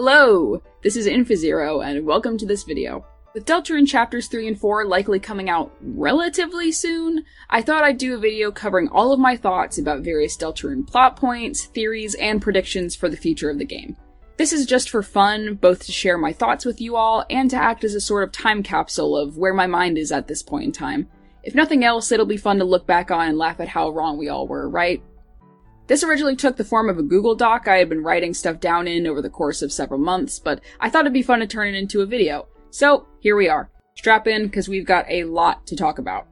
Hello! This is InfiZero, and welcome to this video. With Deltarune Chapters 3 and 4 likely coming out relatively soon, I thought I'd do a video covering all of my thoughts about various Deltarune plot points, theories, and predictions for the future of the game. This is just for fun, both to share my thoughts with you all, and to act as a sort of time capsule of where my mind is at this point in time. If nothing else, it'll be fun to look back on and laugh at how wrong we all were, right? This originally took the form of a Google Doc I had been writing stuff down in over the course of several months, but I thought it'd be fun to turn it into a video. So, here we are. Strap in, because we've got a lot to talk about.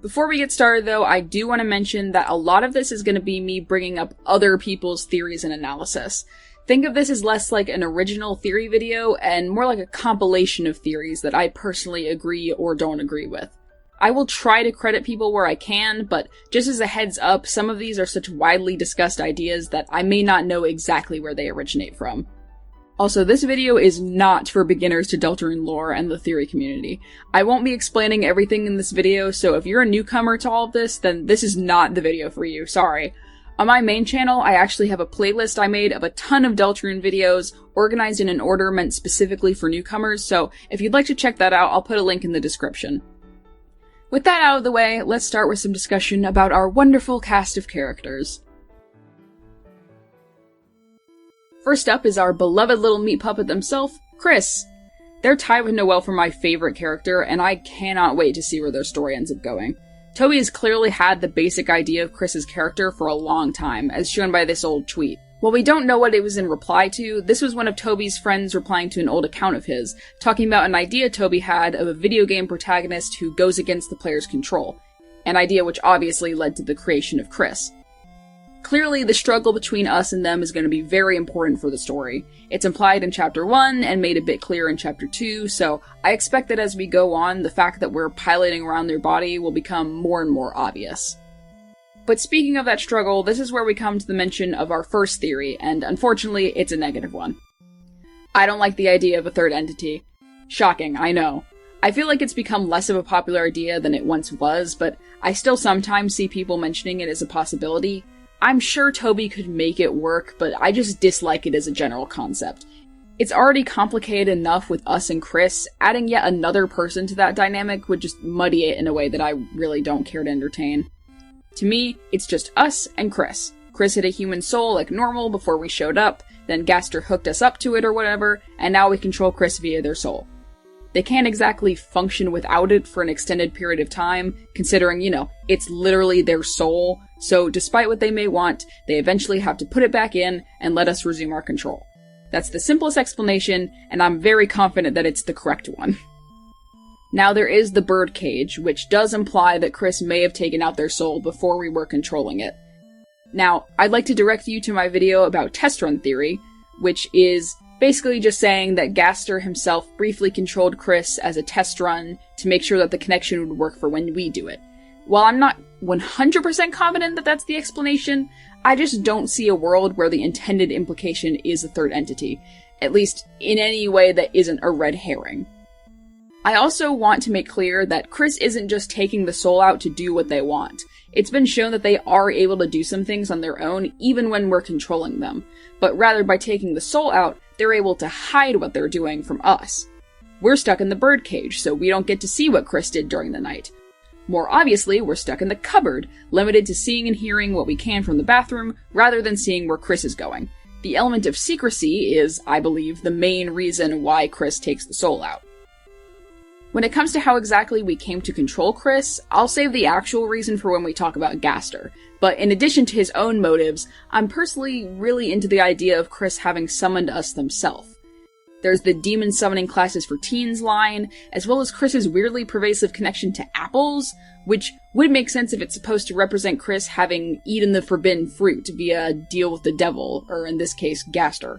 Before we get started though, I do want to mention that a lot of this is going to be me bringing up other people's theories and analysis. Think of this as less like an original theory video, and more like a compilation of theories that I personally agree or don't agree with. I will try to credit people where I can, but just as a heads up, some of these are such widely discussed ideas that I may not know exactly where they originate from. Also, this video is not for beginners to Deltarune lore and the theory community. I won't be explaining everything in this video, so if you're a newcomer to all of this, then this is not the video for you, sorry. On my main channel, I actually have a playlist I made of a ton of Deltarune videos, organized in an order meant specifically for newcomers, so if you'd like to check that out, I'll put a link in the description. With that out of the way, let's start with some discussion about our wonderful cast of characters. First up is our beloved little meat puppet themselves, Kris. They're tied with Noelle for my favorite character, and I cannot wait to see where their story ends up going. Toby has clearly had the basic idea of Kris's character for a long time, as shown by this old tweet. While we don't know what it was in reply to, this was one of Toby's friends replying to an old account of his, talking about an idea Toby had of a video game protagonist who goes against the player's control, an idea which obviously led to the creation of Kris. Clearly, the struggle between us and them is going to be very important for the story. It's implied in Chapter 1 and made a bit clearer in Chapter 2, so I expect that as we go on, the fact that we're piloting around their body will become more and more obvious. But speaking of that struggle, this is where we come to the mention of our first theory, and unfortunately, it's a negative one. I don't like the idea of a third entity. Shocking, I know. I feel like it's become less of a popular idea than it once was, but I still sometimes see people mentioning it as a possibility. I'm sure Toby could make it work, but I just dislike it as a general concept. It's already complicated enough with us and Kris, adding yet another person to that dynamic would just muddy it in a way that I really don't care to entertain. To me, it's just us and Kris. Kris had a human soul like normal before we showed up, then Gaster hooked us up to it or whatever, and now we control Kris via their soul. They can't exactly function without it for an extended period of time, considering, it's literally their soul, so despite what they may want, they eventually have to put it back in and let us resume our control. That's the simplest explanation, and I'm very confident that it's the correct one. Now there is the bird cage, which does imply that Kris may have taken out their soul before we were controlling it. Now, I'd like to direct you to my video about test run theory, which is basically just saying that Gaster himself briefly controlled Kris as a test run to make sure that the connection would work for when we do it. While I'm not 100% confident that that's the explanation, I just don't see a world where the intended implication is a third entity, at least in any way that isn't a red herring. I also want to make clear that Kris isn't just taking the soul out to do what they want. It's been shown that they are able to do some things on their own even when we're controlling them, but rather by taking the soul out, they're able to hide what they're doing from us. We're stuck in the bird cage, so we don't get to see what Kris did during the night. More obviously, we're stuck in the cupboard, limited to seeing and hearing what we can from the bathroom, rather than seeing where Kris is going. The element of secrecy is, I believe, the main reason why Kris takes the soul out. When it comes to how exactly we came to control Kris, I'll save the actual reason for when we talk about Gaster, but in addition to his own motives, I'm personally really into the idea of Kris having summoned us themselves. There's the demon summoning classes for teens line, as well as Kris's weirdly pervasive connection to apples, which would make sense if it's supposed to represent Kris having eaten the forbidden fruit via a deal with the devil, or in this case, Gaster.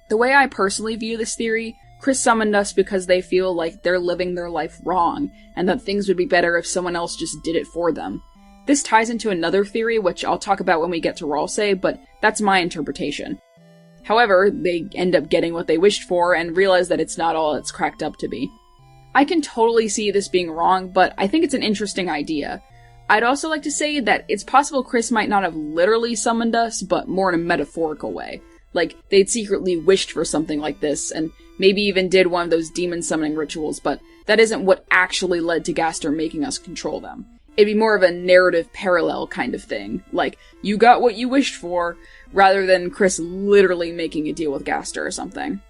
The way I personally view this theory, Kris summoned us because they feel like they're living their life wrong, and that things would be better if someone else just did it for them. This ties into another theory, which I'll talk about when we get to Ralsei, but that's my interpretation. However, they end up getting what they wished for and realize that it's not all it's cracked up to be. I can totally see this being wrong, but I think it's an interesting idea. I'd also like to say that it's possible Kris might not have literally summoned us, but more in a metaphorical way. Like, they'd secretly wished for something like this, and maybe even did one of those demon summoning rituals, but that isn't what actually led to Gaster making us control them. It'd be more of a narrative parallel kind of thing, like, you got what you wished for, rather than Kris literally making a deal with Gaster or something.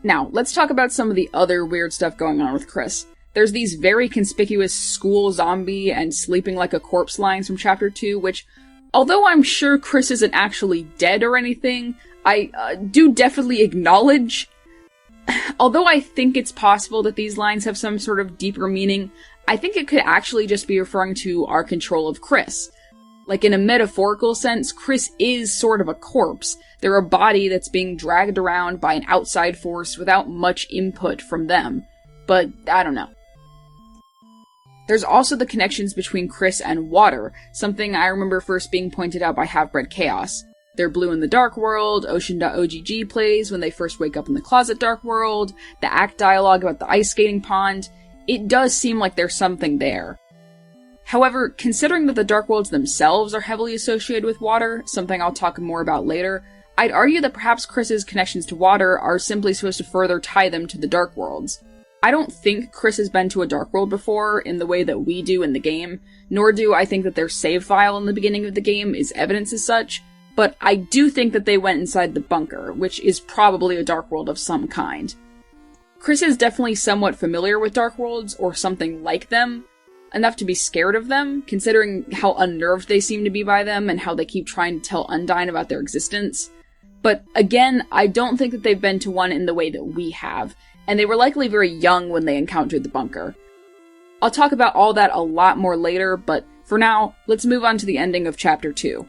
Now, let's talk about some of the other weird stuff going on with Kris. There's these very conspicuous school zombie and sleeping like a corpse lines from Chapter 2, which, although I'm sure Kris isn't actually dead or anything, I do definitely acknowledge. Although I think it's possible that these lines have some sort of deeper meaning, I think it could actually just be referring to our control of Kris. Like, in a metaphorical sense, Kris is sort of a corpse. They're a body that's being dragged around by an outside force without much input from them. But, I don't know. There's also the connections between Kris and water, something I remember first being pointed out by Half-Bred Chaos. They're blue in the Dark World, Ocean.ogg plays when they first wake up in the Closet Dark World, the act dialogue about the ice skating pond. It does seem like there's something there. However, considering that the Dark Worlds themselves are heavily associated with water, something I'll talk more about later, I'd argue that perhaps Kris's connections to water are simply supposed to further tie them to the Dark Worlds. I don't think Kris has been to a Dark World before in the way that we do in the game, nor do I think that their save file in the beginning of the game is evidence as such, but I do think that they went inside the bunker, which is probably a Dark World of some kind. Kris is definitely somewhat familiar with Dark Worlds, or something like them, enough to be scared of them, considering how unnerved they seem to be by them and how they keep trying to tell Undyne about their existence. But again, I don't think that they've been to one in the way that we have, and they were likely very young when they encountered the bunker. I'll talk about all that a lot more later, but for now, let's move on to the ending of Chapter 2.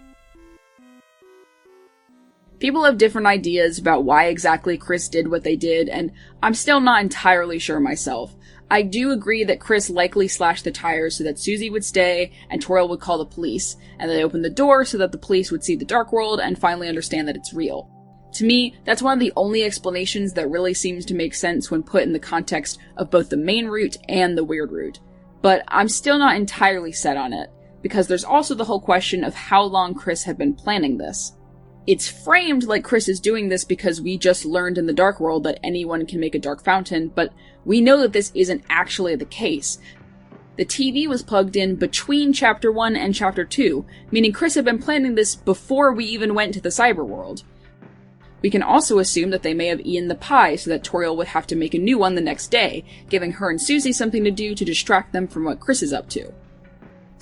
People have different ideas about why exactly Kris did what they did, and I'm still not entirely sure myself. I do agree that Kris likely slashed the tires so that Susie would stay and Toriel would call the police, and they opened the door so that the police would see the Dark World and finally understand that it's real. To me, that's one of the only explanations that really seems to make sense when put in the context of both the main route and the weird route. But I'm still not entirely set on it, because there's also the whole question of how long Kris had been planning this. It's framed like Kris is doing this because we just learned in the Dark World that anyone can make a dark fountain, but we know that this isn't actually the case. The TV was plugged in between Chapter 1 and Chapter 2, meaning Kris had been planning this before we even went to the cyber world. We can also assume that they may have eaten the pie so that Toriel would have to make a new one the next day, giving her and Susie something to do to distract them from what Kris is up to.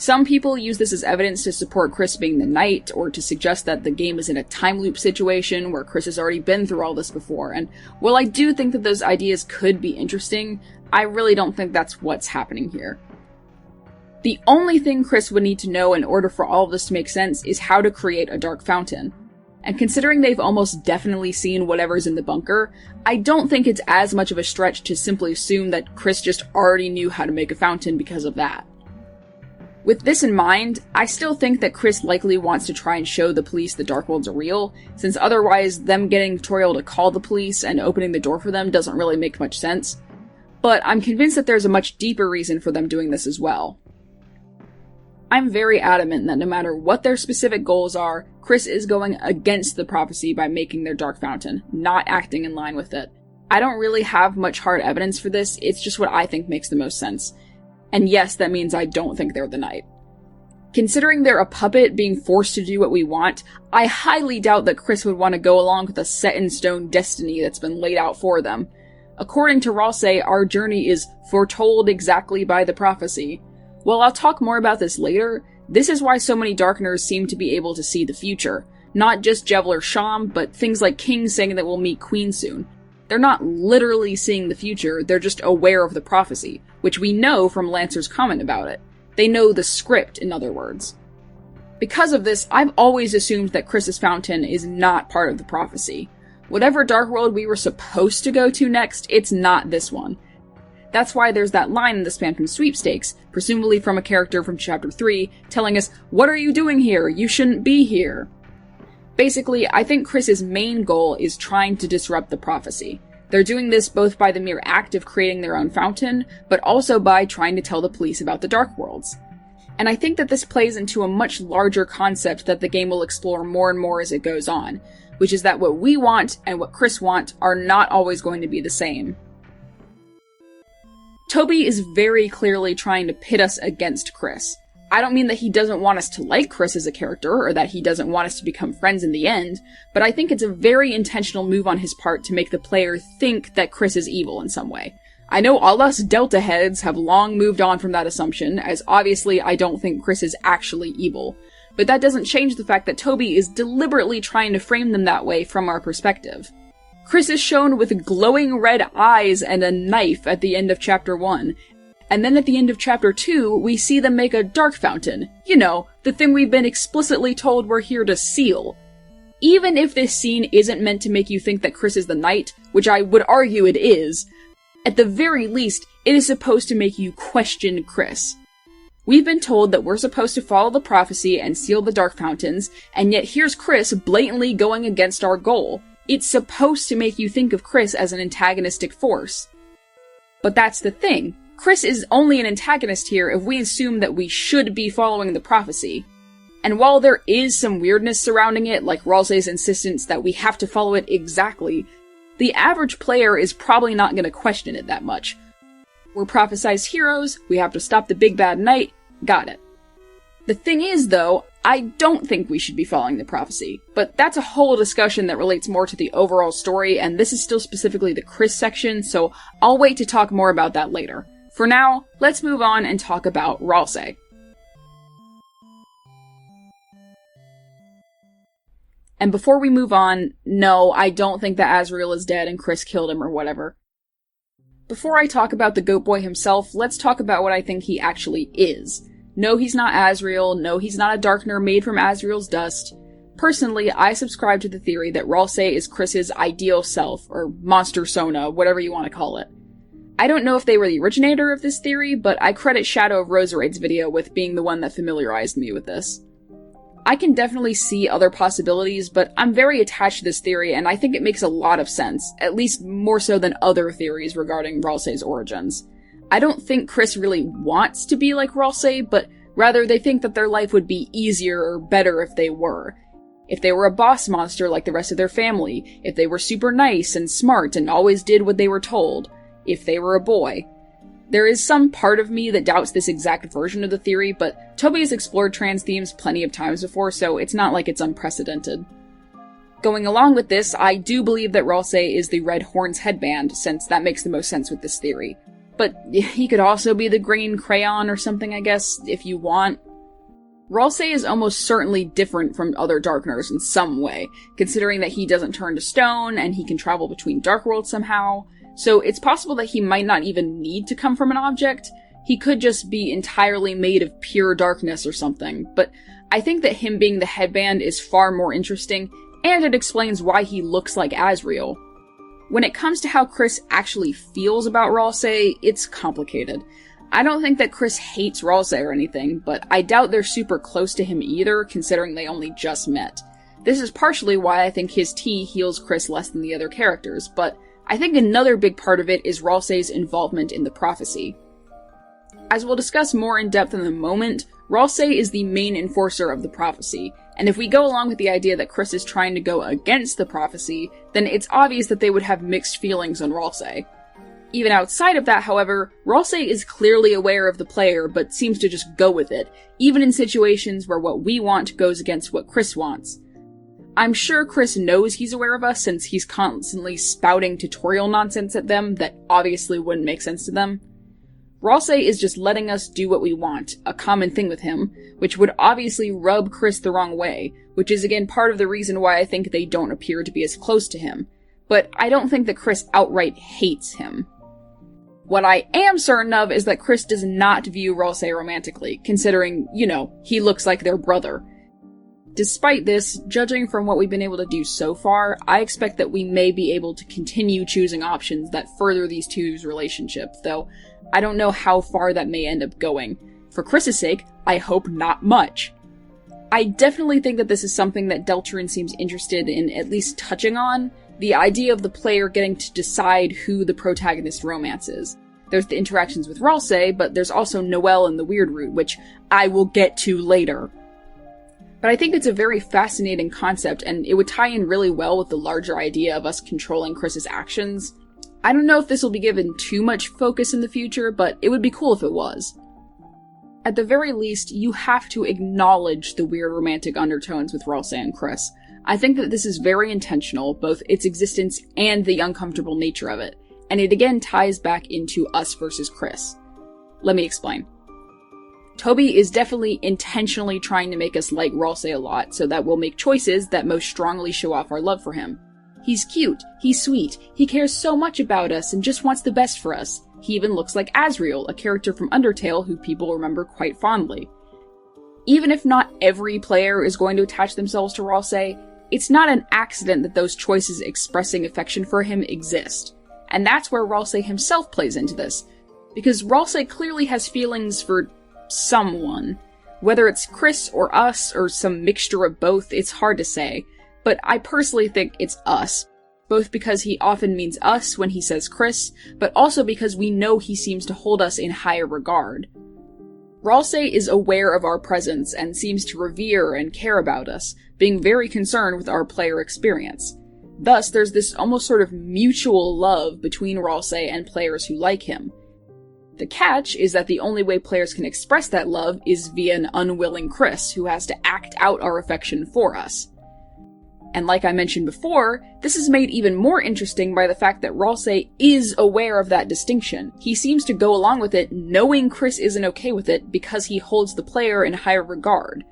Some people use this as evidence to support Kris being the knight, or to suggest that the game is in a time loop situation where Kris has already been through all this before, and while I do think that those ideas could be interesting, I really don't think that's what's happening here. The only thing Kris would need to know in order for all of this to make sense is how to create a dark fountain. And considering they've almost definitely seen whatever's in the bunker, I don't think it's as much of a stretch to simply assume that Kris just already knew how to make a fountain because of that. With this in mind, I still think that Kris likely wants to try and show the police the Dark Worlds are real, since otherwise them getting Toriel to call the police and opening the door for them doesn't really make much sense. But I'm convinced that there's a much deeper reason for them doing this as well. I'm very adamant that no matter what their specific goals are, Kris is going against the prophecy by making their dark fountain, not acting in line with it. I don't really have much hard evidence for this, it's just what I think makes the most sense. And yes, that means I don't think they're the knight. Considering they're a puppet being forced to do what we want, I highly doubt that Kris would want to go along with a set-in-stone destiny that's been laid out for them. According to Ralsei, our journey is foretold exactly by the prophecy. While I'll talk more about this later, this is why so many Darkeners seem to be able to see the future. Not just Jevil or Sham, but things like King saying that we'll meet Queen soon. They're not literally seeing the future, they're just aware of the prophecy, which we know from Lancer's comment about it. They know the script, in other words. Because of this, I've always assumed that Kris's fountain is not part of the prophecy. Whatever Dark World we were supposed to go to next, it's not this one. That's why there's that line in the Phantom Sweepstakes, presumably from a character from Chapter 3, telling us, "What are you doing here? You shouldn't be here." Basically, I think Kris's main goal is trying to disrupt the prophecy. They're doing this both by the mere act of creating their own fountain, but also by trying to tell the police about the Dark Worlds. And I think that this plays into a much larger concept that the game will explore more and more as it goes on. which is that what we want and what Kris wants are not always going to be the same. Toby is very clearly trying to pit us against Kris. I don't mean that he doesn't want us to like Kris as a character, or that he doesn't want us to become friends in the end, but I think it's a very intentional move on his part to make the player think that Kris is evil in some way. I know all us Delta heads have long moved on from that assumption, as obviously I don't think Kris is actually evil, but that doesn't change the fact that Toby is deliberately trying to frame them that way from our perspective. Kris is shown with glowing red eyes and a knife at the end of Chapter 1, and then at the end of Chapter 2, we see them make a dark fountain. You know, the thing we've been explicitly told we're here to seal. Even if this scene isn't meant to make you think that Kris is the knight, which I would argue it is, at the very least, it is supposed to make you question Kris. We've been told that we're supposed to follow the prophecy and seal the dark fountains, and yet here's Kris blatantly going against our goal. It's supposed to make you think of Kris as an antagonistic force. But that's the thing. Kris is only an antagonist here if we assume that we should be following the prophecy. And while there is some weirdness surrounding it, like Ralsei's insistence that we have to follow it exactly, the average player is probably not going to question it that much. We're prophesized heroes, we have to stop the big bad knight, got it. The thing is, though, I don't think we should be following the prophecy, but that's a whole discussion that relates more to the overall story, and this is still specifically the Kris section, so I'll wait to talk more about that later. For now, let's move on and talk about Ralsei. And before we move on, no, I don't think that Azriel is dead and Kris killed him or whatever. Before I talk about the Goat Boy himself, let's talk about what I think he actually is. No, he's not Azriel. No, he's not a Darkner made from Azriel's dust. Personally, I subscribe to the theory that Ralsei is Kris's ideal self, or monster sona, whatever you want to call it. I don't know if they were the originator of this theory, but I credit Shadow of Roserade's video with being the one that familiarized me with this. I can definitely see other possibilities, but I'm very attached to this theory, and I think it makes a lot of sense, at least more so than other theories regarding Ralsei's origins. I don't think Kris really wants to be like Ralsei, but rather they think that their life would be easier or better if they were. If they were a boss monster like the rest of their family, if they were super nice and smart and always did what they were told, if they were a boy. There is some part of me that doubts this exact version of the theory, but Toby has explored trans themes plenty of times before, so it's not like it's unprecedented. Going along with this, I do believe that Ralsei is the red horns headband, since that makes the most sense with this theory. But he could also be the green crayon or something, I guess, if you want. Ralsei is almost certainly different from other Darkners in some way, considering that he doesn't turn to stone, and he can travel between Dark Worlds somehow, so it's possible that he might not even need to come from an object. He could just be entirely made of pure darkness or something, but I think that him being the headband is far more interesting, and it explains why he looks like Azriel. When it comes to how Kris actually feels about Ralsei, it's complicated. I don't think that Kris hates Ralsei or anything, but I doubt they're super close to him either, considering they only just met. This is partially why I think his tea heals Kris less than the other characters, but I think another big part of it is Ralsei's involvement in the prophecy. As we'll discuss more in depth in a moment, Ralsei is the main enforcer of the prophecy, and if we go along with the idea that Kris is trying to go against the prophecy, then it's obvious that they would have mixed feelings on Ralsei. Even outside of that, however, Ralsei is clearly aware of the player, but seems to just go with it, even in situations where what we want goes against what Kris wants. I'm sure Kris knows he's aware of us, since he's constantly spouting tutorial nonsense at them that obviously wouldn't make sense to them. Ralsei is just letting us do what we want, a common thing with him, which would obviously rub Kris the wrong way, which is again part of the reason why I think they don't appear to be as close to him. But I don't think that Kris outright hates him. What I am certain of is that Kris does not view Ralsei romantically, considering, he looks like their brother. Despite this, judging from what we've been able to do so far, I expect that we may be able to continue choosing options that further these two's relationship, though I don't know how far that may end up going. For Kris's sake, I hope not much. I definitely think that this is something that Deltarune seems interested in at least touching on, the idea of the player getting to decide who the protagonist romance is. There's the interactions with Ralsei, but there's also Noelle and the Weird Root, which I will get to later. But I think it's a very fascinating concept, and it would tie in really well with the larger idea of us controlling Kris's actions. I don't know if this will be given too much focus in the future, but it would be cool if it was. At the very least, you have to acknowledge the weird romantic undertones with Ralsei and Kris. I think that this is very intentional, both its existence and the uncomfortable nature of it, and it again ties back into us versus Kris. Let me explain. Toby is definitely intentionally trying to make us like Ralsei a lot, so that we'll make choices that most strongly show off our love for him. He's cute, he's sweet, he cares so much about us and just wants the best for us. He even looks like Asriel, a character from Undertale who people remember quite fondly. Even if not every player is going to attach themselves to Ralsei, it's not an accident that those choices expressing affection for him exist. And that's where Ralsei himself plays into this, because Ralsei clearly has feelings for someone. Whether it's Kris or us or some mixture of both, it's hard to say, but I personally think it's us. Both because he often means us when he says Kris, but also because we know he seems to hold us in higher regard. Ralsei is aware of our presence and seems to revere and care about us, being very concerned with our player experience. Thus, there's this almost sort of mutual love between Ralsei and players who like him. The catch is that the only way players can express that love is via an unwilling Kris, who has to act out our affection for us. And like I mentioned before, this is made even more interesting by the fact that Ralsei is aware of that distinction. He seems to go along with it knowing Kris isn't okay with it because he holds the player in higher regard.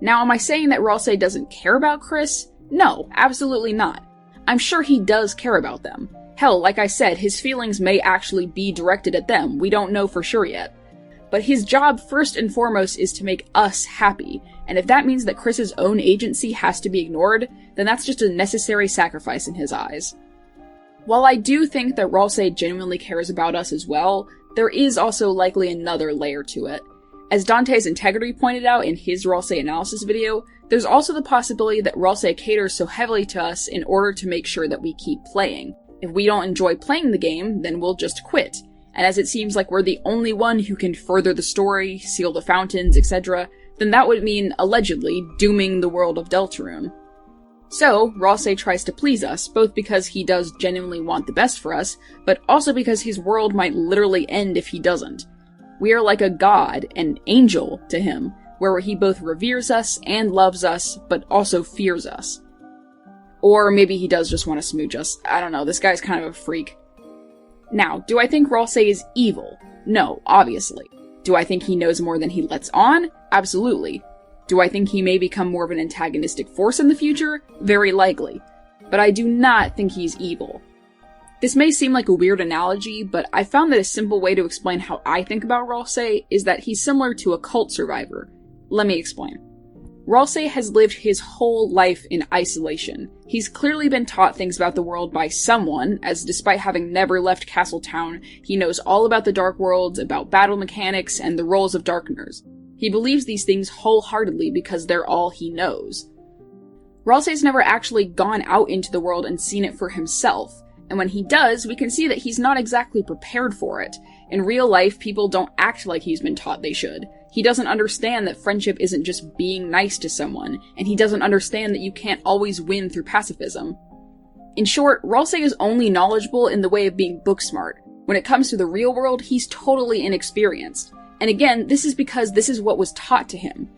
Now, am I saying that Ralsei doesn't care about Kris? No, absolutely not. I'm sure he does care about them. Hell, like I said, his feelings may actually be directed at them, we don't know for sure yet. But his job first and foremost is to make us happy, and if that means that Kris's own agency has to be ignored, then that's just a necessary sacrifice in his eyes. While I do think that Ralsei genuinely cares about us as well, there is also likely another layer to it. As Dante's Integrity pointed out in his Ralsei analysis video, there's also the possibility that Ralsei caters so heavily to us in order to make sure that we keep playing. If we don't enjoy playing the game, then we'll just quit. And as it seems like we're the only one who can further the story, seal the fountains, etc., then that would mean, allegedly, dooming the world of Deltarune. So, Ralsei tries to please us, both because he does genuinely want the best for us, but also because his world might literally end if he doesn't. We are like a god, an angel, to him, where he both reveres us and loves us, but also fears us. Or maybe he does just want to smooch us. I don't know, this guy's kind of a freak. Now, do I think Ralsei is evil? No, obviously. Do I think he knows more than he lets on? Absolutely. Do I think he may become more of an antagonistic force in the future? Very likely. But I do not think he's evil. This may seem like a weird analogy, but I found that a simple way to explain how I think about Ralsei is that he's similar to a cult survivor. Let me explain. Ralsei has lived his whole life in isolation. He's clearly been taught things about the world by someone, as despite having never left Castletown, he knows all about the Dark Worlds, about battle mechanics, and the roles of Darkners. He believes these things wholeheartedly because they're all he knows. Ralsei's never actually gone out into the world and seen it for himself, and when he does, we can see that he's not exactly prepared for it. In real life, people don't act like he's been taught they should. He doesn't understand that friendship isn't just being nice to someone, and he doesn't understand that you can't always win through pacifism. In short, Ralsei is only knowledgeable in the way of being book smart. When it comes to the real world, he's totally inexperienced. And again, this is because this is what was taught to him.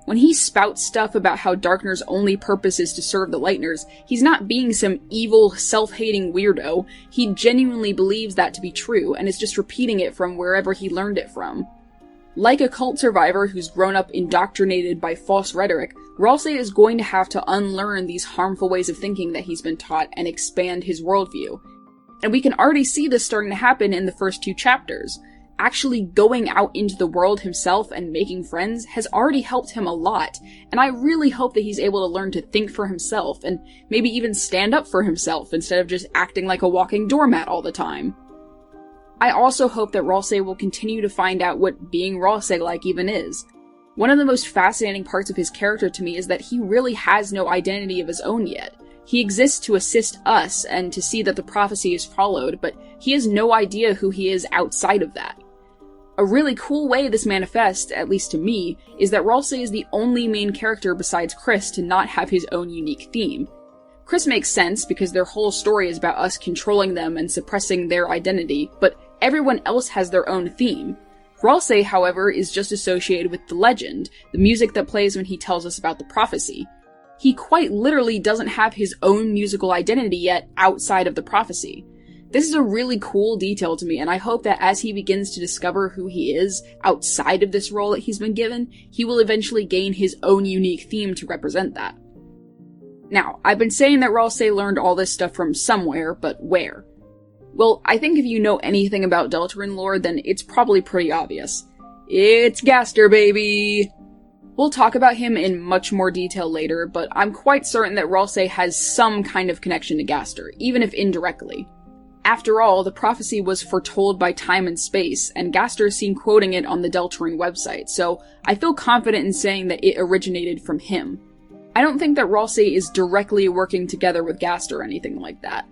When he spouts stuff about how Darkner's only purpose is to serve the Lightners, he's not being some evil, self-hating weirdo. He genuinely believes that to be true, and is just repeating it from wherever he learned it from. Like a cult survivor who's grown up indoctrinated by false rhetoric, Ralsei is going to have to unlearn these harmful ways of thinking that he's been taught and expand his worldview. And we can already see this starting to happen in the first 2 chapters. Actually going out into the world himself and making friends has already helped him a lot, and I really hope that he's able to learn to think for himself, and maybe even stand up for himself instead of just acting like a walking doormat all the time. I also hope that Ralsei will continue to find out what being Ralsei-like even is. One of the most fascinating parts of his character to me is that he really has no identity of his own yet. He exists to assist us and to see that the prophecy is followed, but he has no idea who he is outside of that. A really cool way this manifests, at least to me, is that Ralsei is the only main character besides Kris to not have his own unique theme. Kris makes sense because their whole story is about us controlling them and suppressing their identity, but everyone else has their own theme. Ralsei, however, is just associated with the legend, the music that plays when he tells us about the prophecy. He quite literally doesn't have his own musical identity yet outside of the prophecy. This is a really cool detail to me, and I hope that as he begins to discover who he is outside of this role that he's been given, he will eventually gain his own unique theme to represent that. Now, I've been saying that Ralsei learned all this stuff from somewhere, but where? Well, I think if you know anything about Deltarune lore, then it's probably pretty obvious. It's Gaster, baby! We'll talk about him in much more detail later, but I'm quite certain that Ralsei has some kind of connection to Gaster, even if indirectly. After all, the prophecy was foretold by time and space, and Gaster is seen quoting it on the Deltarune website, so I feel confident in saying that it originated from him. I don't think that Ralsei is directly working together with Gaster or anything like that.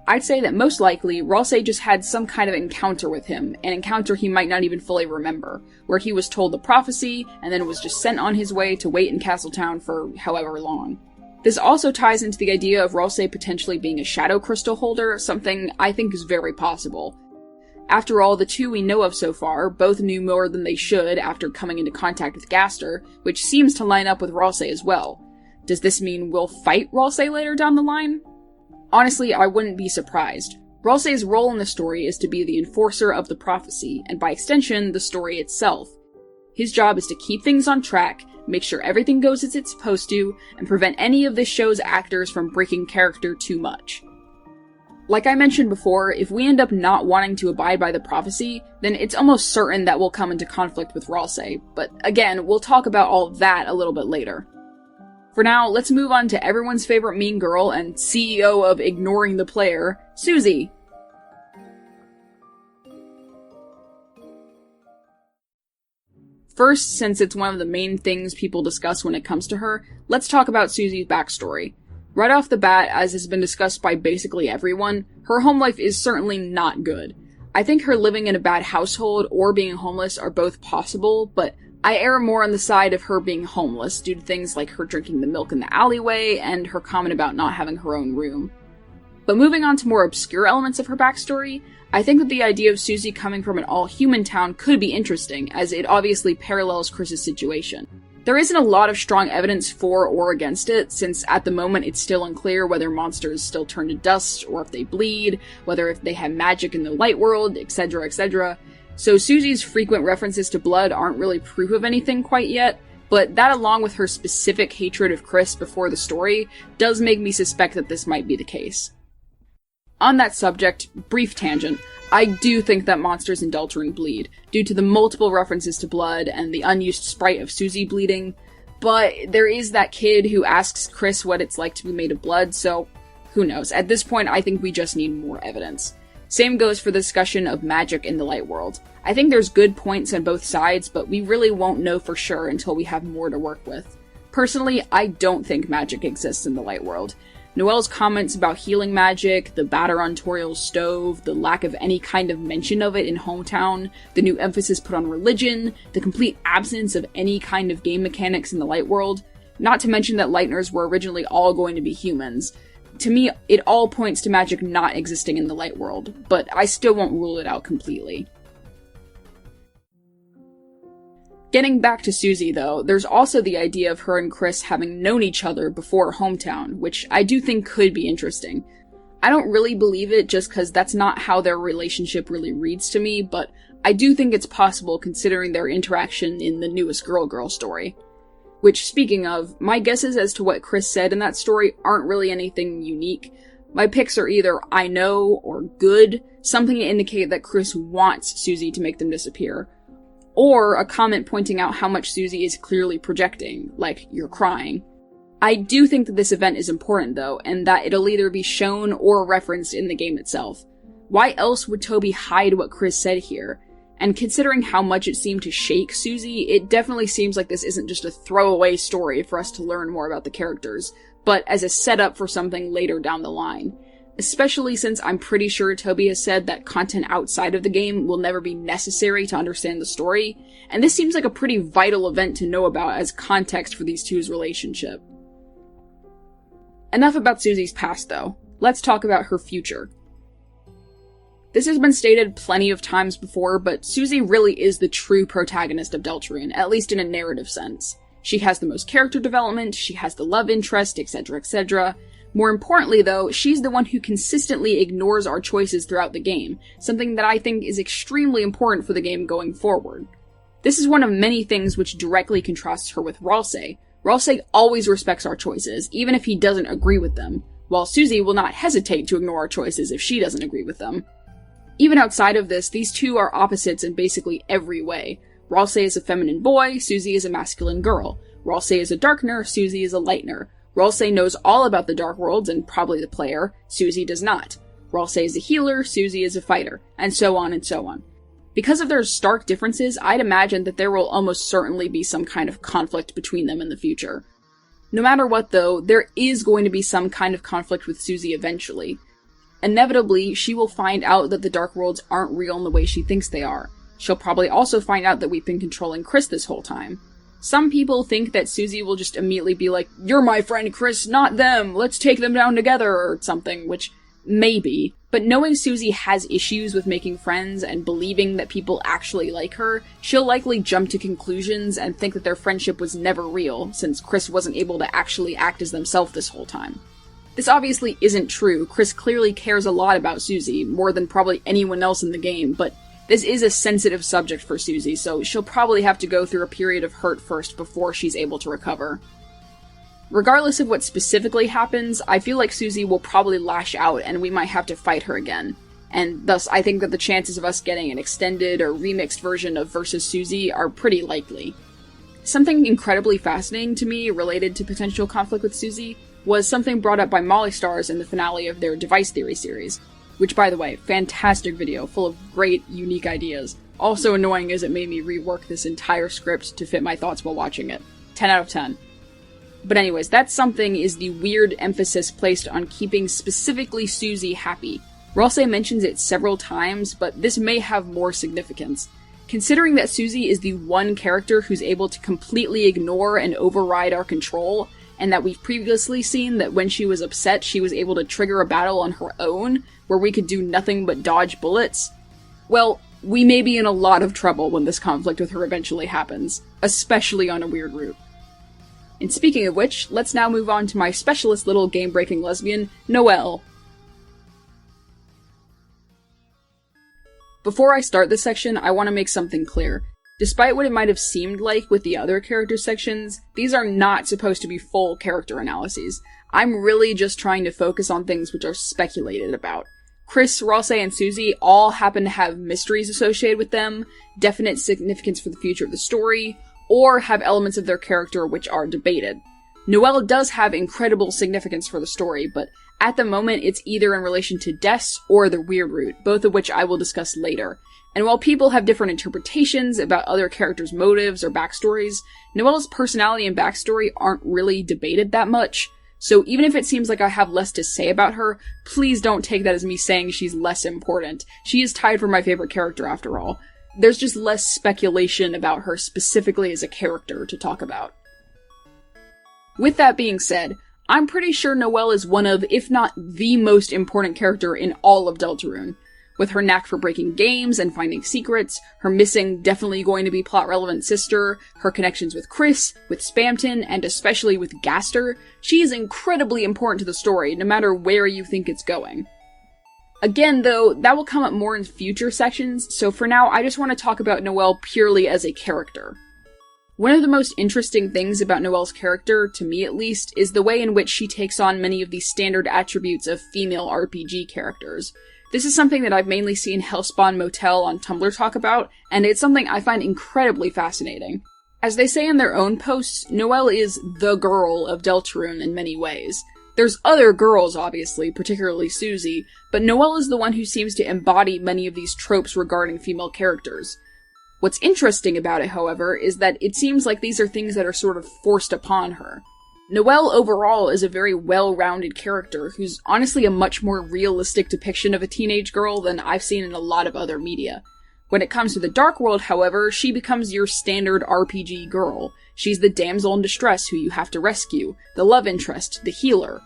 I'd say that most likely, Ralsei just had some kind of encounter with him, an encounter he might not even fully remember, where he was told the prophecy, and then was just sent on his way to wait in Castletown for however long. This also ties into the idea of Ralsei potentially being a shadow crystal holder, something I think is very possible. After all, the two we know of so far both knew more than they should after coming into contact with Gaster, which seems to line up with Ralsei as well. Does this mean we'll fight Ralsei later down the line? Honestly, I wouldn't be surprised. Ralsei's role in the story is to be the enforcer of the prophecy, and by extension, the story itself. His job is to keep things on track, make sure everything goes as it's supposed to, and prevent any of this show's actors from breaking character too much. Like I mentioned before, if we end up not wanting to abide by the prophecy, then it's almost certain that we'll come into conflict with Ralsei, but again, we'll talk about all of that a little bit later. For now, let's move on to everyone's favorite mean girl and CEO of ignoring the player, Susie. First, since it's one of the main things people discuss when it comes to her, let's talk about Susie's backstory. Right off the bat, as has been discussed by basically everyone, her home life is certainly not good. I think her living in a bad household or being homeless are both possible, but I err more on the side of her being homeless due to things like her drinking the milk in the alleyway and her comment about not having her own room. But moving on to more obscure elements of her backstory, I think that the idea of Susie coming from an all-human town could be interesting, as it obviously parallels Kris's situation. There isn't a lot of strong evidence for or against it, since at the moment it's still unclear whether monsters still turn to dust, or if they bleed, whether if they have magic in the light world, etc., etc., so Susie's frequent references to blood aren't really proof of anything quite yet, but that along with her specific hatred of Kris before the story does make me suspect that this might be the case. On that subject, brief tangent, I do think that monsters in Deltarune bleed, due to the multiple references to blood and the unused sprite of Susie bleeding, but there is that kid who asks Kris what it's like to be made of blood, so who knows. At this point, I think we just need more evidence. Same goes for the discussion of magic in the light world. I think there's good points on both sides, but we really won't know for sure until we have more to work with. Personally, I don't think magic exists in the light world. Noelle's comments about healing magic, the batter on Toriel's stove, the lack of any kind of mention of it in Hometown, the new emphasis put on religion, the complete absence of any kind of game mechanics in the light world, not to mention that Lightners were originally all going to be humans. To me, it all points to magic not existing in the light world, but I still won't rule it out completely. Getting back to Susie, though, there's also the idea of her and Kris having known each other before Hometown, which I do think could be interesting. I don't really believe it just because that's not how their relationship really reads to me, but I do think it's possible considering their interaction in the newest Girl story. Which, speaking of, my guesses as to what Kris said in that story aren't really anything unique. My picks are either I know or good, something to indicate that Kris wants Susie to make them disappear, or a comment pointing out how much Susie is clearly projecting, like, you're crying. I do think that this event is important though, and that it'll either be shown or referenced in the game itself. Why else would Toby hide what Kris said here? And considering how much it seemed to shake Susie, it definitely seems like this isn't just a throwaway story for us to learn more about the characters, but as a setup for something later down the line. especially since I'm pretty sure Toby has said that content outside of the game will never be necessary to understand the story, and this seems like a pretty vital event to know about as context for these two's relationship. Enough about Susie's past, though. Let's talk about her future. This has been stated plenty of times before, but Susie really is the true protagonist of Deltarune, at least in a narrative sense. She has the most character development, she has the love interest, etc., etc. More importantly, though, she's the one who consistently ignores our choices throughout the game, something that I think is extremely important for the game going forward. This is one of many things which directly contrasts her with Ralsei. Ralsei always respects our choices, even if he doesn't agree with them, while Susie will not hesitate to ignore our choices if she doesn't agree with them. Even outside of this, these two are opposites in basically every way. Ralsei is a feminine boy, Susie is a masculine girl. Ralsei is a darkener, Susie is a lightener. Ralsei knows all about the Dark Worlds and probably the player, Susie does not. Ralsei is a healer, Susie is a fighter, and so on and so on. Because of their stark differences, I'd imagine that there will almost certainly be some kind of conflict between them in the future. No matter what though, there is going to be some kind of conflict with Susie eventually. Inevitably, she will find out that the Dark Worlds aren't real in the way she thinks they are. She'll probably also find out that we've been controlling Kris this whole time. Some people think that Susie will just immediately be like, "You're my friend, Kris, not them! Let's take them down together," or something, which maybe. But knowing Susie has issues with making friends and believing that people actually like her, she'll likely jump to conclusions and think that their friendship was never real, since Kris wasn't able to actually act as themselves this whole time. This obviously isn't true. Kris clearly cares a lot about Susie, more than probably anyone else in the game, but this is a sensitive subject for Susie, so she'll probably have to go through a period of hurt first before she's able to recover. Regardless of what specifically happens, I feel like Susie will probably lash out and we might have to fight her again. And thus, I think that the chances of us getting an extended or remixed version of Versus Susie are pretty likely. Something incredibly fascinating to me related to potential conflict with Susie was something brought up by Molly Stars in the finale of their Device Theory series. Which, by the way, fantastic video, full of great, unique ideas. Also annoying as it made me rework this entire script to fit my thoughts while watching it. 10 out of 10. But anyways, that something is the weird emphasis placed on keeping specifically Susie happy. Ralsei mentions it several times, but this may have more significance. Considering that Susie is the one character who's able to completely ignore and override our control, and that we've previously seen that when she was upset she was able to trigger a battle on her own, where we could do nothing but dodge bullets, well, we may be in a lot of trouble when this conflict with her eventually happens, especially on a weird route. And speaking of which, let's now move on to my specialist little game-breaking lesbian, Noelle. Before I start this section, I want to make something clear. Despite what it might have seemed like with the other character sections, these are not supposed to be full character analyses. I'm really just trying to focus on things which are speculated about. Kris, Ralsei, and Susie all happen to have mysteries associated with them, definite significance for the future of the story, or have elements of their character which are debated. Noelle does have incredible significance for the story, but at the moment it's either in relation to deaths or the weird route, both of which I will discuss later. And while people have different interpretations about other characters' motives or backstories, Noelle's personality and backstory aren't really debated that much, so even if it seems like I have less to say about her, please don't take that as me saying she's less important. She is tied for my favorite character after all. There's just less speculation about her specifically as a character to talk about. With that being said, I'm pretty sure Noelle is one of, if not the most important character in all of Deltarune. With her knack for breaking games and finding secrets, her missing, definitely going to be plot-relevant sister, her connections with Kris, with Spamton, and especially with Gaster, she is incredibly important to the story, no matter where you think it's going. Again, though, that will come up more in future sections, so for now I just want to talk about Noelle purely as a character. One of the most interesting things about Noelle's character, to me at least, is the way in which she takes on many of the standard attributes of female RPG characters. This is something that I've mainly seen Hellspawnmotel on Tumblr talk about, and it's something I find incredibly fascinating. As they say in their own posts, Noelle is the girl of Deltarune in many ways. There's other girls, obviously, particularly Susie, but Noelle is the one who seems to embody many of these tropes regarding female characters. What's interesting about it, however, is that it seems like these are things that are sort of forced upon her. Noelle overall is a very well-rounded character who's honestly a much more realistic depiction of a teenage girl than I've seen in a lot of other media. When it comes to the Dark World, however, she becomes your standard RPG girl. She's the damsel in distress who you have to rescue, the love interest, the healer.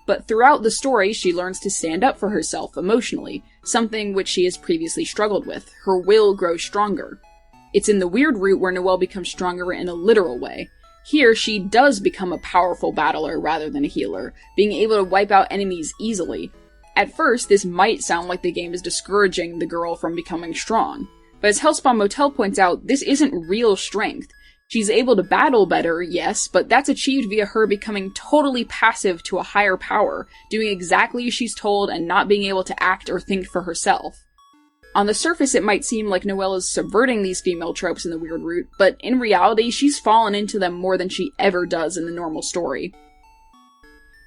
But throughout the story, she learns to stand up for herself emotionally, something which she has previously struggled with. Her will grows stronger. It's in the weird route where Noelle becomes stronger in a literal way. Here, she does become a powerful battler rather than a healer, being able to wipe out enemies easily. At first, this might sound like the game is discouraging the girl from becoming strong. But as Hellspawnmotel points out, this isn't real strength. She's able to battle better, yes, but that's achieved via her becoming totally passive to a higher power, doing exactly as she's told and not being able to act or think for herself. On the surface, it might seem like Noelle is subverting these female tropes in the weird route, but in reality, she's fallen into them more than she ever does in the normal story.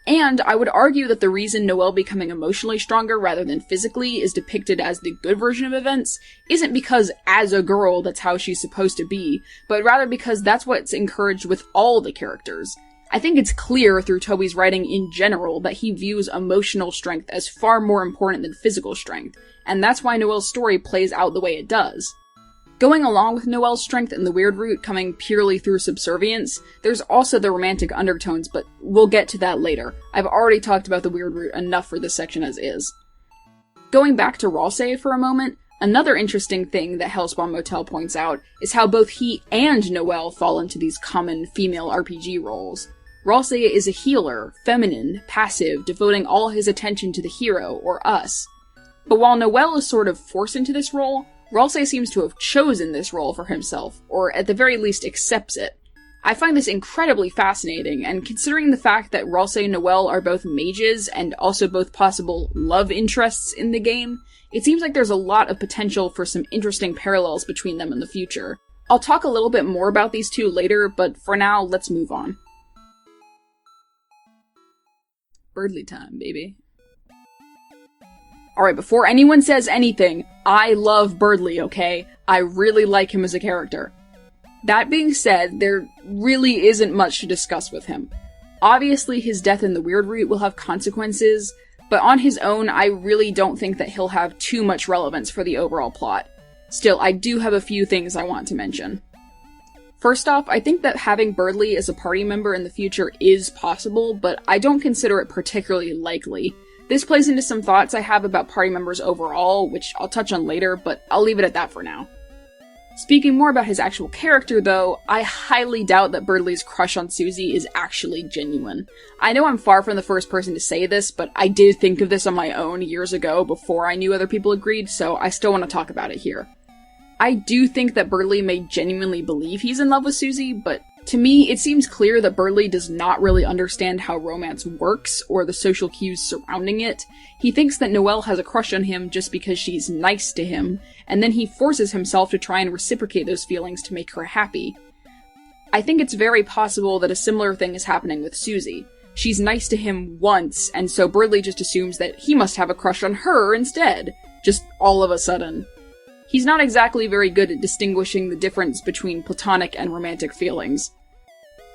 And I would argue that the reason Noelle becoming emotionally stronger rather than physically is depicted as the good version of events isn't because, as a girl, that's how she's supposed to be, but rather because that's what's encouraged with all the characters. I think it's clear through Toby's writing in general that he views emotional strength as far more important than physical strength, and that's why Noelle's story plays out the way it does. Going along with Noelle's strength in the weird route coming purely through subservience, there's also the romantic undertones, but we'll get to that later. I've already talked about the weird route enough for this section as is. Going back to Ralsei for a moment, another interesting thing that Hellspawnmotel points out is how both he and Noelle fall into these common female RPG roles. Ralsei is a healer, feminine, passive, devoting all his attention to the hero, or us. But while Noelle is sort of forced into this role, Ralsei seems to have chosen this role for himself, or at the very least accepts it. I find this incredibly fascinating, and considering the fact that Ralsei and Noelle are both mages and also both possible love interests in the game, it seems like there's a lot of potential for some interesting parallels between them in the future. I'll talk a little bit more about these two later, but for now, let's move on. Berdly time, baby. Alright, before anyone says anything, I love Berdly, okay? I really like him as a character. That being said, there really isn't much to discuss with him. Obviously, his death in the weird route will have consequences, but on his own, I really don't think that he'll have too much relevance for the overall plot. Still, I do have a few things I want to mention. First off, I think that having Berdly as a party member in the future is possible, but I don't consider it particularly likely. This plays into some thoughts I have about party members overall, which I'll touch on later, but I'll leave it at that for now. Speaking more about his actual character, though, I highly doubt that Berdly's crush on Susie is actually genuine. I know I'm far from the first person to say this, but I did think of this on my own years ago before I knew other people agreed, so I still want to talk about it here. I do think that Berdly may genuinely believe he's in love with Susie, but to me, it seems clear that Berdly does not really understand how romance works, or the social cues surrounding it. He thinks that Noelle has a crush on him just because she's nice to him, and then he forces himself to try and reciprocate those feelings to make her happy. I think it's very possible that a similar thing is happening with Susie. She's nice to him once, and so Berdly just assumes that he must have a crush on her instead, just all of a sudden. He's not exactly very good at distinguishing the difference between platonic and romantic feelings.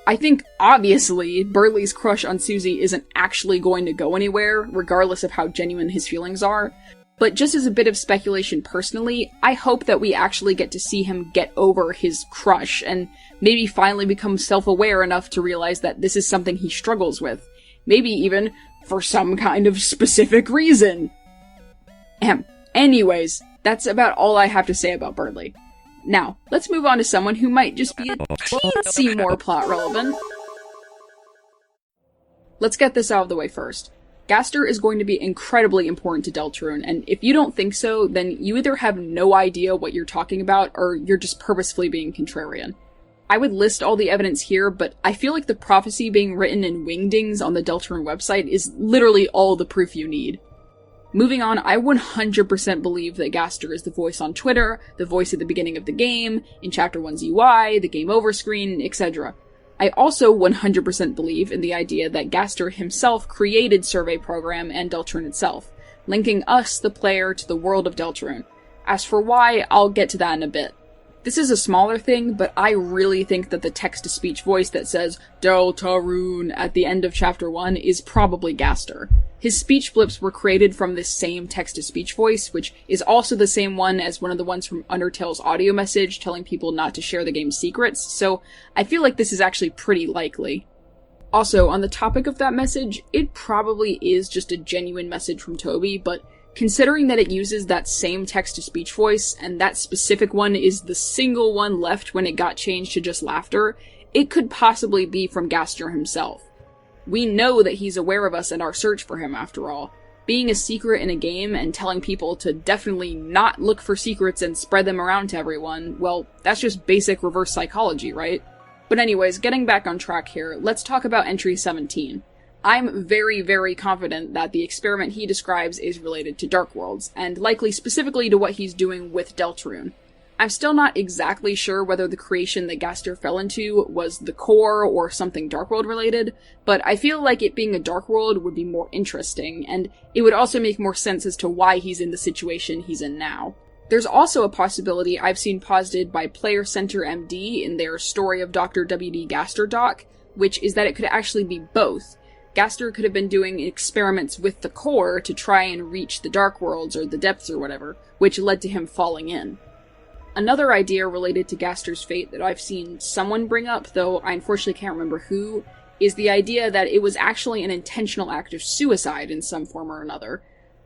I think, obviously, Berdly's crush on Susie isn't actually going to go anywhere, regardless of how genuine his feelings are, but just as a bit of speculation personally, I hope that we actually get to see him get over his crush, and maybe finally become self-aware enough to realize that this is something he struggles with. Maybe even for some kind of specific reason. Anyways, that's about all I have to say about Berdly. Now, let's move on to someone who might just be a teensy more plot relevant. Let's get this out of the way first. Gaster is going to be incredibly important to Deltarune, and if you don't think so, then you either have no idea what you're talking about, or you're just purposefully being contrarian. I would list all the evidence here, but I feel like the prophecy being written in wingdings on the Deltarune website is literally all the proof you need. Moving on, I 100% believe that Gaster is the voice on Twitter, the voice at the beginning of the game, in Chapter 1's UI, the game over screen, etc. I also 100% believe in the idea that Gaster himself created Survey Program and Deltarune itself, linking us, the player, to the world of Deltarune. As for why, I'll get to that in a bit. This is a smaller thing, but I really think that the text-to-speech voice that says DELTARUNE at the end of Chapter 1 is probably Gaster. His speech blips were created from this same text-to-speech voice, which is also the same one as one of the ones from Undertale's audio message telling people not to share the game's secrets, so I feel like this is actually pretty likely. Also, on the topic of that message, it probably is just a genuine message from Toby, but considering that it uses that same text-to-speech voice, and that specific one is the single one left when it got changed to just laughter, it could possibly be from Gaster himself. We know that he's aware of us and our search for him, after all. Being a secret in a game and telling people to definitely not look for secrets and spread them around to everyone, well, that's just basic reverse psychology, right? But anyways, getting back on track here, let's talk about entry 17. I'm very, very confident that the experiment he describes is related to Dark Worlds, and likely specifically to what he's doing with Deltarune. I'm still not exactly sure whether the creation that Gaster fell into was the core or something Dark World related, but I feel like it being a Dark World would be more interesting, and it would also make more sense as to why he's in the situation he's in now. There's also a possibility I've seen posited by Playcentermd in their Story of Dr. W.D. Gaster doc, which is that it could actually be both. Gaster could have been doing experiments with the core to try and reach the Dark Worlds or the depths or whatever, which led to him falling in. Another idea related to Gaster's fate that I've seen someone bring up, though I unfortunately can't remember who, is the idea that it was actually an intentional act of suicide in some form or another.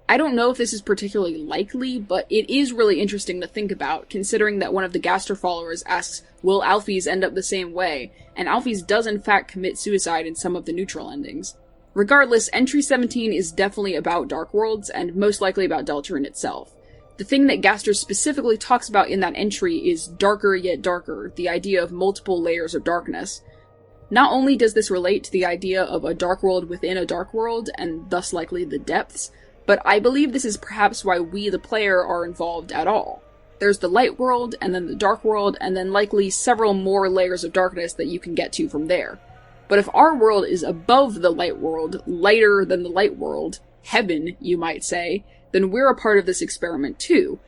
I don't know if this is particularly likely, but it is really interesting to think about, considering that one of the Gaster followers asks, will Alphys end up the same way? And Alphys does in fact commit suicide in some of the neutral endings. Regardless, entry 17 is definitely about Dark Worlds, and most likely about Deltarune itself. The thing that Gaster specifically talks about in that entry is darker yet darker, the idea of multiple layers of darkness. Not only does this relate to the idea of a dark world within a dark world, and thus likely the depths, but I believe this is perhaps why we, the player, are involved at all. There's the light world, and then the dark world, and then likely several more layers of darkness that you can get to from there. But if our world is above the light world, lighter than the light world, heaven, you might say, then we're a part of this experiment too.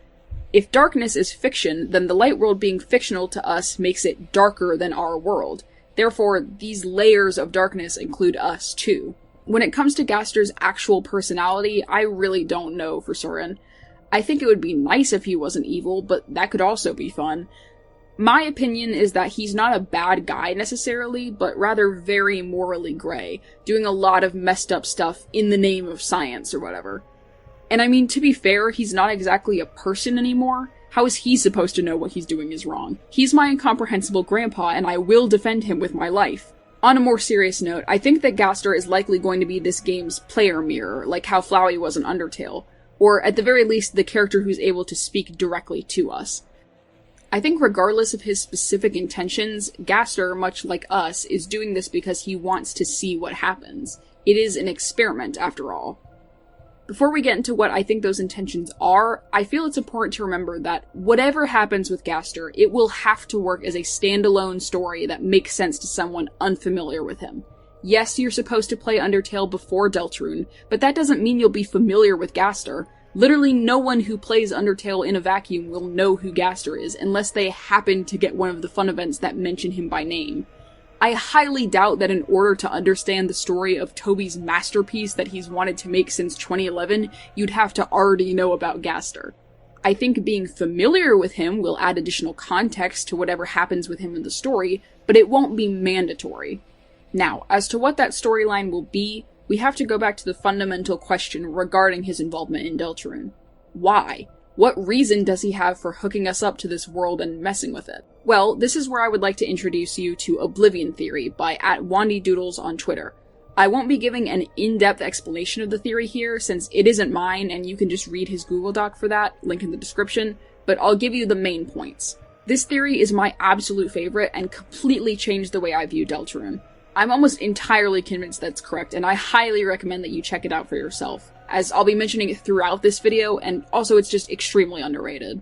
If darkness is fiction, then the light world being fictional to us makes it darker than our world. Therefore, these layers of darkness include us too. When it comes to Gaster's actual personality, I really don't know for certain. I think it would be nice if he wasn't evil, but that could also be fun. My opinion is that he's not a bad guy necessarily, but rather very morally gray, doing a lot of messed up stuff in the name of science or whatever. And I mean, to be fair, he's not exactly a person anymore. How is he supposed to know what he's doing is wrong? He's my incomprehensible grandpa, and I will defend him with my life. On a more serious note, I think that Gaster is likely going to be this game's player mirror, like how Flowey was in Undertale, or at the very least the character who's able to speak directly to us. I think regardless of his specific intentions, Gaster, much like us, is doing this because he wants to see what happens. It is an experiment, after all. Before we get into what I think those intentions are, I feel it's important to remember that whatever happens with Gaster, it will have to work as a standalone story that makes sense to someone unfamiliar with him. Yes, you're supposed to play Undertale before Deltarune, but that doesn't mean you'll be familiar with Gaster. Literally no one who plays Undertale in a vacuum will know who Gaster is, unless they happen to get one of the fun events that mention him by name. I highly doubt that in order to understand the story of Toby's masterpiece that he's wanted to make since 2011, you'd have to already know about Gaster. I think being familiar with him will add additional context to whatever happens with him in the story, but it won't be mandatory. Now, as to what that storyline will be, we have to go back to the fundamental question regarding his involvement in Deltarune. Why? What reason does he have for hooking us up to this world and messing with it? Well, this is where I would like to introduce you to Oblivion Theory by @wandydoodles on Twitter. I won't be giving an in-depth explanation of the theory here, since it isn't mine and you can just read his Google Doc for that, link in the description, but I'll give you the main points. This theory is my absolute favorite and completely changed the way I view Deltarune. I'm almost entirely convinced that's correct, and I highly recommend that you check it out for yourself, as I'll be mentioning it throughout this video, and also it's just extremely underrated.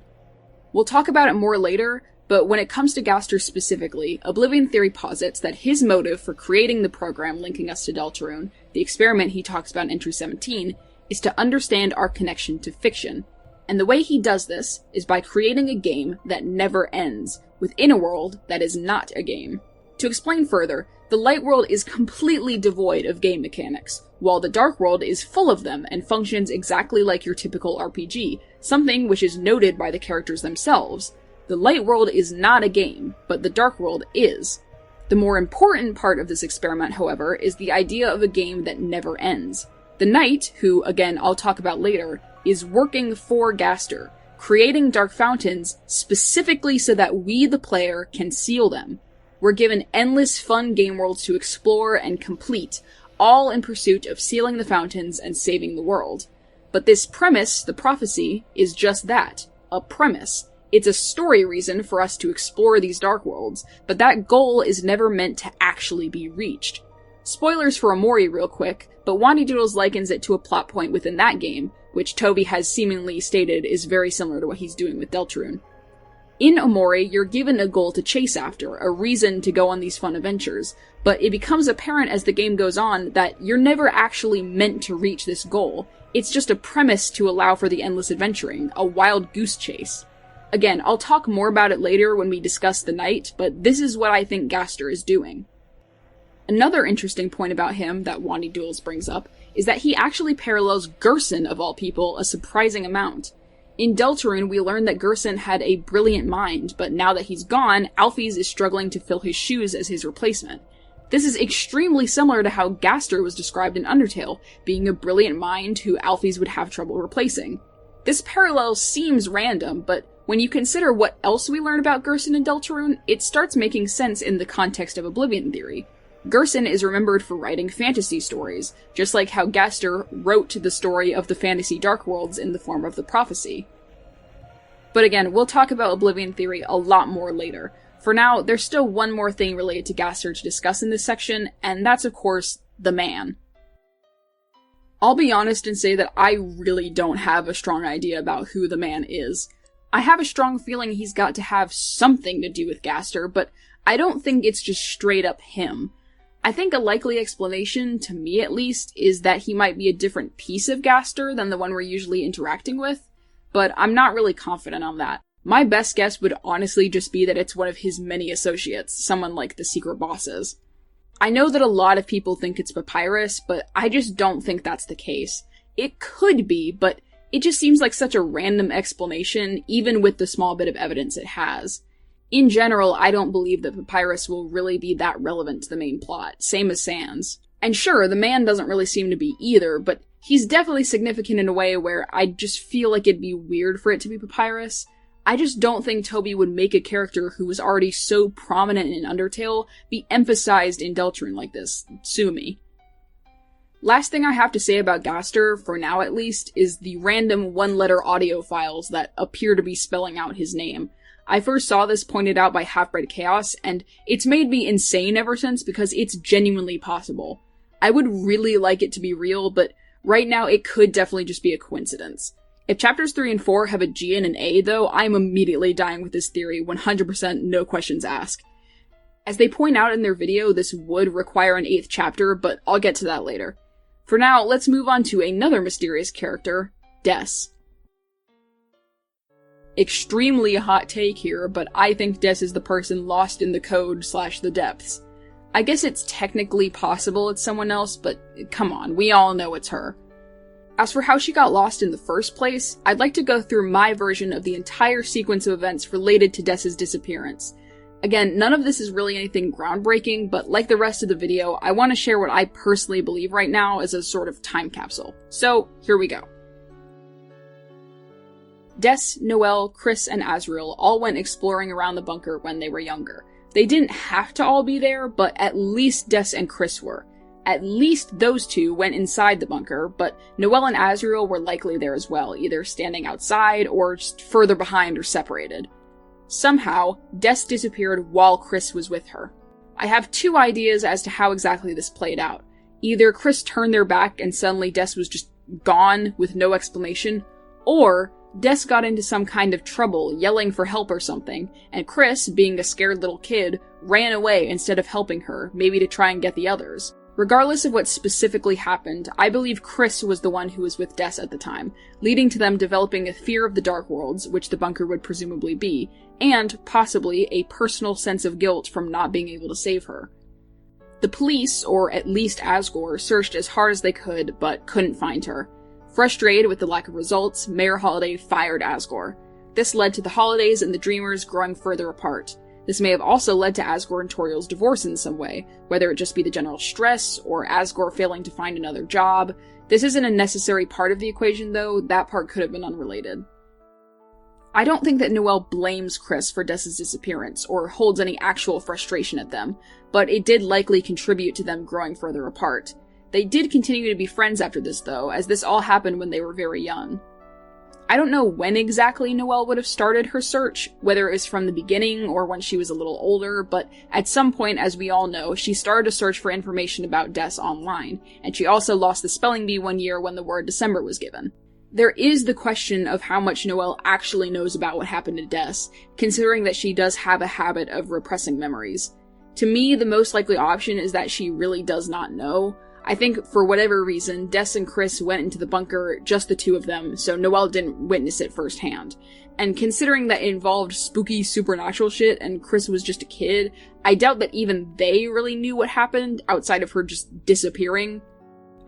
We'll talk about it more later, but when it comes to Gaster specifically, Oblivion Theory posits that his motive for creating the program linking us to Deltarune, the experiment he talks about in Entry 17, is to understand our connection to fiction. And the way he does this is by creating a game that never ends, within a world that is not a game. To explain further, the light world is completely devoid of game mechanics, while the dark world is full of them and functions exactly like your typical RPG, something which is noted by the characters themselves. The light world is not a game, but the dark world is. The more important part of this experiment, however, is the idea of a game that never ends. The knight, who, again, I'll talk about later, is working for Gaster, creating dark fountains specifically so that we, the player, can seal them. We're given endless fun game worlds to explore and complete, all in pursuit of sealing the fountains and saving the world. But this premise, the prophecy, is just that, a premise. It's a story reason for us to explore these dark worlds, but that goal is never meant to actually be reached. Spoilers for Omori real quick, but wandydoodles likens it to a plot point within that game, which Toby has seemingly stated is very similar to what he's doing with Deltarune. In Omori, you're given a goal to chase after, a reason to go on these fun adventures, but it becomes apparent as the game goes on that you're never actually meant to reach this goal. It's just a premise to allow for the endless adventuring, a wild goose chase. Again, I'll talk more about it later when we discuss the knight, but this is what I think Gaster is doing. Another interesting point about him that wandydoodles brings up is that he actually parallels Gerson, of all people, a surprising amount. In Deltarune, we learn that Gerson had a brilliant mind, but now that he's gone, Alphys is struggling to fill his shoes as his replacement. This is extremely similar to how Gaster was described in Undertale, being a brilliant mind who Alphys would have trouble replacing. This parallel seems random, but when you consider what else we learn about Gerson in Deltarune, it starts making sense in the context of Oblivion Theory. Gerson is remembered for writing fantasy stories, just like how Gaster wrote the story of the fantasy dark worlds in the form of the prophecy. But again, we'll talk about Oblivion Theory a lot more later. For now, there's still one more thing related to Gaster to discuss in this section, and that's of course, the man. I'll be honest and say that I really don't have a strong idea about who the man is. I have a strong feeling he's got to have something to do with Gaster, but I don't think it's just straight up him. I think a likely explanation, to me at least, is that he might be a different piece of Gaster than the one we're usually interacting with, but I'm not really confident on that. My best guess would honestly just be that it's one of his many associates, someone like the secret bosses. I know that a lot of people think it's Papyrus, but I just don't think that's the case. It could be, but it just seems like such a random explanation, even with the small bit of evidence it has. In general, I don't believe that Papyrus will really be that relevant to the main plot, same as Sans. And sure, the man doesn't really seem to be either, but he's definitely significant in a way where I just feel like it'd be weird for it to be Papyrus. I just don't think Toby would make a character who was already so prominent in Undertale be emphasized in Deltarune like this. Sue me. Last thing I have to say about Gaster, for now at least, is the random one-letter audio files that appear to be spelling out his name. I first saw this pointed out by Half-Bred Chaos, and it's made me insane ever since because it's genuinely possible. I would really like it to be real, but right now it could definitely just be a coincidence. If chapters 3 and 4 have a G and an A, though, I'm immediately dying with this theory, 100% no questions asked. As they point out in their video, this would require an 8th chapter, but I'll get to that later. For now, let's move on to another mysterious character, Des. Extremely hot take here, but I think Des is the person lost in the code/the depths. I guess it's technically possible it's someone else, but come on, we all know it's her. As for how she got lost in the first place, I'd like to go through my version of the entire sequence of events related to Des's disappearance. Again, none of this is really anything groundbreaking, but like the rest of the video, I want to share what I personally believe right now as a sort of time capsule. So, here we go. Des, Noelle, Kris, and Azriel all went exploring around the bunker when they were younger. They didn't have to all be there, but at least Des and Kris were. At least those two went inside the bunker, but Noelle and Azriel were likely there as well, either standing outside or just further behind or separated. Somehow, Des disappeared while Kris was with her. I have two ideas as to how exactly this played out. Either Kris turned their back and suddenly Des was just gone with no explanation, or Des got into some kind of trouble, yelling for help or something, and Kris, being a scared little kid, ran away instead of helping her, maybe to try and get the others. Regardless of what specifically happened, I believe Kris was the one who was with Des at the time, leading to them developing a fear of the Dark Worlds, which the bunker would presumably be, and, possibly, a personal sense of guilt from not being able to save her. The police, or at least Asgore, searched as hard as they could, but couldn't find her. Frustrated with the lack of results, Mayor Holiday fired Asgore. This led to the Holidays and the Dreamers growing further apart. This may have also led to Asgore and Toriel's divorce in some way, whether it just be the general stress, or Asgore failing to find another job. This isn't a necessary part of the equation though, that part could have been unrelated. I don't think that Noelle blames Kris for Des's disappearance, or holds any actual frustration at them, but it did likely contribute to them growing further apart. They did continue to be friends after this though, as this all happened when they were very young. I don't know when exactly Noelle would have started her search, whether it was from the beginning or when she was a little older, but at some point, as we all know, she started to search for information about Des online, and she also lost the spelling bee one year when the word December was given. There is the question of how much Noelle actually knows about what happened to Des, considering that she does have a habit of repressing memories. To me, the most likely option is that she really does not know. I think, for whatever reason, Des and Kris went into the bunker, just the two of them, so Noelle didn't witness it firsthand. And considering that it involved spooky supernatural shit and Kris was just a kid, I doubt that even they really knew what happened, outside of her just disappearing.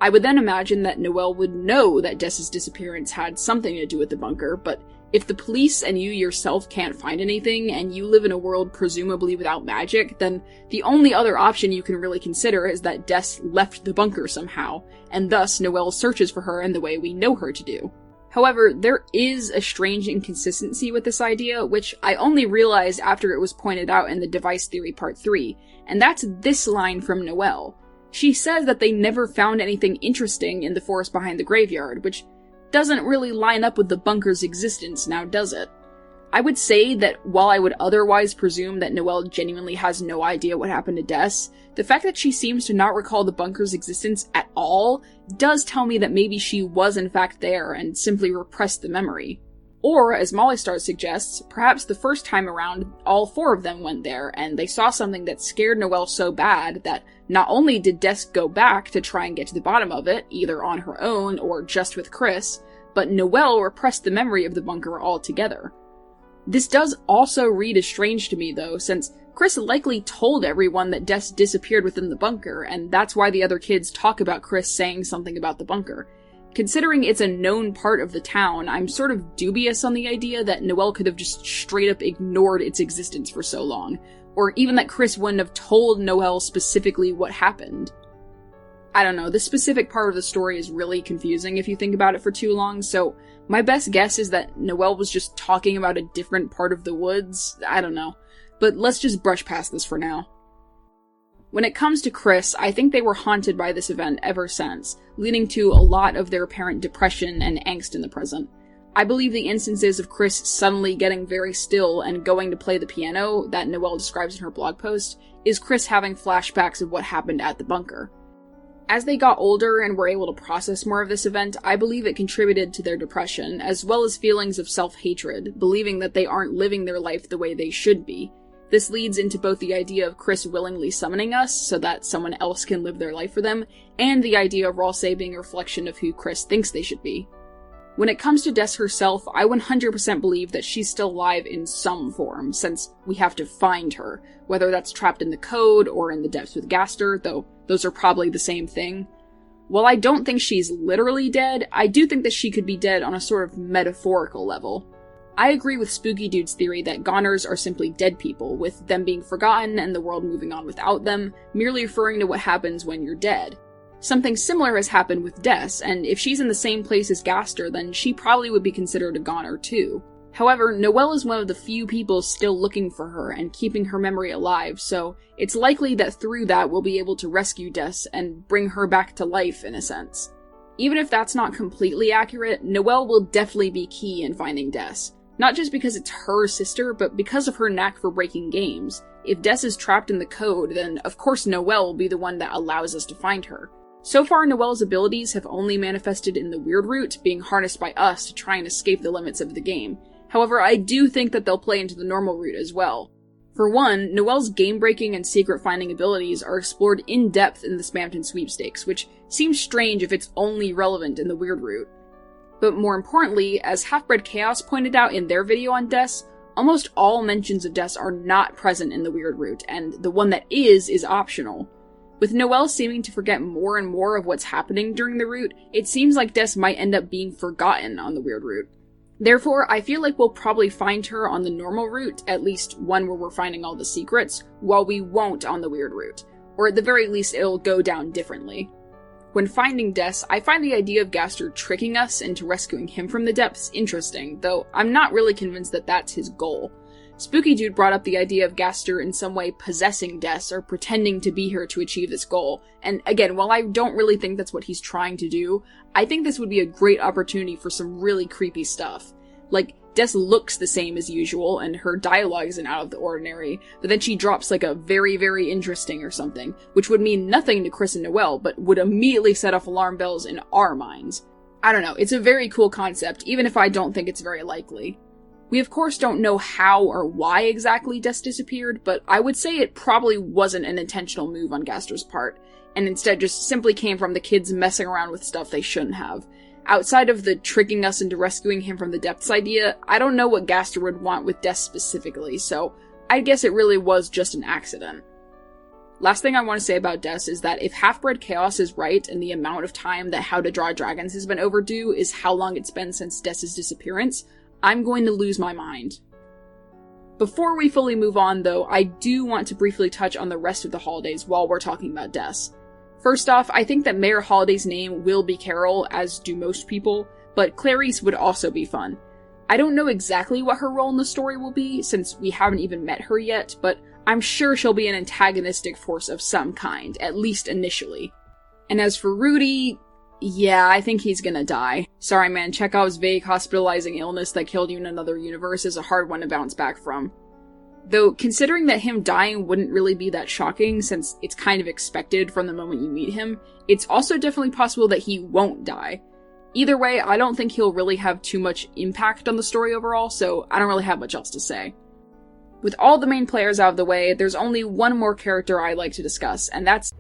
I would then imagine that Noelle would know that Des's disappearance had something to do with the bunker, but if the police and you yourself can't find anything, and you live in a world presumably without magic, then the only other option you can really consider is that Des left the bunker somehow, and thus Noelle searches for her in the way we know her to do. However, there is a strange inconsistency with this idea, which I only realized after it was pointed out in the Device Theory Part 3, and that's this line from Noelle. She says that they never found anything interesting in the forest behind the graveyard, which doesn't really line up with the bunker's existence now, does it? I would say that while I would otherwise presume that Noelle genuinely has no idea what happened to Des, the fact that she seems to not recall the bunker's existence at all does tell me that maybe she was in fact there and simply repressed the memory. Or, as Mollystar suggests, perhaps the first time around, all four of them went there, and they saw something that scared Noelle so bad that not only did Des go back to try and get to the bottom of it, either on her own or just with Kris, but Noelle repressed the memory of the bunker altogether. This does also read as strange to me though, since Kris likely told everyone that Des disappeared within the bunker, and that's why the other kids talk about Kris saying something about the bunker. Considering it's a known part of the town, I'm sort of dubious on the idea that Noelle could have just straight up ignored its existence for so long, or even that Kris wouldn't have told Noelle specifically what happened. I don't know, this specific part of the story is really confusing if you think about it for too long, so my best guess is that Noelle was just talking about a different part of the woods. I don't know. But let's just brush past this for now. When it comes to Kris, I think they were haunted by this event ever since, leading to a lot of their apparent depression and angst in the present. I believe the instances of Kris suddenly getting very still and going to play the piano that Noelle describes in her blog post is Kris having flashbacks of what happened at the bunker. As they got older and were able to process more of this event, I believe it contributed to their depression, as well as feelings of self-hatred, believing that they aren't living their life the way they should be. This leads into both the idea of Kris willingly summoning us so that someone else can live their life for them, and the idea of Ralsei being a reflection of who Kris thinks they should be. When it comes to Des herself, I 100% believe that she's still alive in some form, since we have to find her, whether that's trapped in the code or in the depths with Gaster, though those are probably the same thing. While I don't think she's literally dead, I do think that she could be dead on a sort of metaphorical level. I agree with Spooky Dude's theory that goners are simply dead people, with them being forgotten and the world moving on without them, merely referring to what happens when you're dead. Something similar has happened with Des, and if she's in the same place as Gaster, then she probably would be considered a goner too. However, Noelle is one of the few people still looking for her and keeping her memory alive, so it's likely that through that we'll be able to rescue Des and bring her back to life in a sense. Even if that's not completely accurate, Noelle will definitely be key in finding Des. Not just because it's her sister, but because of her knack for breaking games. If Des is trapped in the code, then of course Noelle will be the one that allows us to find her. So far, Noelle's abilities have only manifested in the weird route, being harnessed by us to try and escape the limits of the game. However, I do think that they'll play into the normal route as well. For one, Noelle's game-breaking and secret-finding abilities are explored in depth in the Spamton sweepstakes, which seems strange if it's only relevant in the weird route. But more importantly, as Half-Bred Chaos pointed out in their video on Des, almost all mentions of Des are not present in the weird route, and the one that is optional. With Noelle seeming to forget more and more of what's happening during the route, it seems like Des might end up being forgotten on the weird route. Therefore, I feel like we'll probably find her on the normal route, at least one where we're finding all the secrets, while we won't on the weird route. Or at the very least, it'll go down differently. When finding Des, I find the idea of Gaster tricking us into rescuing him from the depths interesting, though I'm not really convinced that that's his goal. Spooky Dude brought up the idea of Gaster in some way possessing Des or pretending to be her to achieve this goal, and again, while I don't really think that's what he's trying to do, I think this would be a great opportunity for some really creepy stuff. Like, Des looks the same as usual, and her dialogue isn't out of the ordinary, but then she drops like a very, very interesting or something, which would mean nothing to Kris and Noelle, but would immediately set off alarm bells in our minds. I don't know, it's a very cool concept, even if I don't think it's very likely. We of course don't know how or why exactly Des disappeared, but I would say it probably wasn't an intentional move on Gaster's part, and instead just simply came from the kids messing around with stuff they shouldn't have. Outside of the tricking us into rescuing him from the depths idea, I don't know what Gaster would want with Des specifically, so I guess it really was just an accident. Last thing I want to say about Des is that if Half-Bred Chaos is right and the amount of time that How to Draw Dragons has been overdue is how long it's been since Des's disappearance, I'm going to lose my mind. Before we fully move on, though, I do want to briefly touch on the rest of the holidays while we're talking about Des. First off, I think that Mayor Holiday's name will be Carol, as do most people, but Clarice would also be fun. I don't know exactly what her role in the story will be, since we haven't even met her yet, but I'm sure she'll be an antagonistic force of some kind, at least initially. And as for Rudy, yeah, I think he's gonna die. Sorry man, Chekhov's vague hospitalizing illness that killed you in another universe is a hard one to bounce back from. Though, considering that him dying wouldn't really be that shocking, since it's kind of expected from the moment you meet him, it's also definitely possible that he won't die. Either way, I don't think he'll really have too much impact on the story overall, so I don't really have much else to say. With all the main players out of the way, there's only one more character I'd like to discuss, and that's...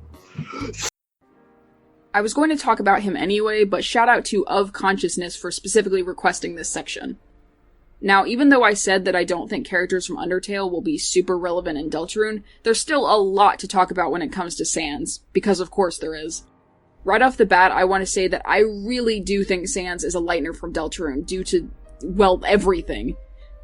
I was going to talk about him anyway, but shout out to Of Consciousness for specifically requesting this section. Now, even though I said that I don't think characters from Undertale will be super relevant in Deltarune, there's still a lot to talk about when it comes to Sans, because of course there is. Right off the bat, I want to say that I really do think Sans is a Lightner from Deltarune due to, well, everything.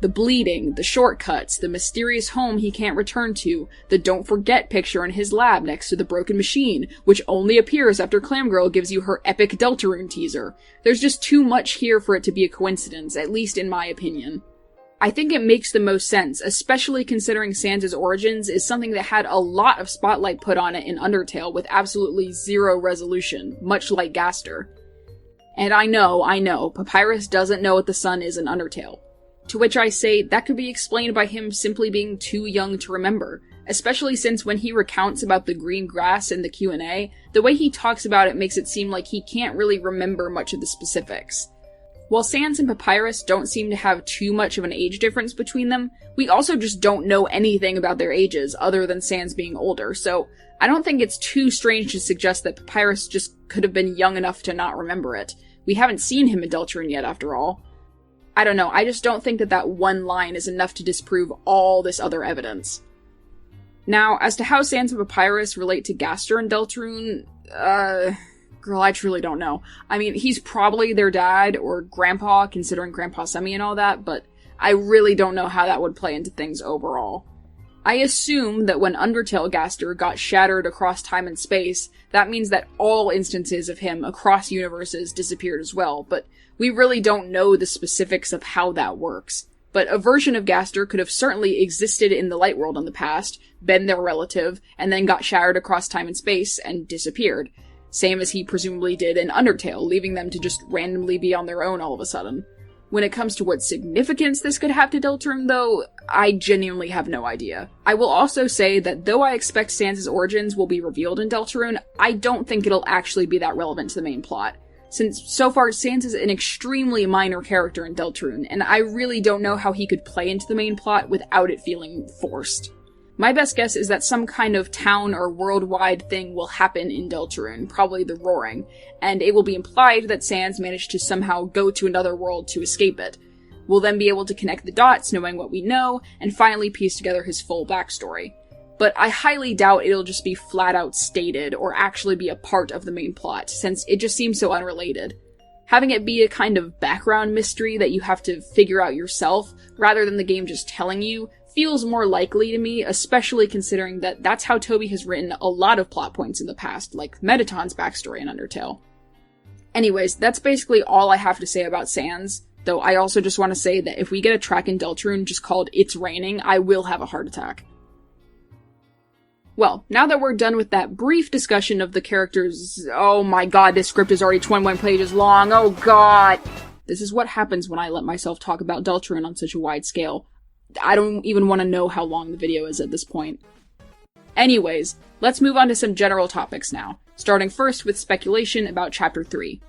The bleeding, the shortcuts, the mysterious home he can't return to, the don't forget picture in his lab next to the broken machine, which only appears after Clamgirl gives you her epic Deltarune teaser. There's just too much here for it to be a coincidence, at least in my opinion. I think it makes the most sense, especially considering Sans' origins is something that had a lot of spotlight put on it in Undertale with absolutely zero resolution, much like Gaster. And I know, Papyrus doesn't know what the sun is in Undertale. To which I say, that could be explained by him simply being too young to remember, especially since when he recounts about the green grass in the Q&A, the way he talks about it makes it seem like he can't really remember much of the specifics. While Sans and Papyrus don't seem to have too much of an age difference between them, we also just don't know anything about their ages other than Sans being older, so I don't think it's too strange to suggest that Papyrus just could have been young enough to not remember it. We haven't seen him in Deltarune yet, after all. I don't know, I just don't think that that one line is enough to disprove all this other evidence. Now, as to how Sans and Papyrus relate to Gaster and Deltarune, girl, I truly don't know. I mean, he's probably their dad, or grandpa, considering Grandpa Semi and all that, but I really don't know how that would play into things overall. I assume that when Undertale Gaster got shattered across time and space, that means that all instances of him across universes disappeared as well, but we really don't know the specifics of how that works. But a version of Gaster could have certainly existed in the Light World in the past, been their relative, and then got shattered across time and space and disappeared. Same as he presumably did in Undertale, leaving them to just randomly be on their own all of a sudden. When it comes to what significance this could have to Deltarune, though, I genuinely have no idea. I will also say that though I expect Sans' origins will be revealed in Deltarune, I don't think it'll actually be that relevant to the main plot. Since so far Sans is an extremely minor character in Deltarune, and I really don't know how he could play into the main plot without it feeling forced. My best guess is that some kind of town or worldwide thing will happen in Deltarune, probably the Roaring, and it will be implied that Sans managed to somehow go to another world to escape it. We'll then be able to connect the dots, knowing what we know, and finally piece together his full backstory. But I highly doubt it'll just be flat out stated, or actually be a part of the main plot, since it just seems so unrelated. Having it be a kind of background mystery that you have to figure out yourself, rather than the game just telling you, feels more likely to me, especially considering that that's how Toby has written a lot of plot points in the past, like Mettaton's backstory in Undertale. Anyways, that's basically all I have to say about Sans, though I also just want to say that if we get a track in Deltarune just called It's Raining, I will have a heart attack. Well, now that we're done with that brief discussion of the characters— oh my god, this script is already 21 pages long, oh god! This is what happens when I let myself talk about Deltarune on such a wide scale. I don't even want to know how long the video is at this point. Anyways, let's move on to some general topics now, starting first with speculation about Chapter 3.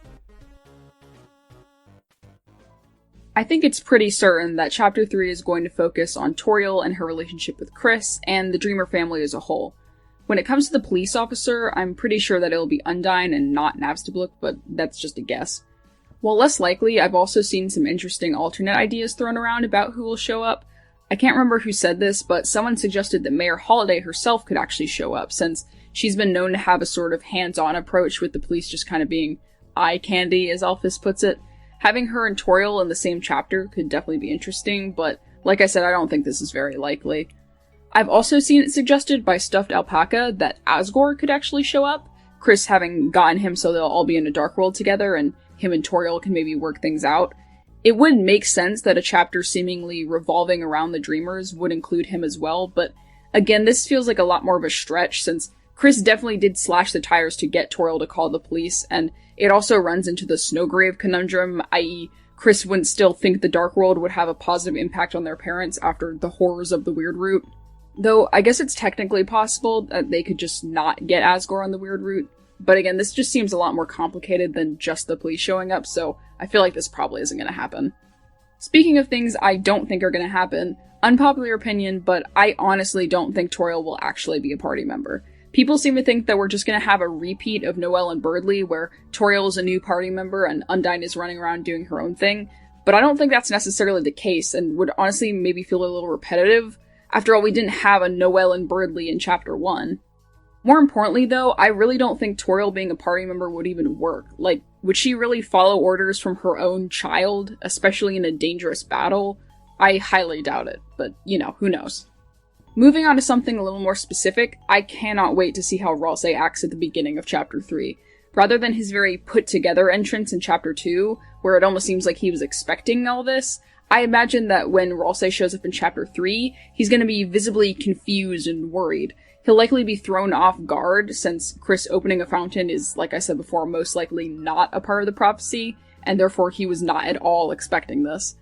I think it's pretty certain that Chapter 3 is going to focus on Toriel and her relationship with Kris, and the Dreamer family as a whole. When it comes to the police officer, I'm pretty sure that it'll be Undyne and not Navstablook, but that's just a guess. While less likely, I've also seen some interesting alternate ideas thrown around about who will show up. I can't remember who said this, but someone suggested that Mayor Holiday herself could actually show up, since she's been known to have a sort of hands-on approach with the police just kind of being eye candy, as Alphys puts it. Having her and Toriel in the same chapter could definitely be interesting, but like I said, I don't think this is very likely. I've also seen it suggested by Stuffed Alpaca that Asgore could actually show up, Kris having gotten him so they'll all be in a dark world together, and him and Toriel can maybe work things out. It would make sense that a chapter seemingly revolving around the Dreamers would include him as well, but again, this feels like a lot more of a stretch, since Kris definitely did slash the tires to get Toriel to call the police, and it also runs into the Snowgrave conundrum, i.e. Kris wouldn't still think the Dark World would have a positive impact on their parents after the horrors of the Weird Root. Though, I guess it's technically possible that they could just not get Asgore on the Weird Root, but again, this just seems a lot more complicated than just the police showing up, so I feel like this probably isn't going to happen. Speaking of things I don't think are going to happen, unpopular opinion, but I honestly don't think Toriel will actually be a party member. People seem to think that we're just going to have a repeat of Noelle and Berdly, where Toriel is a new party member and Undyne is running around doing her own thing, but I don't think that's necessarily the case, and would honestly maybe feel a little repetitive. After all, we didn't have a Noelle and Berdly in Chapter 1. More importantly, though, I really don't think Toriel being a party member would even work. Like, would she really follow orders from her own child, especially in a dangerous battle? I highly doubt it, but, you know, who knows. Moving on to something a little more specific, I cannot wait to see how Ralsei acts at the beginning of Chapter 3. Rather than his very put-together entrance in Chapter 2, where it almost seems like he was expecting all this, I imagine that when Ralsei shows up in Chapter 3, he's going to be visibly confused and worried. He'll likely be thrown off guard, since Kris opening a fountain is, like I said before, most likely not a part of the prophecy, and therefore he was not at all expecting this.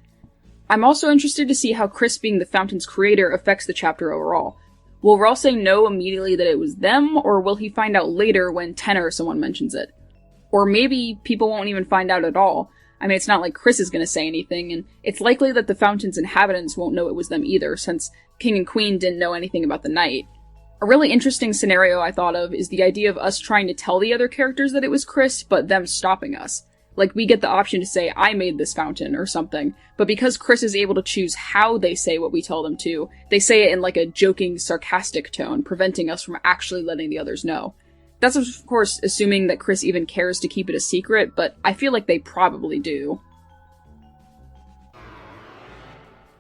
I'm also interested to see how Kris being the fountain's creator affects the chapter overall. Will Ralsei know immediately that it was them, or will he find out later when Tenor or someone mentions it? Or maybe people won't even find out at all. I mean, it's not like Kris is going to say anything, and it's likely that the fountain's inhabitants won't know it was them either, since King and Queen didn't know anything about the night. A really interesting scenario I thought of is the idea of us trying to tell the other characters that it was Kris, but them stopping us. Like, we get the option to say, I made this fountain, or something, but because Kris is able to choose how they say what we tell them to, they say it in like a joking, sarcastic tone, preventing us from actually letting the others know. That's of course assuming that Kris even cares to keep it a secret, but I feel like they probably do.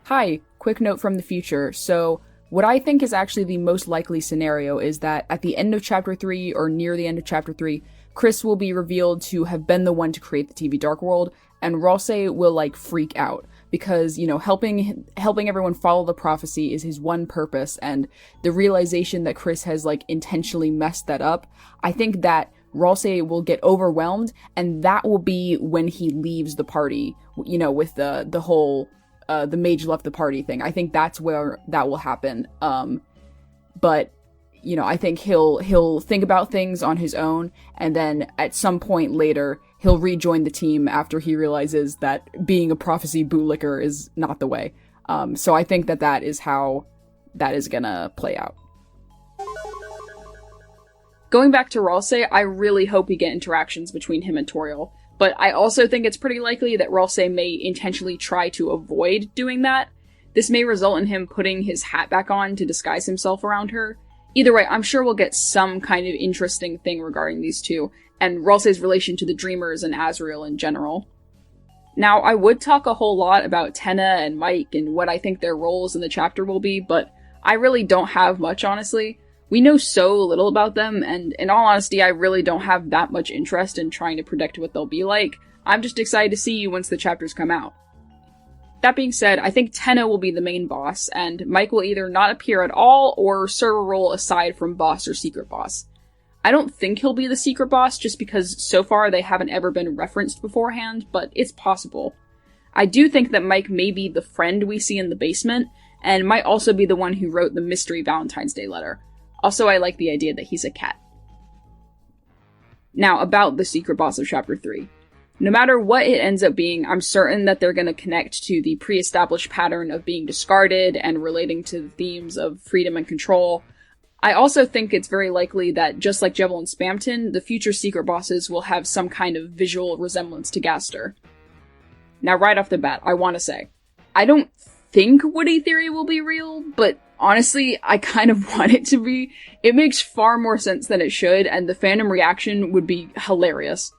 Hi, quick note from the future. So, what I think is actually the most likely scenario is that at the end of Chapter 3, or near the end of Chapter 3, Kris will be revealed to have been the one to create the TV Dark World, and Ralsei will, like, freak out. Because, you know, helping everyone follow the prophecy is his one purpose, and the realization that Kris has, like, intentionally messed that up, I think that Ralsei will get overwhelmed, and that will be when he leaves the party, you know, with the whole, the mage left the party thing. I think that's where that will happen. But, you know, I think he'll think about things on his own, and then at some point later, he'll rejoin the team after he realizes that being a prophecy bootlicker is not the way. So I think that is how that is gonna play out. Going back to Ralsei, I really hope we get interactions between him and Toriel, but I also think it's pretty likely that Ralsei may intentionally try to avoid doing that. This may result in him putting his hat back on to disguise himself around her. Either way, I'm sure we'll get some kind of interesting thing regarding these two, and Ralsei's relation to the Dreamers and Azrael in general. Now, I would talk a whole lot about Tenna and Mike and what I think their roles in the chapter will be, but I really don't have much, honestly. We know so little about them, and in all honesty, I really don't have that much interest in trying to predict what they'll be like. I'm just excited to see once the chapters come out. That being said, I think Tenna will be the main boss, and Mike will either not appear at all or serve a role aside from boss or secret boss. I don't think he'll be the secret boss just because so far they haven't ever been referenced beforehand, but it's possible. I do think that Mike may be the friend we see in the basement, and might also be the one who wrote the mystery Valentine's Day letter. Also, I like the idea that he's a cat. Now, about the secret boss of Chapter 3. No matter what it ends up being, I'm certain that they're going to connect to the pre-established pattern of being discarded and relating to the themes of freedom and control. I also think it's very likely that, just like Jevil and Spamton, the future secret bosses will have some kind of visual resemblance to Gaster. Now, right off the bat, I want to say, I don't think Woody Theory will be real, but honestly, I kind of want it to be. It makes far more sense than it should, and the fandom reaction would be hilarious.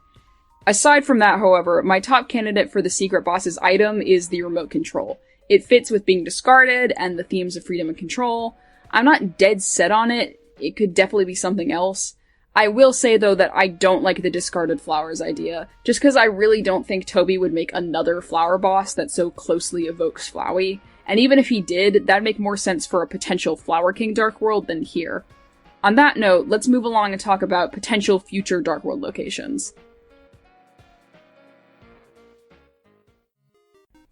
Aside from that, however, my top candidate for the secret boss's item is the remote control. It fits with being discarded and the themes of freedom and control. I'm not dead set on it. It could definitely be something else. I will say, though, that I don't like the discarded flowers idea, just because I really don't think Toby would make another flower boss that so closely evokes Flowey. And even if he did, that'd make more sense for a potential Flower King Dark World than here. On that note, let's move along and talk about potential future Dark World locations.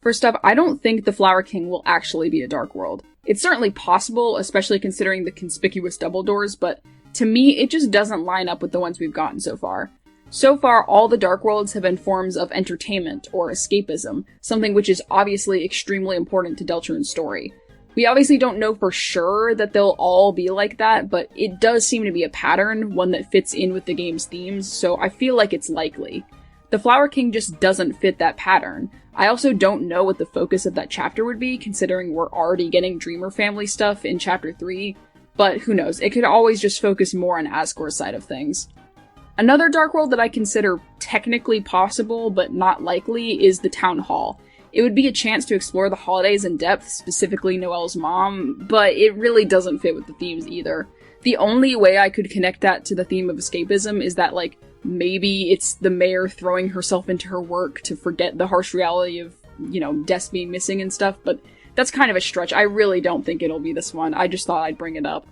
First up, I don't think the Flower King will actually be a Dark World. It's certainly possible, especially considering the conspicuous double doors, but to me, it just doesn't line up with the ones we've gotten so far. So far, all the Dark Worlds have been forms of entertainment, or escapism, something which is obviously extremely important to Deltarune's story. We obviously don't know for sure that they'll all be like that, but it does seem to be a pattern, one that fits in with the game's themes, so I feel like it's likely. The Flower King just doesn't fit that pattern. I also don't know what the focus of that chapter would be, considering we're already getting Dreamer family stuff in Chapter 3, but who knows, it could always just focus more on Asgore's side of things. Another Dark World that I consider technically possible, but not likely, is the Town Hall. It would be a chance to explore the holidays in depth, specifically Noelle's mom, but it really doesn't fit with the themes either. The only way I could connect that to the theme of escapism is that, maybe it's the mayor throwing herself into her work to forget the harsh reality of, Des being missing and stuff, but that's kind of a stretch. I really don't think it'll be this one. I just thought I'd bring it up.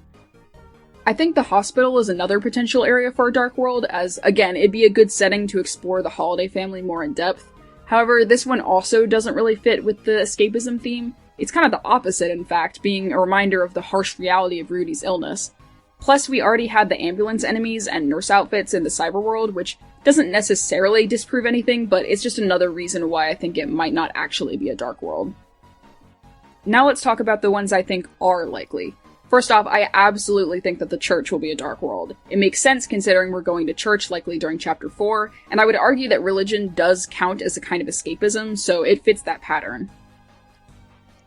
I think the hospital is another potential area for a Dark World, as, again, it'd be a good setting to explore the Holiday family more in depth. However, this one also doesn't really fit with the escapism theme. It's kind of the opposite, in fact, being a reminder of the harsh reality of Rudy's illness. Plus, we already had the ambulance enemies and nurse outfits in the cyber world, which doesn't necessarily disprove anything, but it's just another reason why I think it might not actually be a Dark World. Now let's talk about the ones I think are likely. First off, I absolutely think that the church will be a Dark World. It makes sense considering we're going to church likely during Chapter 4, and I would argue that religion does count as a kind of escapism, so it fits that pattern.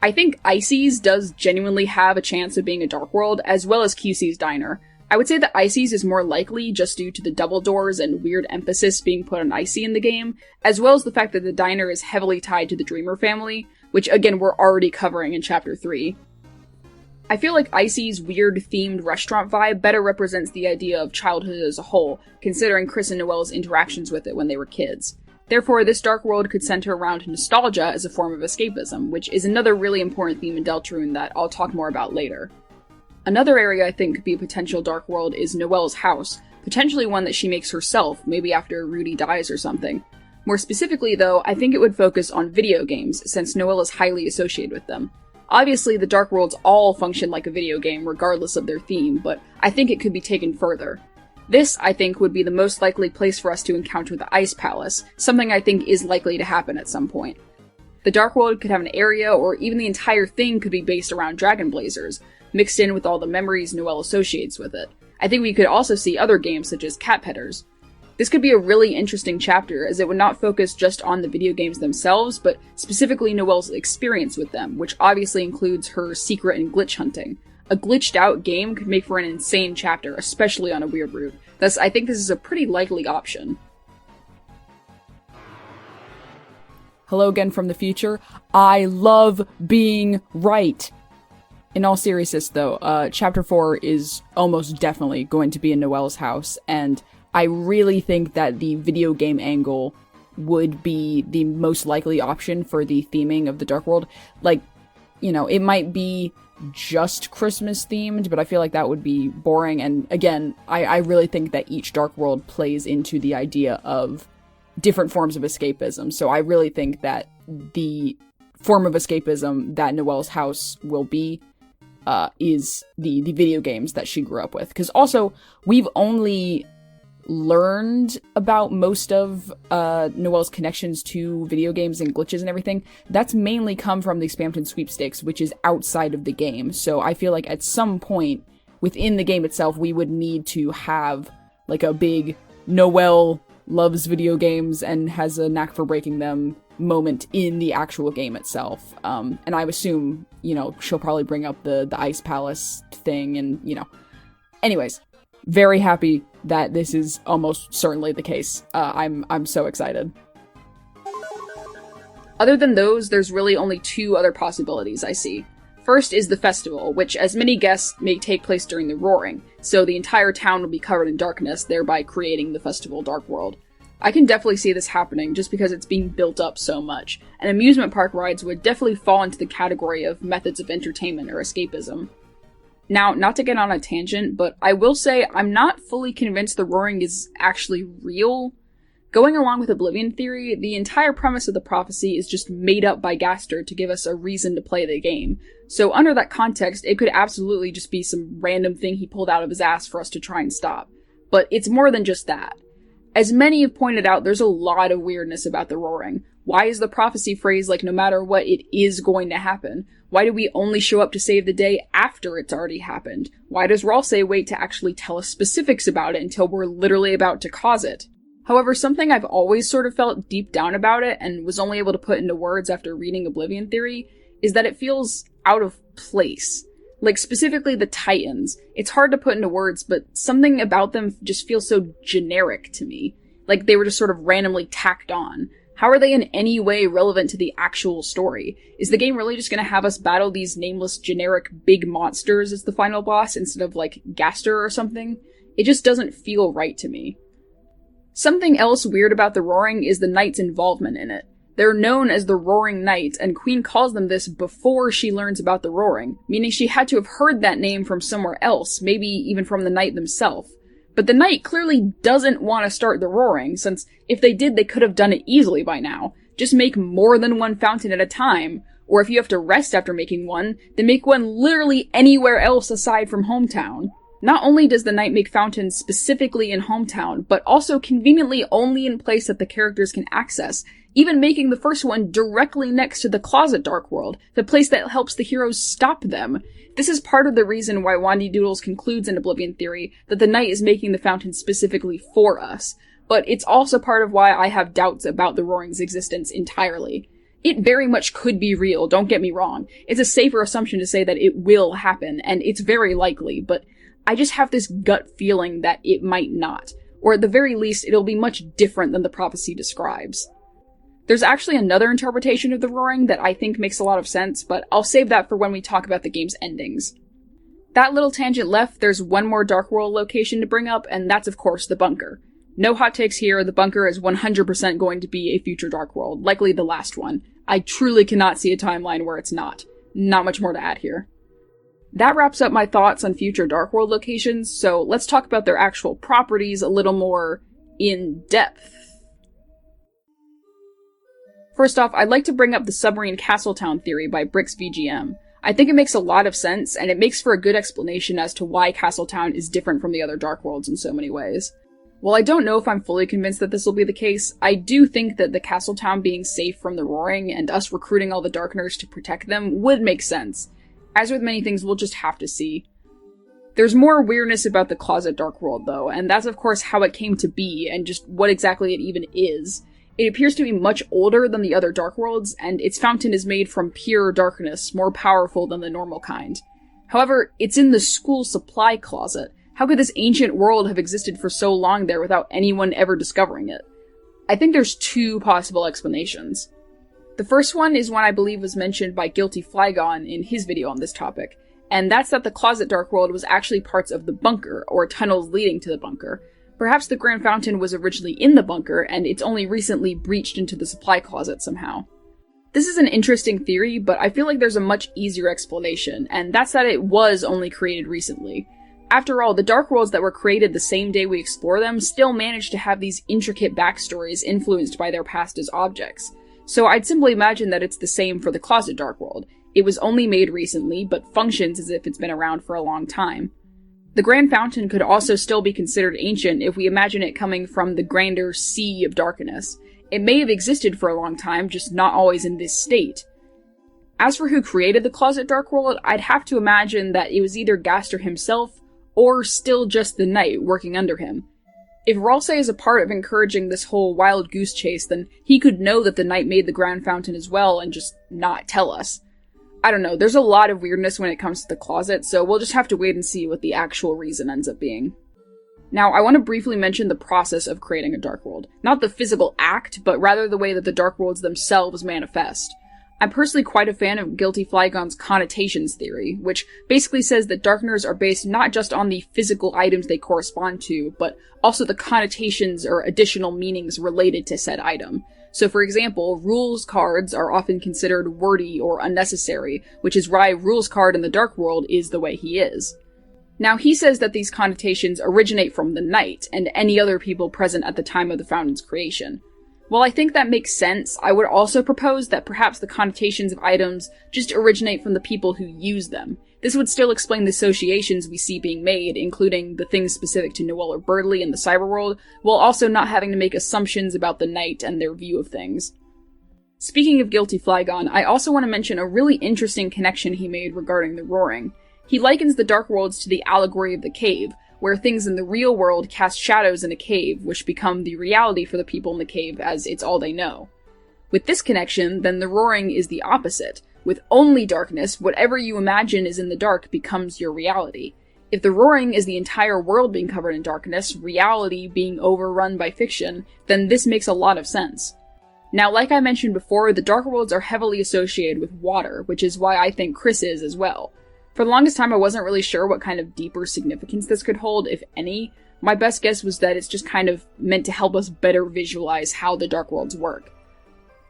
I think Icy's does genuinely have a chance of being a Dark World, as well as QC's Diner. I would say that Icy's is more likely just due to the double doors and weird emphasis being put on Icy in the game, as well as the fact that the diner is heavily tied to the Dreamer family, which again we're already covering in Chapter 3. I feel like Icy's weird themed restaurant vibe better represents the idea of childhood as a whole, considering Kris and Noelle's interactions with it when they were kids. Therefore, this Dark World could center around nostalgia as a form of escapism, which is another really important theme in Deltarune that I'll talk more about later. Another area I think could be a potential Dark World is Noelle's house, potentially one that she makes herself, maybe after Rudy dies or something. More specifically, though, I think it would focus on video games, since Noelle is highly associated with them. Obviously, the Dark Worlds all function like a video game, regardless of their theme, but I think it could be taken further. This, I think, would be the most likely place for us to encounter the Ice Palace, something I think is likely to happen at some point. The Dark World could have an area, or even the entire thing could be based around Dragon Blazers, mixed in with all the memories Noelle associates with it. I think we could also see other games such as Cat Petters. This could be a really interesting chapter, as it would not focus just on the video games themselves, but specifically Noelle's experience with them, which obviously includes her secret and glitch hunting. A glitched out game could make for an insane chapter, especially on a weird route. Thus, I think this is a pretty likely option. Hello again from the future. I love being right. In all seriousness though, chapter 4 is almost definitely going to be in Noelle's house, and I really think that the video game angle would be the most likely option for the theming of the Dark World. Like, you know, it might be just Christmas themed, but I feel like that would be boring, and again, I really think that each Dark World plays into the idea of different forms of escapism, so I really think that the form of escapism that Noelle's house will be is the video games that she grew up with. Because also, we've only learned about most of Noelle's connections to video games and glitches and everything. That's mainly come from the Spamton Sweepstakes, which is outside of the game. So I feel like at some point within the game itself, we would need to have like a big Noelle loves video games and has a knack for breaking them moment in the actual game itself. And I assume, you know, she'll probably bring up the Ice Palace thing and, you know. Anyways, very happy that this is almost certainly the case. I'm so excited. Other than those, there's really only two other possibilities I see. First is the festival, which, as many guess, may take place during the Roaring, so the entire town will be covered in darkness, thereby creating the festival Dark World. I can definitely see this happening just because it's being built up so much, and amusement park rides would definitely fall into the category of methods of entertainment or escapism. Now, not to get on a tangent, but I will say I'm not fully convinced the Roaring is actually real. Going along with Oblivion Theory, the entire premise of the prophecy is just made up by Gaster to give us a reason to play the game. So under that context, it could absolutely just be some random thing he pulled out of his ass for us to try and stop. But it's more than just that. As many have pointed out, there's a lot of weirdness about the Roaring. Why is the prophecy phrased like no matter what, it is going to happen? Why do we only show up to save the day after it's already happened? Why does Ralsei wait to actually tell us specifics about it until we're literally about to cause it? However, something I've always sort of felt deep down about it, and was only able to put into words after reading Oblivion Theory, is that it feels out of place. Like, specifically the Titans. It's hard to put into words, but something about them just feels so generic to me. Like they were just sort of randomly tacked on. How are they in any way relevant to the actual story? Is the game really just gonna have us battle these nameless, generic, big monsters as the final boss instead of, like, Gaster or something? It just doesn't feel right to me. Something else weird about the Roaring is the Knight's involvement in it. They're known as the Roaring Knights, and Queen calls them this before she learns about the Roaring, meaning she had to have heard that name from somewhere else, maybe even from the Knight themselves. But the Knight clearly doesn't want to start the Roaring, since if they did, they could have done it easily by now. Just make more than one fountain at a time, or if you have to rest after making one, then make one literally anywhere else aside from hometown. Not only does the Knight make fountains specifically in hometown, but also conveniently only in place that the characters can access, even making the first one directly next to the Closet Dark World, the place that helps the heroes stop them. This is part of the reason why wandydoodles concludes in Oblivion Theory that the Knight is making the fountain specifically for us, but it's also part of why I have doubts about the Roaring's existence entirely. It very much could be real, don't get me wrong. It's a safer assumption to say that it will happen, and it's very likely, but I just have this gut feeling that it might not, or at the very least, it'll be much different than the prophecy describes. There's actually another interpretation of the Roaring that I think makes a lot of sense, but I'll save that for when we talk about the game's endings. That little tangent left, there's one more Dark World location to bring up, and that's of course the bunker. No hot takes here, the bunker is 100% going to be a future Dark World, likely the last one. I truly cannot see a timeline where it's not. Not much more to add here. That wraps up my thoughts on future Dark World locations, so let's talk about their actual properties a little more in depth. First off, I'd like to bring up the Submarine Castletown theory by Bricks VGM. I think it makes a lot of sense, and it makes for a good explanation as to why Castletown is different from the other Dark Worlds in so many ways. While I don't know if I'm fully convinced that this will be the case, I do think that the Castletown being safe from the Roaring and us recruiting all the Darkners to protect them would make sense. As with many things, we'll just have to see. There's more weirdness about the Closet Dark World, though, and that's of course how it came to be, and just what exactly it even is. It appears to be much older than the other Dark Worlds, and its fountain is made from pure darkness, more powerful than the normal kind. However, it's in the school supply closet. How could this ancient world have existed for so long there without anyone ever discovering it? I think there's two possible explanations. The first one is one I believe was mentioned by Guilty Flygon in his video on this topic, and that's that the Closet Dark World was actually parts of the bunker, or tunnels leading to the bunker. Perhaps the Grand Fountain was originally in the bunker, and it's only recently breached into the supply closet somehow. This is an interesting theory, but I feel like there's a much easier explanation, and that's that it was only created recently. After all, the Dark Worlds that were created the same day we explore them still manage to have these intricate backstories influenced by their past as objects. So I'd simply imagine that it's the same for the Closet Dark World. It was only made recently, but functions as if it's been around for a long time. The Grand Fountain could also still be considered ancient if we imagine it coming from the grander Sea of Darkness. It may have existed for a long time, just not always in this state. As for who created the Closet Dark World, I'd have to imagine that it was either Gaster himself, or still just the Knight working under him. If Ralsei is a part of encouraging this whole wild goose chase, then he could know that the Knight made the Grand Fountain as well and just not tell us. I don't know, there's a lot of weirdness when it comes to the closet, so we'll just have to wait and see what the actual reason ends up being. Now, I want to briefly mention the process of creating a Dark World. Not the physical act, but rather the way that the Dark Worlds themselves manifest. I'm personally quite a fan of Guilty Flygon's connotations theory, which basically says that Darkners are based not just on the physical items they correspond to, but also the connotations or additional meanings related to said item. So for example, rules cards are often considered wordy or unnecessary, which is why Rules card in the Dark World is the way he is. Now he says that these connotations originate from the Knight, and any other people present at the time of the Fountain's creation. While I think that makes sense, I would also propose that perhaps the connotations of items just originate from the people who use them. This would still explain the associations we see being made, including the things specific to Noelle or Berdly in the cyberworld, while also not having to make assumptions about the Knight and their view of things. Speaking of Guilty Flygon, I also want to mention a really interesting connection he made regarding the roaring. He likens the Dark Worlds to the allegory of the cave, where things in the real world cast shadows in a cave, which become the reality for the people in the cave as it's all they know. With this connection, then the roaring is the opposite. With only darkness, whatever you imagine is in the dark becomes your reality. If the roaring is the entire world being covered in darkness, reality being overrun by fiction, then this makes a lot of sense. Now, like I mentioned before, the Dark Worlds are heavily associated with water, which is why I think Kris is as well. For the longest time, I wasn't really sure what kind of deeper significance this could hold, if any. My best guess was that it's just kind of meant to help us better visualize how the Dark Worlds work.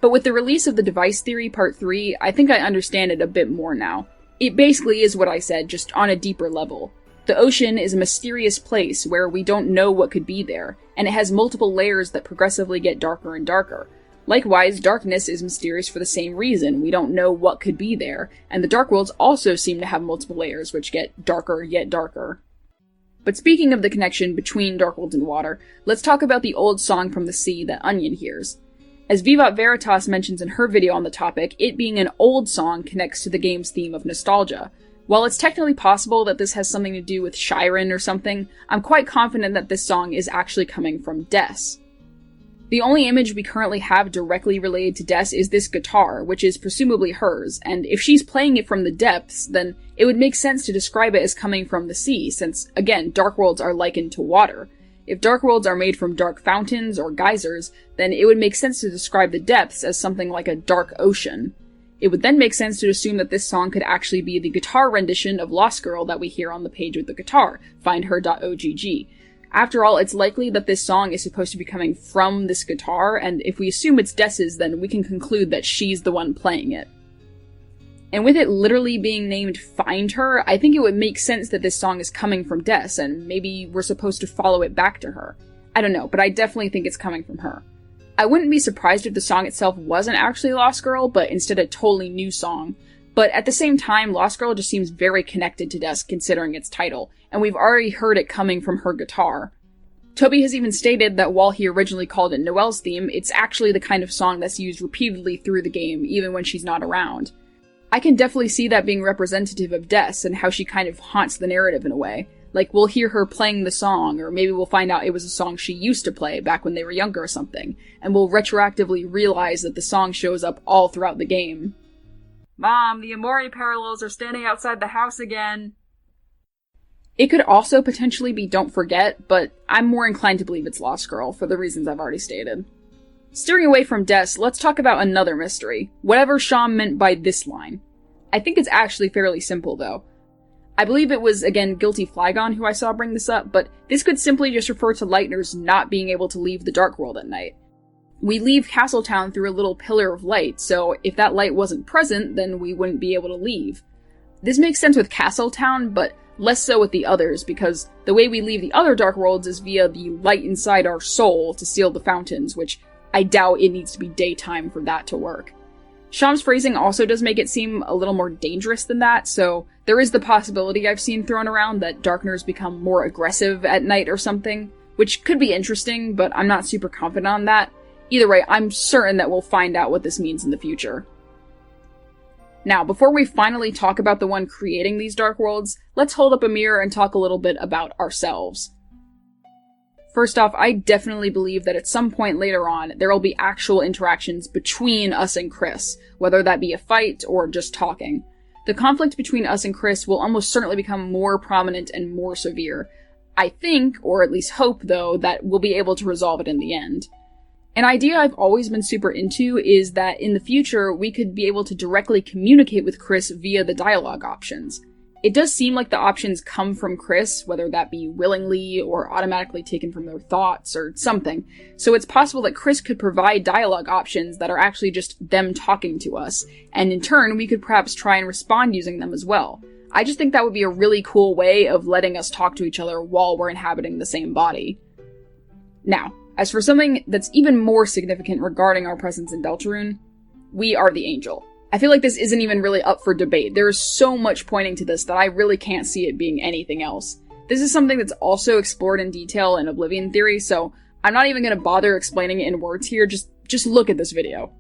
But with the release of the Device Theory Part 3, I think I understand it a bit more now. It basically is what I said, just on a deeper level. The ocean is a mysterious place where we don't know what could be there, and it has multiple layers that progressively get darker and darker. Likewise, darkness is mysterious for the same reason. We don't know what could be there, and the Dark Worlds also seem to have multiple layers which get darker yet darker. But speaking of the connection between Dark Worlds and water, let's talk about the old song from the sea that Onion hears. As Vivat Veritas mentions in her video on the topic, it being an old song connects to the game's theme of nostalgia. While it's technically possible that this has something to do with Shiren or something, I'm quite confident that this song is actually coming from Des. The only image we currently have directly related to Des is this guitar, which is presumably hers, and if she's playing it from the depths, then it would make sense to describe it as coming from the sea, since, again, Dark Worlds are likened to water. If Dark Worlds are made from dark fountains or geysers, then it would make sense to describe the depths as something like a dark ocean. It would then make sense to assume that this song could actually be the guitar rendition of Lost Girl that we hear on the page with the guitar, findher.ogg. After all, it's likely that this song is supposed to be coming from this guitar, and if we assume it's Des's, then we can conclude that she's the one playing it. And with it literally being named Find Her, I think it would make sense that this song is coming from Des, and maybe we're supposed to follow it back to her. I don't know, but I definitely think it's coming from her. I wouldn't be surprised if the song itself wasn't actually Lost Girl, but instead a totally new song. But at the same time, Lost Girl just seems very connected to Des considering its title, and we've already heard it coming from her guitar. Toby has even stated that while he originally called it Noelle's theme, it's actually the kind of song that's used repeatedly through the game, even when she's not around. I can definitely see that being representative of Des and how she kind of haunts the narrative in a way. Like, we'll hear her playing the song, or maybe we'll find out it was a song she used to play back when they were younger or something, and we'll retroactively realize that the song shows up all throughout the game. Mom, the Amori parallels are standing outside the house again. It could also potentially be Don't Forget, but I'm more inclined to believe it's Lost Girl, for the reasons I've already stated. Steering away from Des, let's talk about another mystery. Whatever Sham meant by this line. I think it's actually fairly simple, though. I believe it was, again, Guilty Flygon who I saw bring this up, but this could simply just refer to Lightners not being able to leave the Dark World at night. We leave Castletown through a little pillar of light, so if that light wasn't present, then we wouldn't be able to leave. This makes sense with Castletown, but less so with the others, because the way we leave the other Dark Worlds is via the light inside our soul to seal the fountains, which I doubt it needs to be daytime for that to work. Sham's phrasing also does make it seem a little more dangerous than that, so there is the possibility I've seen thrown around that Darkners become more aggressive at night or something, which could be interesting, but I'm not super confident on that. Either way, I'm certain that we'll find out what this means in the future. Now, before we finally talk about the one creating these Dark Worlds, let's hold up a mirror and talk a little bit about ourselves. First off, I definitely believe that at some point later on, there will be actual interactions between us and Kris, whether that be a fight or just talking. The conflict between us and Kris will almost certainly become more prominent and more severe. I think, or at least hope though, that we'll be able to resolve it in the end. An idea I've always been super into is that in the future, we could be able to directly communicate with Kris via the dialogue options. It does seem like the options come from Kris, whether that be willingly or automatically taken from their thoughts or something. So it's possible that Kris could provide dialogue options that are actually just them talking to us, and in turn we could perhaps try and respond using them as well. I just think that would be a really cool way of letting us talk to each other while we're inhabiting the same body. Now, as for something that's even more significant regarding our presence in Deltarune, we are the Angel. I feel like this isn't even really up for debate. There is so much pointing to this that I really can't see it being anything else. This is something that's also explored in detail in Oblivion Theory, so I'm not even going to bother explaining it in words here, just look at this video.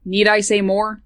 Need I say more?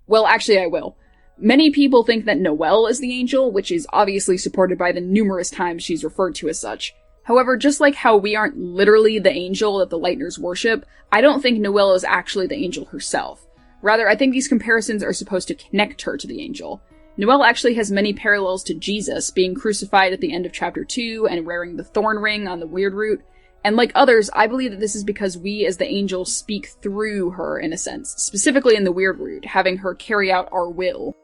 Well, actually I will. Many people think that Noelle is the Angel, which is obviously supported by the numerous times she's referred to as such. However, just like how we aren't literally the Angel that the Lightners worship, I don't think Noelle is actually the Angel herself. Rather, I think these comparisons are supposed to connect her to the Angel. Noelle actually has many parallels to Jesus, being crucified at the end of Chapter 2 and wearing the thorn ring on the Weird Root. And like others, I believe that this is because we as the Angel speak through her in a sense, specifically in the Weird Root, having her carry out our will.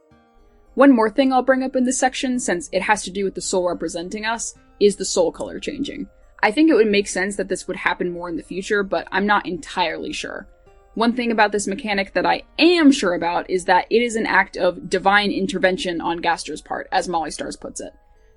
One more thing I'll bring up in this section, since it has to do with the soul representing us, is the soul color changing. I think it would make sense that this would happen more in the future, but I'm not entirely sure. One thing about this mechanic that I am sure about is that it is an act of divine intervention on Gaster's part, as Molly Stars puts it.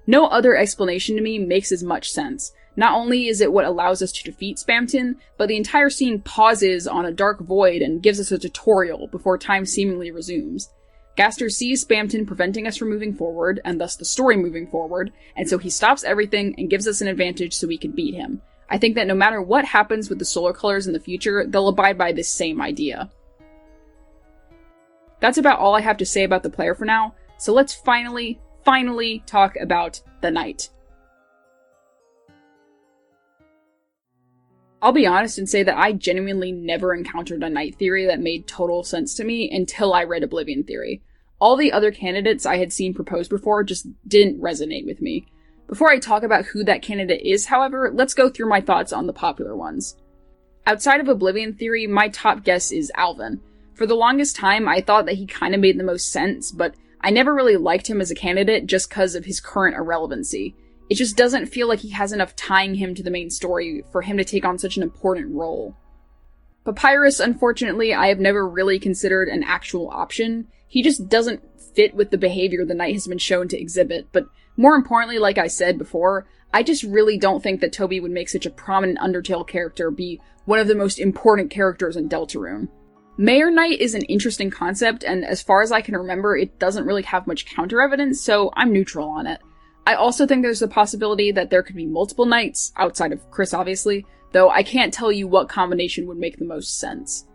No other explanation to me makes as much sense. Not only is it what allows us to defeat Spamton, but the entire scene pauses on a dark void and gives us a tutorial before time seemingly resumes. Gaster sees Spamton preventing us from moving forward, and thus the story moving forward, and so he stops everything and gives us an advantage so we can beat him. I think that no matter what happens with the solar colors in the future, they'll abide by this same idea. That's about all I have to say about the player for now, so let's finally talk about the knight. I'll be honest and say that I genuinely never encountered a knight theory that made total sense to me until I read Oblivion Theory. All the other candidates I had seen proposed before just didn't resonate with me. Before I talk about who that candidate is, however, let's go through my thoughts on the popular ones. Outside of Oblivion Theory, my top guess is Alvin. For the longest time, I thought that he kinda made the most sense, but I never really liked him as a candidate just because of his current irrelevancy. It just doesn't feel like he has enough tying him to the main story for him to take on such an important role. Papyrus, unfortunately, I have never really considered an actual option. He just doesn't fit with the behavior the knight has been shown to exhibit, but more importantly, like I said before, I just really don't think that Toby would make such a prominent Undertale character be one of the most important characters in Deltarune. Mayor Knight is an interesting concept, and as far as I can remember, it doesn't really have much counter-evidence, so I'm neutral on it. I also think there's a possibility that there could be multiple knights, outside of Kris obviously, though I can't tell you what combination would make the most sense.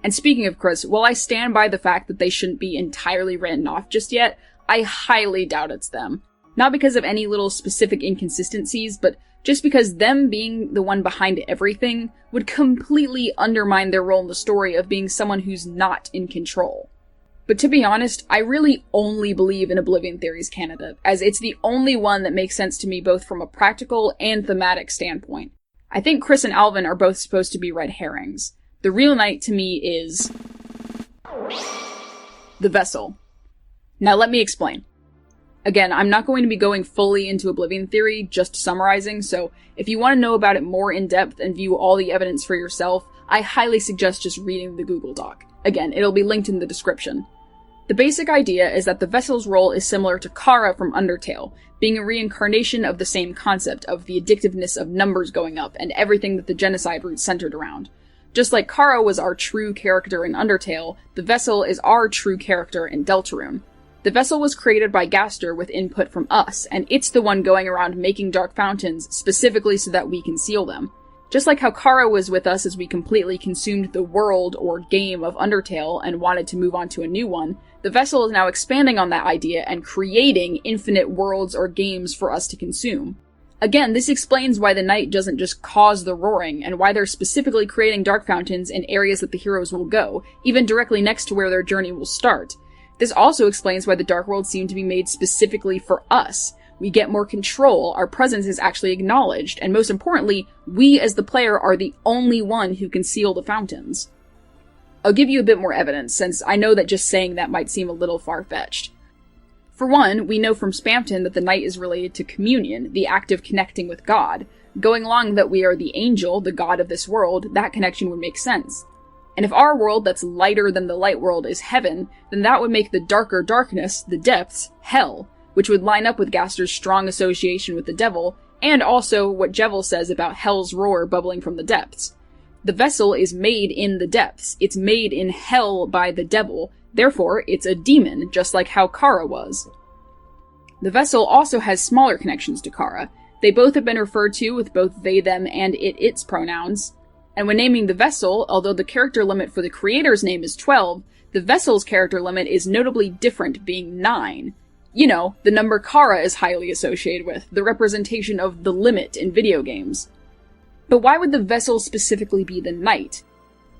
And speaking of Kris, while I stand by the fact that they shouldn't be entirely written off just yet, I highly doubt it's them. Not because of any little specific inconsistencies, but just because them being the one behind everything would completely undermine their role in the story of being someone who's not in control. But to be honest, I really only believe in Oblivion Theory's candidate, as it's the only one that makes sense to me both from a practical and thematic standpoint. I think Kris and Alvin are both supposed to be red herrings. The real knight to me is the vessel. Now let me explain. Again, I'm not going to be going fully into Oblivion Theory, just summarizing, so if you want to know about it more in depth and view all the evidence for yourself, I highly suggest just reading the Google Doc. Again, it'll be linked in the description. The basic idea is that the vessel's role is similar to Kara from Undertale, being a reincarnation of the same concept of the addictiveness of numbers going up and everything that the genocide route centered around. Just like Kara was our true character in Undertale, the vessel is our true character in Deltarune. The vessel was created by Gaster with input from us, and it's the one going around making dark fountains specifically so that we can seal them. Just like how Kara was with us as we completely consumed the world or game of Undertale and wanted to move on to a new one, the vessel is now expanding on that idea and creating infinite worlds or games for us to consume. Again, this explains why the knight doesn't just cause the roaring, and why they're specifically creating dark fountains in areas that the heroes will go, even directly next to where their journey will start. This also explains why the Dark Worlds seem to be made specifically for us. We get more control, our presence is actually acknowledged, and most importantly, we as the player are the only one who can seal the fountains. I'll give you a bit more evidence, since I know that just saying that might seem a little far-fetched. For one, we know from Spamton that the knight is related to communion, the act of connecting with God. Going along that we are the angel, the god of this world, that connection would make sense. And if our world that's lighter than the light world is heaven, then that would make the darker darkness, the depths, hell, which would line up with Gaster's strong association with the devil, and also what Jevil says about hell's roar bubbling from the depths. The vessel is made in the depths. It's made in hell by the devil. Therefore, it's a demon, just like how Kara was. The vessel also has smaller connections to Kara. They both have been referred to with both they, them, and it, its pronouns. And when naming the vessel, although the character limit for the creator's name is 12, the vessel's character limit is notably different, being 9. You know, the number Kara is highly associated with, the representation of the limit in video games. But why would the vessel specifically be the knight?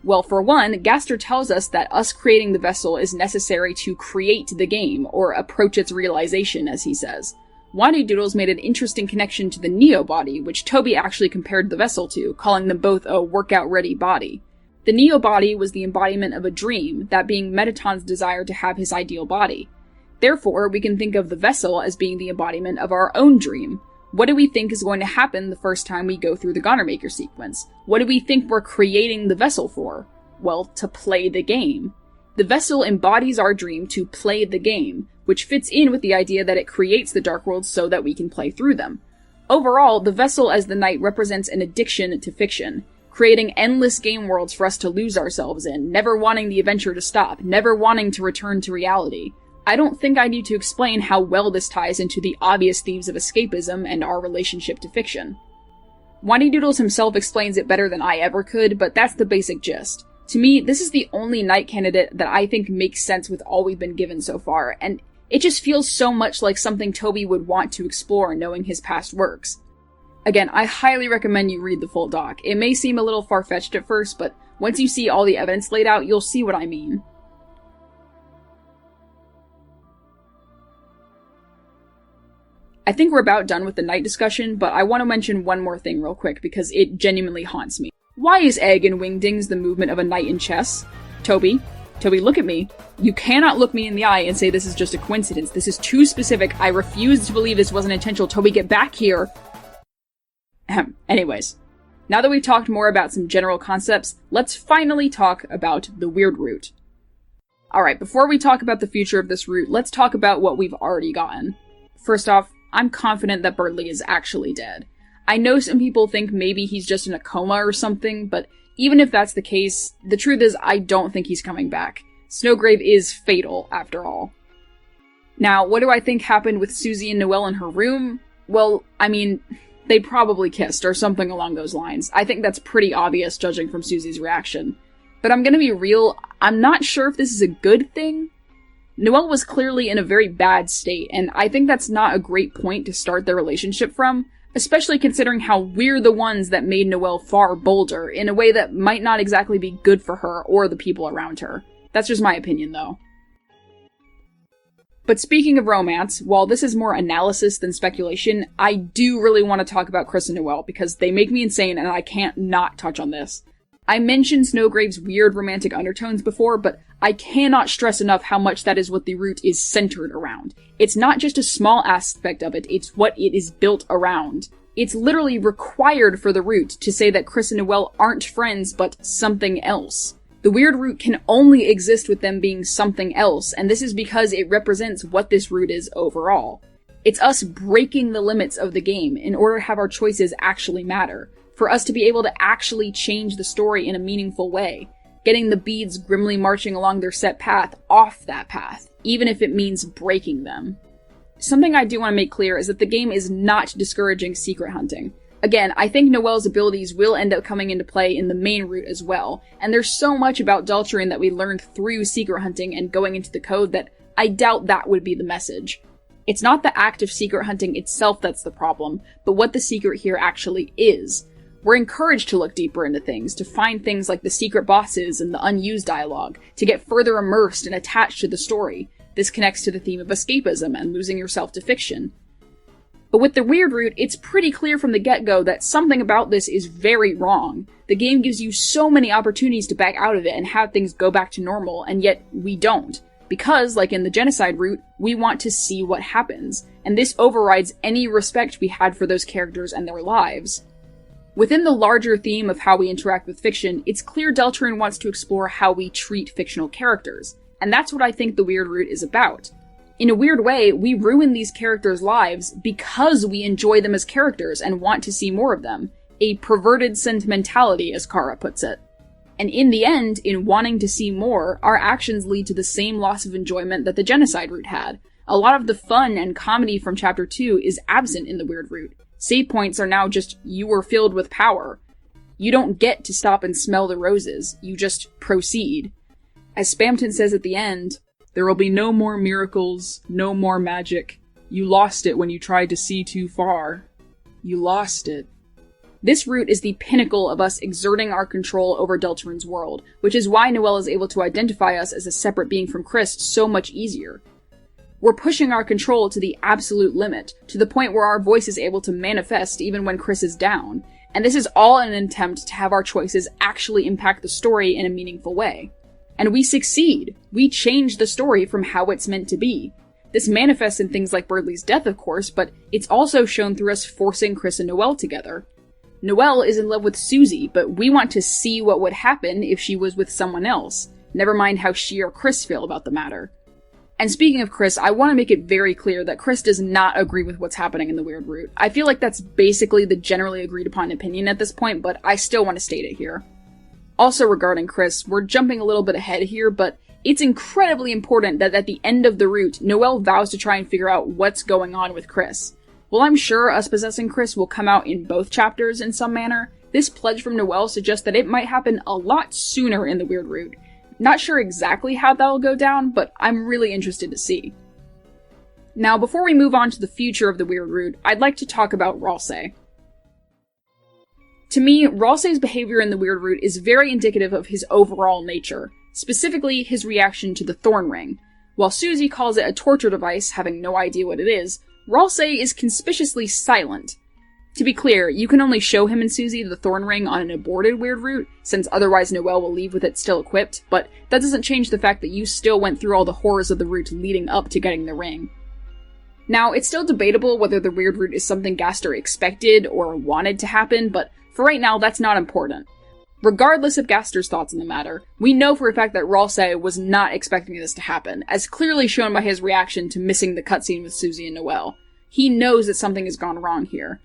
Well, for one, Gaster tells us that us creating the vessel is necessary to create the game, or approach its realization, as he says. wandydoodles made an interesting connection to the Neo body, which Toby actually compared the vessel to, calling them both a workout-ready body. The Neo body was the embodiment of a dream, that being Metaton's desire to have his ideal body. Therefore, we can think of the vessel as being the embodiment of our own dream. What do we think is going to happen the first time we go through the Gonnermaker sequence? What do we think we're creating the vessel for? Well, to play the game. The vessel embodies our dream to play the game, which fits in with the idea that it creates the dark worlds so that we can play through them. Overall, the vessel as the knight represents an addiction to fiction, creating endless game worlds for us to lose ourselves in, never wanting the adventure to stop, never wanting to return to reality. I don't think I need to explain how well this ties into the obvious themes of escapism and our relationship to fiction. Wandydoodles himself explains it better than I ever could, but that's the basic gist. To me, this is the only knight candidate that I think makes sense with all we've been given so far, and it just feels so much like something Toby would want to explore knowing his past works. Again, I highly recommend you read the full doc. It may seem a little far-fetched at first, but once you see all the evidence laid out, you'll see what I mean. I think we're about done with the knight discussion, but I want to mention one more thing real quick because it genuinely haunts me. Why is egg and wingdings the movement of a knight in chess? Toby, look at me. You cannot look me in the eye and say this is just a coincidence. This is too specific. I refuse to believe this wasn't intentional. Toby, get back here. Anyways, now that we've talked more about some general concepts, let's finally talk about the weird root. Alright, before we talk about the future of this root, let's talk about what we've already gotten. First off, I'm confident that Berdly is actually dead. I know some people think maybe he's just in a coma or something, but even if that's the case, the truth is I don't think he's coming back. Snowgrave is fatal, after all. Now, what do I think happened with Susie and Noelle in her room? Well, I mean, they probably kissed, or something along those lines. I think that's pretty obvious, judging from Susie's reaction. But I'm gonna be real, I'm not sure if this is a good thing. Noelle was clearly in a very bad state, and I think that's not a great point to start their relationship from, especially considering how we're the ones that made Noelle far bolder, in a way that might not exactly be good for her or the people around her. That's just my opinion, though. But speaking of romance, while this is more analysis than speculation, I do really want to talk about Kris and Noelle, because they make me insane and I can't not touch on this. I mentioned Snowgrave's weird romantic undertones before, but I cannot stress enough how much that is what the root is centered around. It's not just a small aspect of it, it's what it is built around. It's literally required for the root to say that Kris and Noelle aren't friends, but something else. The weird root can only exist with them being something else, and this is because it represents what this root is overall. It's us breaking the limits of the game in order to have our choices actually matter, for us to be able to actually change the story in a meaningful way, getting the beads grimly marching along their set path off that path, even if it means breaking them. Something I do want to make clear is that the game is not discouraging secret hunting. Again, I think Noelle's abilities will end up coming into play in the main route as well, and there's so much about Deltarune that we learned through secret hunting and going into the code that I doubt that would be the message. It's not the act of secret hunting itself that's the problem, but what the secret here actually is. We're encouraged to look deeper into things, to find things like the secret bosses and the unused dialogue, to get further immersed and attached to the story. This connects to the theme of escapism and losing yourself to fiction. But with the weird root, it's pretty clear from the get-go that something about this is very wrong. The game gives you so many opportunities to back out of it and have things go back to normal, and yet we don't. Because, like in the genocide route, we want to see what happens, and this overrides any respect we had for those characters and their lives. Within the larger theme of how we interact with fiction, it's clear Deltarune wants to explore how we treat fictional characters, and that's what I think the weird root is about. In a weird way, we ruin these characters' lives because we enjoy them as characters and want to see more of them. A perverted sentimentality, as Kara puts it. And in the end, in wanting to see more, our actions lead to the same loss of enjoyment that the genocide route had. A lot of the fun and comedy from Chapter 2 is absent in the weird route. Save points are now just, you were filled with power. You don't get to stop and smell the roses, you just proceed. As Spamton says at the end, there will be no more miracles, no more magic. You lost it when you tried to see too far. You lost it. This route is the pinnacle of us exerting our control over Deltarune's world, which is why Noelle is able to identify us as a separate being from Kris so much easier. We're pushing our control to the absolute limit, to the point where our voice is able to manifest even when Kris is down, and this is all in an attempt to have our choices actually impact the story in a meaningful way. And we succeed! We change the story from how it's meant to be. This manifests in things like Berdly's death, of course, but it's also shown through us forcing Kris and Noelle together. Noelle is in love with Susie, but we want to see what would happen if she was with someone else. never mind how she or Kris feel about the matter. And speaking of Kris, I want to make it very clear that Kris does not agree with what's happening in the Weird Root. I feel like that's basically the generally agreed upon opinion at this point, but I still want to state it here. Also regarding Kris, we're jumping a little bit ahead here, but it's incredibly important that at the end of the route, Noelle vows to try and figure out what's going on with Kris. While I'm sure us possessing Kris will come out in both chapters in some manner, this pledge from Noelle suggests that it might happen a lot sooner in the Weird Root. Not sure exactly how that'll go down, but I'm really interested to see. Now, before we move on to the future of the Weird Root, I'd like to talk about Ralsei. To me, Ralsei's behavior in the Weird Root is very indicative of his overall nature, specifically his reaction to the Thorn Ring. While Susie calls it a torture device, having no idea what it is, Ralsei is conspicuously silent. To be clear, you can only show him and Susie the Thorn Ring on an aborted Weird Root, since otherwise Noelle will leave with it still equipped, but that doesn't change the fact that you still went through all the horrors of the route leading up to getting the ring. Now, it's still debatable whether the Weird Root is something Gaster expected or wanted to happen, but for right now, that's not important. Regardless of Gaster's thoughts on the matter, we know for a fact that Ralsei was not expecting this to happen, as clearly shown by his reaction to missing the cutscene with Susie and Noelle. He knows that something has gone wrong here.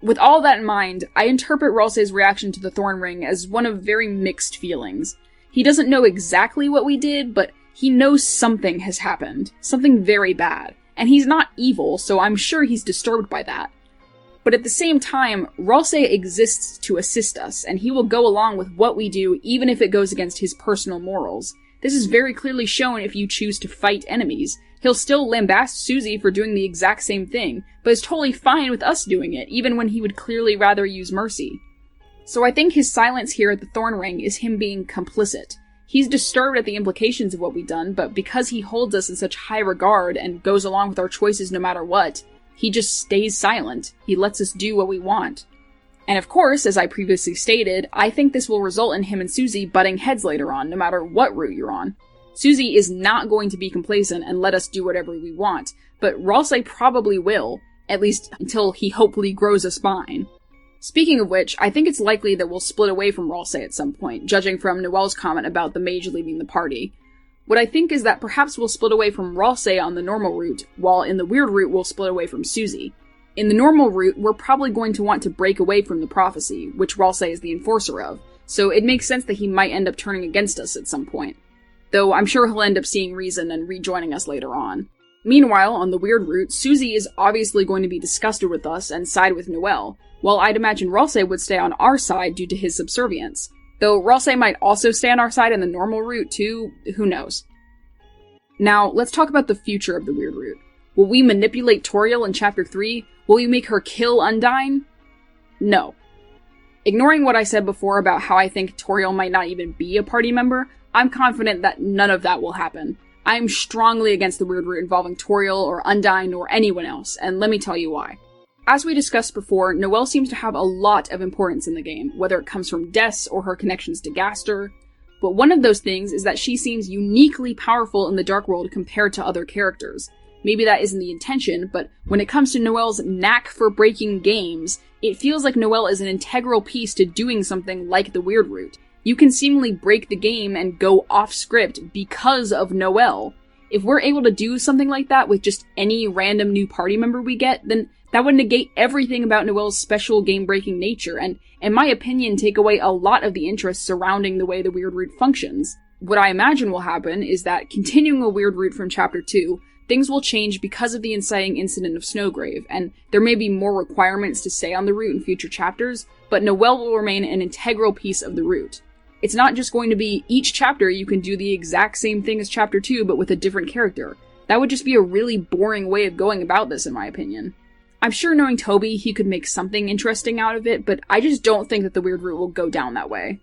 With all that in mind, I interpret Ralsei's reaction to the Thorn Ring as one of very mixed feelings. He doesn't know exactly what we did, but he knows something has happened. Something very bad. And he's not evil, so I'm sure he's disturbed by that. But at the same time, Ralsei exists to assist us, and he will go along with what we do even if it goes against his personal morals. This is very clearly shown if you choose to fight enemies. He'll still lambast Susie for doing the exact same thing, but is totally fine with us doing it, even when he would clearly rather use mercy. So I think his silence here at the Thorn Ring is him being complicit. He's disturbed at the implications of what we've done, but because he holds us in such high regard and goes along with our choices no matter what, he just stays silent. He lets us do what we want. And of course, as I previously stated, I think this will result in him and Susie butting heads later on, no matter what route you're on. Susie is not going to be complacent and let us do whatever we want, but Ralsei probably will, at least until he hopefully grows a spine. Speaking of which, I think it's likely that we'll split away from Ralsei at some point, judging from Noelle's comment about the mage leaving the party. What I think is that perhaps we'll split away from Ralsei on the normal route, while in the Weird Route we'll split away from Susie. In the normal route, we're probably going to want to break away from the prophecy, which Ralsei is the enforcer of, so it makes sense that he might end up turning against us at some point. Though I'm sure he'll end up seeing reason and rejoining us later on. Meanwhile, on the Weird Route, Susie is obviously going to be disgusted with us and side with Noelle, while I'd imagine Ralsei would stay on our side due to his subservience. Though Ralsei might also stay on our side in the normal route too, who knows. Now, let's talk about the future of the Weird Route. Will we manipulate Toriel in Chapter 3? Will we make her kill Undyne? No. Ignoring what I said before about how I think Toriel might not even be a party member, I'm confident that none of that will happen. I am strongly against the Weird Route involving Toriel or Undyne or anyone else, and let me tell you why. As we discussed before, Noelle seems to have a lot of importance in the game, whether it comes from deaths or her connections to Gaster. But one of those things is that she seems uniquely powerful in the Dark World compared to other characters. Maybe that isn't the intention, but when it comes to Noelle's knack for breaking games, it feels like Noelle is an integral piece to doing something like the Weird Route. You can seemingly break the game and go off script because of Noelle. If we're able to do something like that with just any random new party member we get, then that would negate everything about Noelle's special game-breaking nature, and, in my opinion, take away a lot of the interest surrounding the way the Weird Route functions. What I imagine will happen is that, continuing a Weird Route from Chapter 2, things will change because of the inciting incident of Snowgrave, and there may be more requirements to stay on the route in future chapters, but Noelle will remain an integral piece of the route. It's not just going to be each chapter you can do the exact same thing as Chapter 2, but with a different character. That would just be a really boring way of going about this, in my opinion. I'm sure knowing Toby, he could make something interesting out of it, but I just don't think that the Weird Route will go down that way.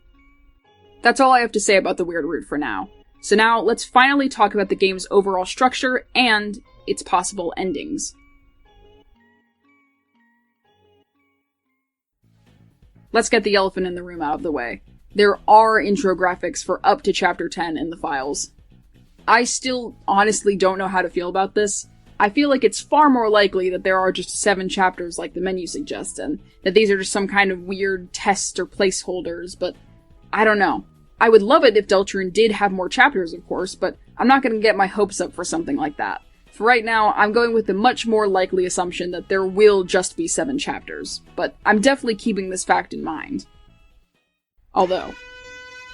That's all I have to say about the Weird Route for now. So now, let's finally talk about the game's overall structure and its possible endings. Let's get the elephant in the room out of the way. There are intro graphics for up to Chapter 10 in the files. I still honestly don't know how to feel about this. I feel like it's far more likely that there are just 7 chapters like the menu suggests, and that these are just some kind of weird test or placeholders, but I don't know. I would love it if Deltarune did have more chapters, of course, but I'm not going to get my hopes up for something like that. For right now, I'm going with the much more likely assumption that there will just be 7 chapters, but I'm definitely keeping this fact in mind. Although,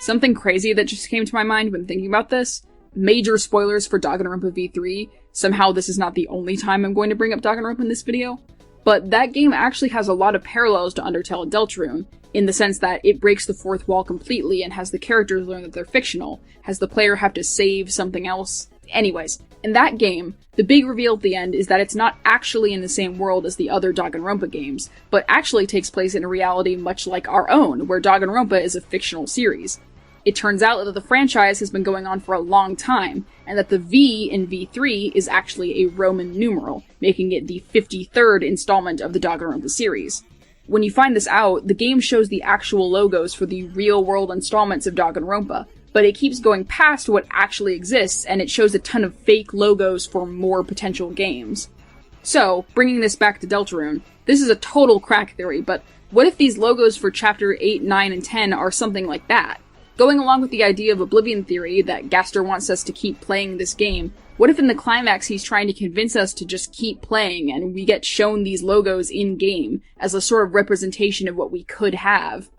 something crazy that just came to my mind when thinking about this, major spoilers for Danganronpa V3, somehow this is not the only time I'm going to bring up Danganronpa in this video, but that game actually has a lot of parallels to Undertale and Deltarune, in the sense that it breaks the fourth wall completely and has the characters learn that they're fictional, has the player have to save something else. Anyways, in that game, the big reveal at the end is that it's not actually in the same world as the other Danganronpa games, but actually takes place in a reality much like our own, where Danganronpa is a fictional series. It turns out that the franchise has been going on for a long time, and that the V in V3 is actually a Roman numeral, making it the 53rd installment of the Danganronpa series. When you find this out, the game shows the actual logos for the real-world installments of Danganronpa, but it keeps going past what actually exists, and it shows a ton of fake logos for more potential games. So, bringing this back to Deltarune, this is a total crack theory, but what if these logos for Chapter 8, 9, and 10 are something like that? Going along with the idea of Oblivion Theory, that Gaster wants us to keep playing this game, what if in the climax he's trying to convince us to just keep playing, and we get shown these logos in-game, as a sort of representation of what we could have?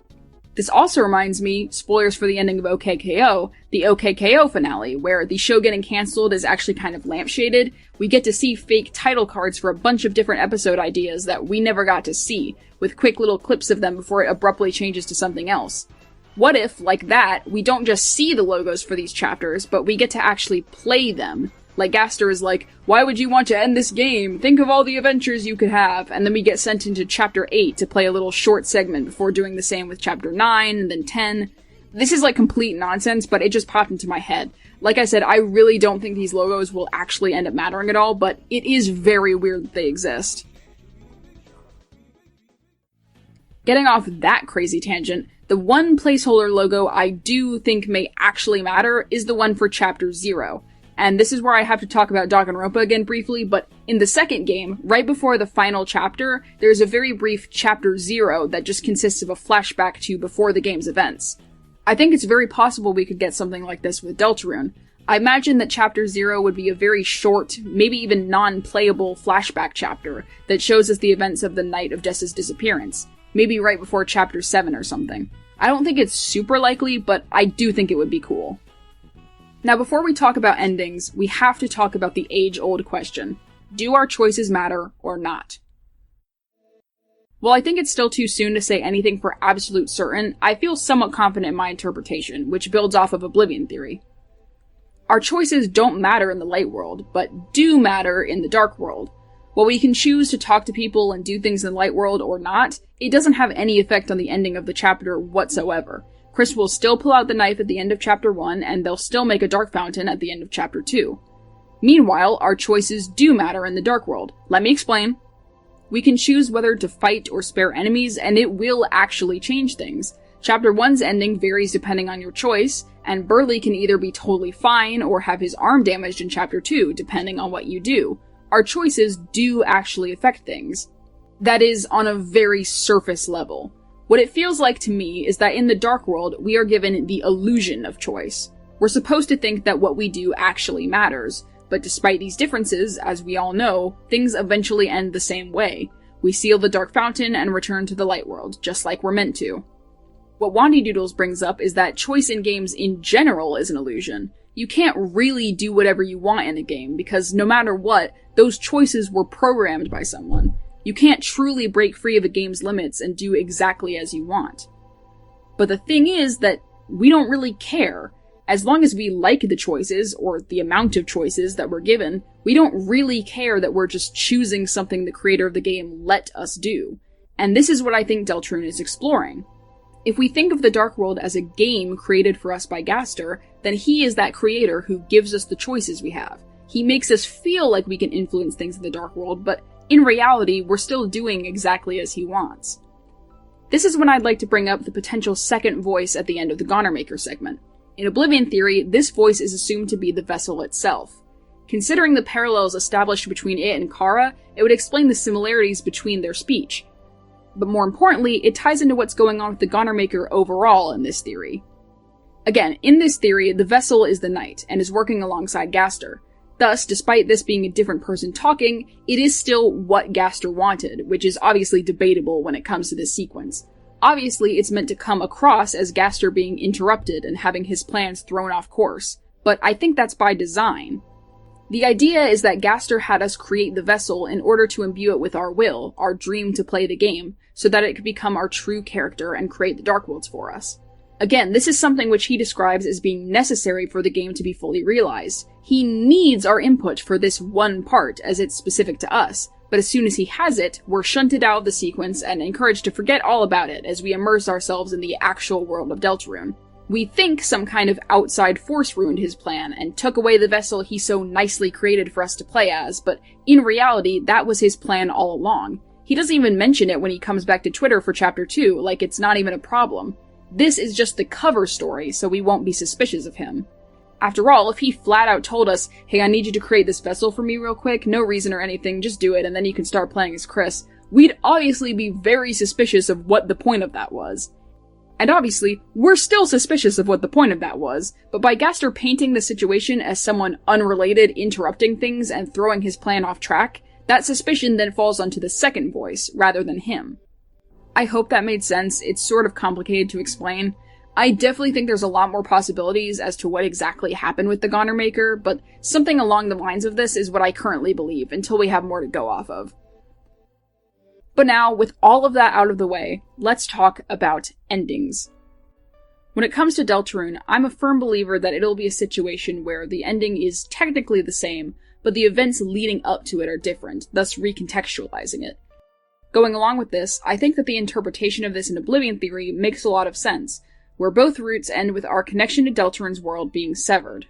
This also reminds me, spoilers for the ending of OKKO, the OKKO finale, where the show getting cancelled is actually kind of lampshaded. We get to see fake title cards for a bunch of different episode ideas that we never got to see, with quick little clips of them before it abruptly changes to something else. What if, like that, we don't just see the logos for these chapters, but we get to actually play them? Like Gaster is like, why would you want to end this game? Think of all the adventures you could have. And then we get sent into Chapter 8 to play a little short segment before doing the same with Chapter 9 and then 10. This is like complete nonsense, but it just popped into my head. Like I said, I really don't think these logos will actually end up mattering at all, but it is very weird that they exist. Getting off that crazy tangent, the one placeholder logo I do think may actually matter is the one for Chapter 0. And this is where I have to talk about Danganronpa again briefly, but in the second game, right before the final chapter, there's a very brief Chapter 0 that just consists of a flashback to before the game's events. I think it's very possible we could get something like this with Deltarune. I imagine that Chapter 0 would be a very short, maybe even non-playable flashback chapter that shows us the events of the night of Jess's disappearance, maybe right before Chapter 7 or something. I don't think it's super likely, but I do think it would be cool. Now, before we talk about endings, we have to talk about the age-old question. Do our choices matter or not? While I think it's still too soon to say anything for absolute certain, I feel somewhat confident in my interpretation, which builds off of Oblivion Theory. Our choices don't matter in the light world, but do matter in the dark world. While we can choose to talk to people and do things in the light world or not, it doesn't have any effect on the ending of the chapter whatsoever. Kris will still pull out the knife at the end of Chapter 1, and they'll still make a dark fountain at the end of Chapter 2. Meanwhile, our choices do matter in the dark world. Let me explain. We can choose whether to fight or spare enemies, and it will actually change things. Chapter 1's ending varies depending on your choice, and Berdly can either be totally fine or have his arm damaged in Chapter 2, depending on what you do. Our choices do actually affect things. That is, on a very surface level. What it feels like to me is that in the dark world, we are given the illusion of choice. We're supposed to think that what we do actually matters, but despite these differences, as we all know, things eventually end the same way. We seal the dark fountain and return to the light world, just like we're meant to. What wandydoodles brings up is that choice in games in general is an illusion. You can't really do whatever you want in a game, because no matter what, those choices were programmed by someone. You can't truly break free of a game's limits and do exactly as you want. But the thing is that we don't really care. As long as we like the choices, or the amount of choices that we're given, we don't really care that we're just choosing something the creator of the game let us do. And this is what I think Deltarune is exploring. If we think of the Dark World as a game created for us by Gaster, then he is that creator who gives us the choices we have. He makes us feel like we can influence things in the Dark World, but in reality, we're still doing exactly as he wants. This is when I'd like to bring up the potential second voice at the end of the Gonnermaker segment. In Oblivion Theory, this voice is assumed to be the vessel itself. Considering the parallels established between it and Kara, it would explain the similarities between their speech. But more importantly, it ties into what's going on with the Gonnermaker overall in this theory. Again, in this theory, the vessel is the knight, and is working alongside Gaster. Thus, despite this being a different person talking, it is still what Gaster wanted, which is obviously debatable when it comes to this sequence. Obviously, it's meant to come across as Gaster being interrupted and having his plans thrown off course, but I think that's by design. The idea is that Gaster had us create the vessel in order to imbue it with our will, our dream to play the game, so that it could become our true character and create the Dark Worlds for us. Again, this is something which he describes as being necessary for the game to be fully realized. He needs our input for this one part, as it's specific to us, but as soon as he has it, we're shunted out of the sequence and encouraged to forget all about it as we immerse ourselves in the actual world of Deltarune. We think some kind of outside force ruined his plan and took away the vessel he so nicely created for us to play as, but in reality, that was his plan all along. He doesn't even mention it when he comes back to Twitter for Chapter 2, like it's not even a problem. This is just the cover story, so we won't be suspicious of him. After all, if he flat out told us, hey, I need you to create this vessel for me real quick, no reason or anything, just do it, and then you can start playing as Kris, we'd obviously be very suspicious of what the point of that was. And obviously, we're still suspicious of what the point of that was, but by Gaster painting the situation as someone unrelated interrupting things and throwing his plan off track, that suspicion then falls onto the second voice, rather than him. I hope that made sense. It's sort of complicated to explain. I definitely think there's a lot more possibilities as to what exactly happened with the Goner Maker, but something along the lines of this is what I currently believe, until we have more to go off of. But now, with all of that out of the way, let's talk about endings. When it comes to Deltarune, I'm a firm believer that it'll be a situation where the ending is technically the same, but the events leading up to it are different, thus recontextualizing it. Going along with this, I think that the interpretation of this in Oblivion Theory makes a lot of sense, where both routes end with our connection to Deltarune's world being severed.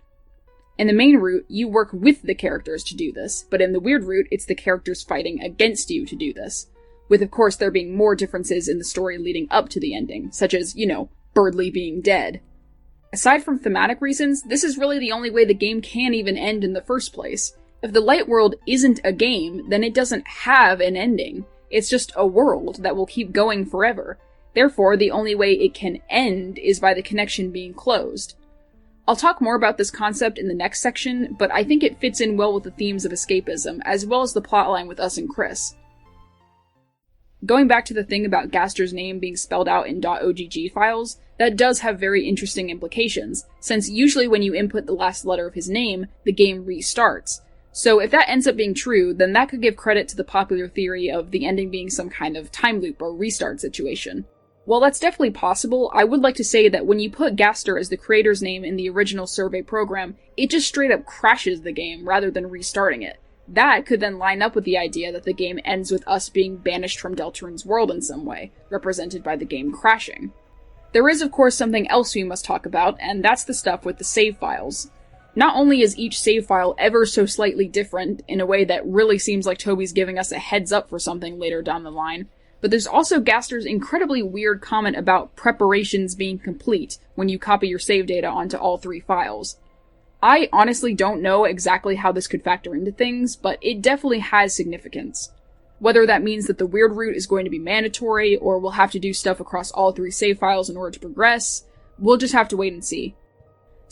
In the main route, you work with the characters to do this, but in the weird route, it's the characters fighting against you to do this, with of course there being more differences in the story leading up to the ending, such as, Berdly being dead. Aside from thematic reasons, this is really the only way the game can even end in the first place. If the Light World isn't a game, then it doesn't have an ending. It's just a world that will keep going forever. Therefore, the only way it can end is by the connection being closed. I'll talk more about this concept in the next section, but I think it fits in well with the themes of escapism, as well as the plotline with us and Kris. Going back to the thing about Gaster's name being spelled out in .ogg files, that does have very interesting implications, since usually when you input the last letter of his name, the game restarts. So if that ends up being true, then that could give credit to the popular theory of the ending being some kind of time loop or restart situation. While that's definitely possible, I would like to say that when you put Gaster as the creator's name in the original survey program, it just straight up crashes the game rather than restarting it. That could then line up with the idea that the game ends with us being banished from Deltarune's world in some way, represented by the game crashing. There is of course something else we must talk about, and that's the stuff with the save files. Not only is each save file ever so slightly different, in a way that really seems like Toby's giving us a heads up for something later down the line, but there's also Gaster's incredibly weird comment about preparations being complete when you copy your save data onto all three files. I honestly don't know exactly how this could factor into things, but it definitely has significance. Whether that means that the weird route is going to be mandatory, or we'll have to do stuff across all three save files in order to progress, we'll just have to wait and see.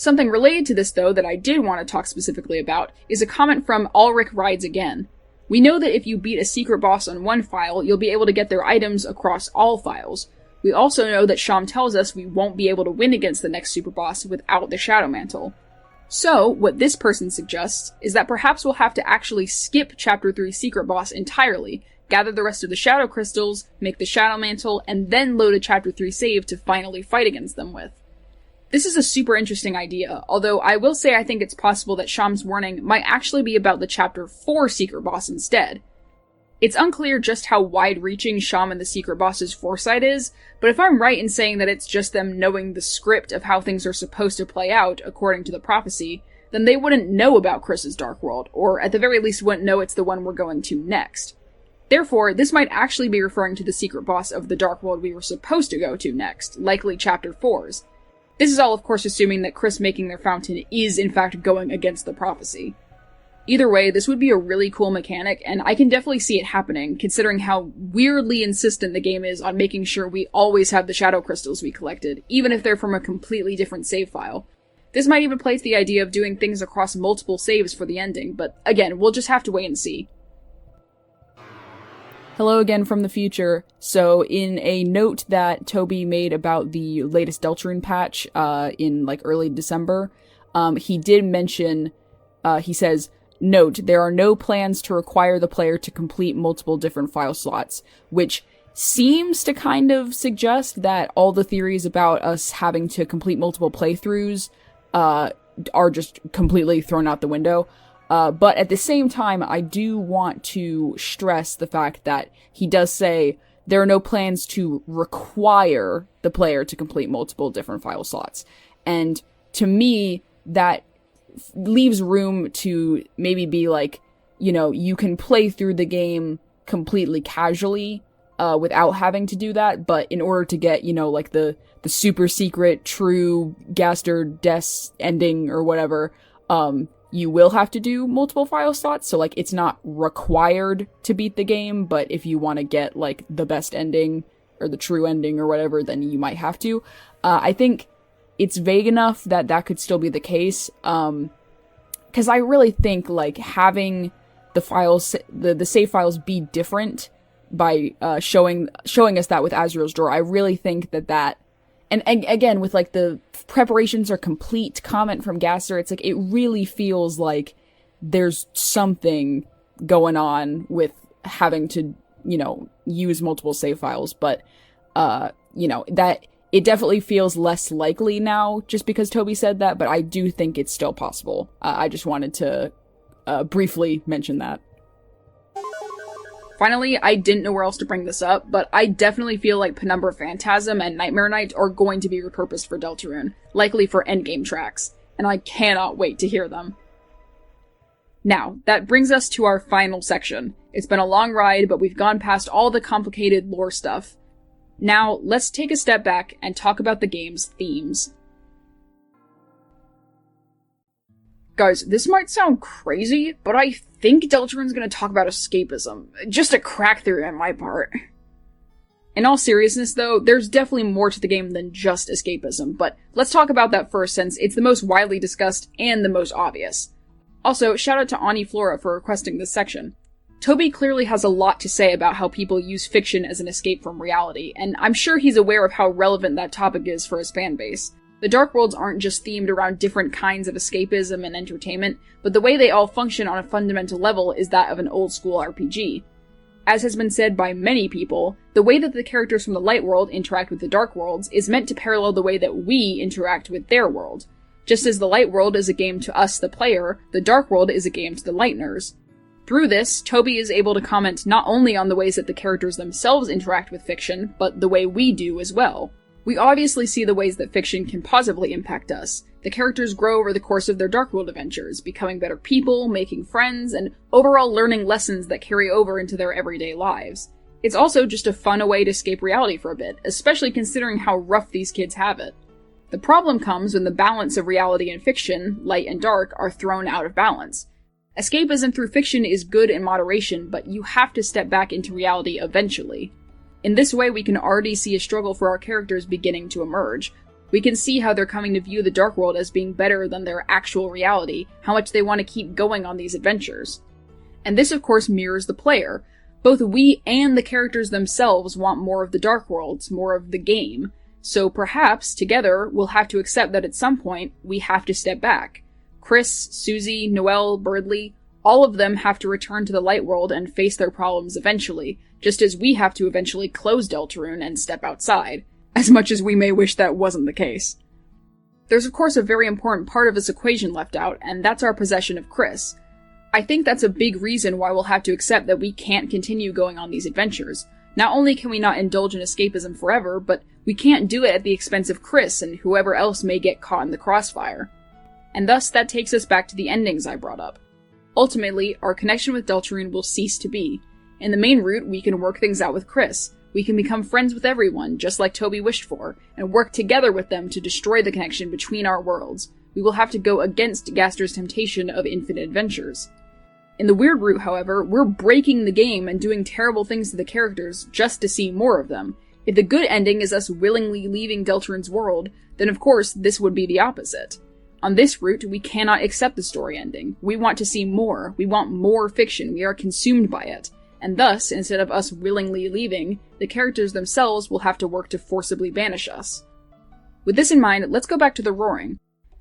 Something related to this, though, that I did want to talk specifically about, is a comment from Ulrich Rides Again. We know that if you beat a secret boss on one file, you'll be able to get their items across all files. We also know that Sham tells us we won't be able to win against the next super boss without the Shadow Mantle. So, what this person suggests is that perhaps we'll have to actually skip Chapter 3 Secret Boss entirely, gather the rest of the Shadow Crystals, make the Shadow Mantle, and then load a Chapter 3 save to finally fight against them with. This is a super interesting idea, although I will say I think it's possible that Sham's warning might actually be about the Chapter 4 Secret Boss instead. It's unclear just how wide-reaching Sham and the Secret Boss's foresight is, but if I'm right in saying that it's just them knowing the script of how things are supposed to play out according to the prophecy, then they wouldn't know about Kris's Dark World, or at the very least wouldn't know it's the one we're going to next. Therefore, this might actually be referring to the secret boss of the Dark World we were supposed to go to next, likely Chapter 4's. This is all of course assuming that Kris making their fountain is in fact going against the prophecy. Either way, this would be a really cool mechanic, and I can definitely see it happening, considering how weirdly insistent the game is on making sure we always have the shadow crystals we collected, even if they're from a completely different save file. This might even play to the idea of doing things across multiple saves for the ending, but again, we'll just have to wait and see. Hello again from the future. So in a note that Toby made about the latest Deltarune patch in like early December, he did mention, he says, "Note, there are no plans to require the player to complete multiple different file slots," which seems to kind of suggest that all the theories about us having to complete multiple playthroughs are just completely thrown out the window. But at the same time, I do want to stress the fact that he does say there are no plans to require the player to complete multiple different file slots. And to me, that leaves room to maybe be like, you know, you can play through the game completely casually without having to do that, but in order to get, you know, like the super secret true Gaster death ending or whatever, you will have to do multiple file slots. So like it's not required to beat the game, but if you want to get like the best ending or the true ending or whatever, then you might have to. I think it's vague enough that that could still be the case. Cause I really think like having the files, the save files be different by, showing us that with Azrael's Drawer, I really think that, and again, with like the preparations are complete comment from Gaster, it's like, it really feels like there's something going on with having to, you know, use multiple save files, but, you know, that it definitely feels less likely now just because Toby said that, but I do think it's still possible. I just wanted to, briefly mention that. Finally, I didn't know where else to bring this up, but I definitely feel like Penumbra Phantasm and Nightmare Night are going to be repurposed for Deltarune, likely for endgame tracks, and I cannot wait to hear them. Now, that brings us to our final section. It's been a long ride, but we've gone past all the complicated lore stuff. Now, let's take a step back and talk about the game's themes. Guys, this might sound crazy, but I think Deltarune's gonna talk about escapism. Just a crack theory on my part. In all seriousness, though, there's definitely more to the game than just escapism, but let's talk about that first since it's the most widely discussed and the most obvious. Also, shout out to Ani Flora for requesting this section. Toby clearly has a lot to say about how people use fiction as an escape from reality, and I'm sure he's aware of how relevant that topic is for his fanbase. The Dark Worlds aren't just themed around different kinds of escapism and entertainment, but the way they all function on a fundamental level is that of an old-school RPG. As has been said by many people, the way that the characters from the Light World interact with the Dark Worlds is meant to parallel the way that we interact with their world. Just as the Light World is a game to us, the player, the Dark World is a game to the Lightners. Through this, Toby is able to comment not only on the ways that the characters themselves interact with fiction, but the way we do as well. We obviously see the ways that fiction can positively impact us. The characters grow over the course of their Dark World adventures, becoming better people, making friends, and overall learning lessons that carry over into their everyday lives. It's also just a fun way to escape reality for a bit, especially considering how rough these kids have it. The problem comes when the balance of reality and fiction, light and dark, are thrown out of balance. Escapism through fiction is good in moderation, but you have to step back into reality eventually. In this way, we can already see a struggle for our characters beginning to emerge. We can see how they're coming to view the Dark World as being better than their actual reality, how much they want to keep going on these adventures. And this, of course, mirrors the player. Both we and the characters themselves want more of the Dark Worlds, more of the game. So perhaps, together, we'll have to accept that at some point, we have to step back. Kris, Susie, Noelle, Berdly, all of them have to return to the Light World and face their problems eventually, just as we have to eventually close Deltarune and step outside, as much as we may wish that wasn't the case. There's of course a very important part of this equation left out, and that's our possession of Kris. I think that's a big reason why we'll have to accept that we can't continue going on these adventures. Not only can we not indulge in escapism forever, but we can't do it at the expense of Kris and whoever else may get caught in the crossfire. And thus that takes us back to the endings I brought up. Ultimately, our connection with Deltarune will cease to be. In the main route, we can work things out with Kris. We can become friends with everyone, just like Toby wished for, and work together with them to destroy the connection between our worlds. We will have to go against Gaster's temptation of infinite adventures. In the weird route, however, we're breaking the game and doing terrible things to the characters just to see more of them. If the good ending is us willingly leaving Deltarune's world, then of course this would be the opposite. On this route, we cannot accept the story ending. We want to see more. We want more fiction. We are consumed by it. And thus, instead of us willingly leaving, the characters themselves will have to work to forcibly banish us. With this in mind, let's go back to the roaring.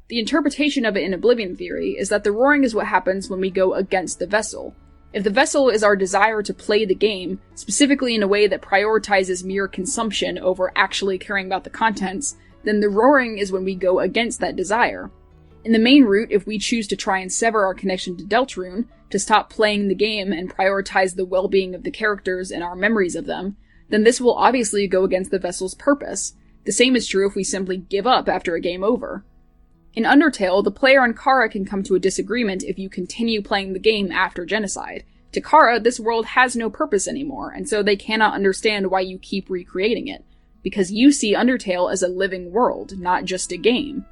The interpretation of it in Oblivion Theory is that the roaring is what happens when we go against the vessel. If the vessel is our desire to play the game, specifically in a way that prioritizes mere consumption over actually caring about the contents, then the roaring is when we go against that desire. In the main route, if we choose to try and sever our connection to Deltarune, to stop playing the game and prioritize the well-being of the characters and our memories of them, then this will obviously go against the vessel's purpose. The same is true if we simply give up after a game over. In Undertale, the player and Kara can come to a disagreement if you continue playing the game after genocide. To Kara, this world has no purpose anymore, and so they cannot understand why you keep recreating it, because you see Undertale as a living world, not just a game.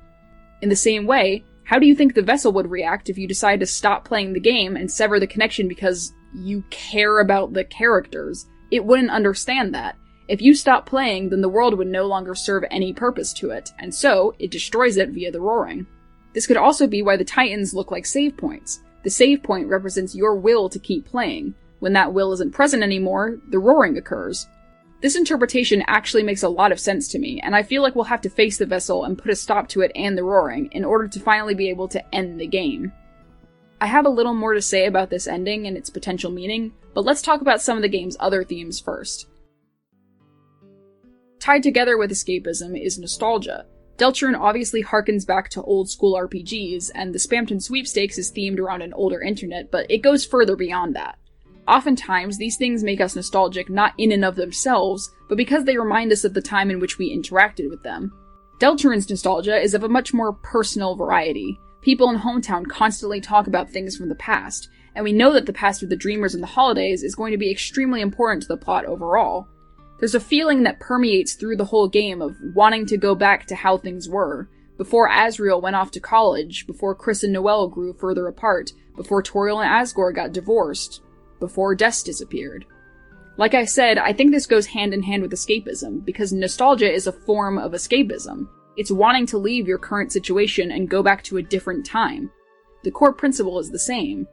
In the same way, how do you think the vessel would react if you decide to stop playing the game and sever the connection because you care about the characters? It wouldn't understand that. If you stop playing, then the world would no longer serve any purpose to it, and so it destroys it via the roaring. This could also be why the Titans look like save points. The save point represents your will to keep playing. When that will isn't present anymore, the roaring occurs. This interpretation actually makes a lot of sense to me, and I feel like we'll have to face the vessel and put a stop to it and the roaring in order to finally be able to end the game. I have a little more to say about this ending and its potential meaning, but let's talk about some of the game's other themes first. Tied together with escapism is nostalgia. Deltarune obviously harkens back to old school RPGs, and the Spamton sweepstakes is themed around an older internet, but it goes further beyond that. Oftentimes, these things make us nostalgic not in and of themselves, but because they remind us of the time in which we interacted with them. Deltarune's nostalgia is of a much more personal variety. People in Hometown constantly talk about things from the past, and we know that the past of the Dreamers and the Holidays is going to be extremely important to the plot overall. There's a feeling that permeates through the whole game of wanting to go back to how things were, before Asriel went off to college, before Kris and Noelle grew further apart, before Toriel and Asgore got divorced, before Des disappeared. Like I said, I think this goes hand in hand with escapism, because nostalgia is a form of escapism. It's wanting to leave your current situation and go back to a different time. The core principle is the same.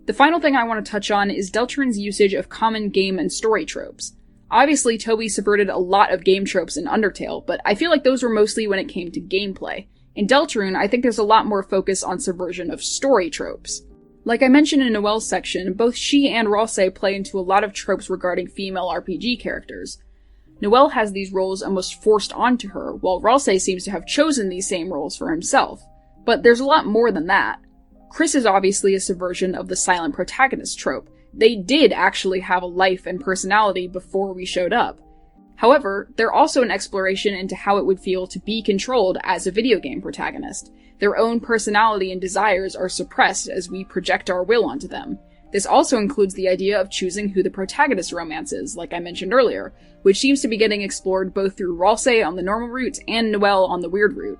The final thing I want to touch on is Deltarune's usage of common game and story tropes. Obviously, Toby subverted a lot of game tropes in Undertale, but I feel like those were mostly when it came to gameplay. In Deltarune, I think there's a lot more focus on subversion of story tropes. Like I mentioned in Noelle's section, both she and Ralsei play into a lot of tropes regarding female RPG characters. Noelle has these roles almost forced onto her, while Ralsei seems to have chosen these same roles for himself. But there's a lot more than that. Kris is obviously a subversion of the silent protagonist trope. They did actually have a life and personality before we showed up. However, they're also an exploration into how it would feel to be controlled as a video game protagonist. Their own personality and desires are suppressed as we project our will onto them. This also includes the idea of choosing who the protagonist romances, like I mentioned earlier, which seems to be getting explored both through Ralsei on the normal route and Noelle on the weird route.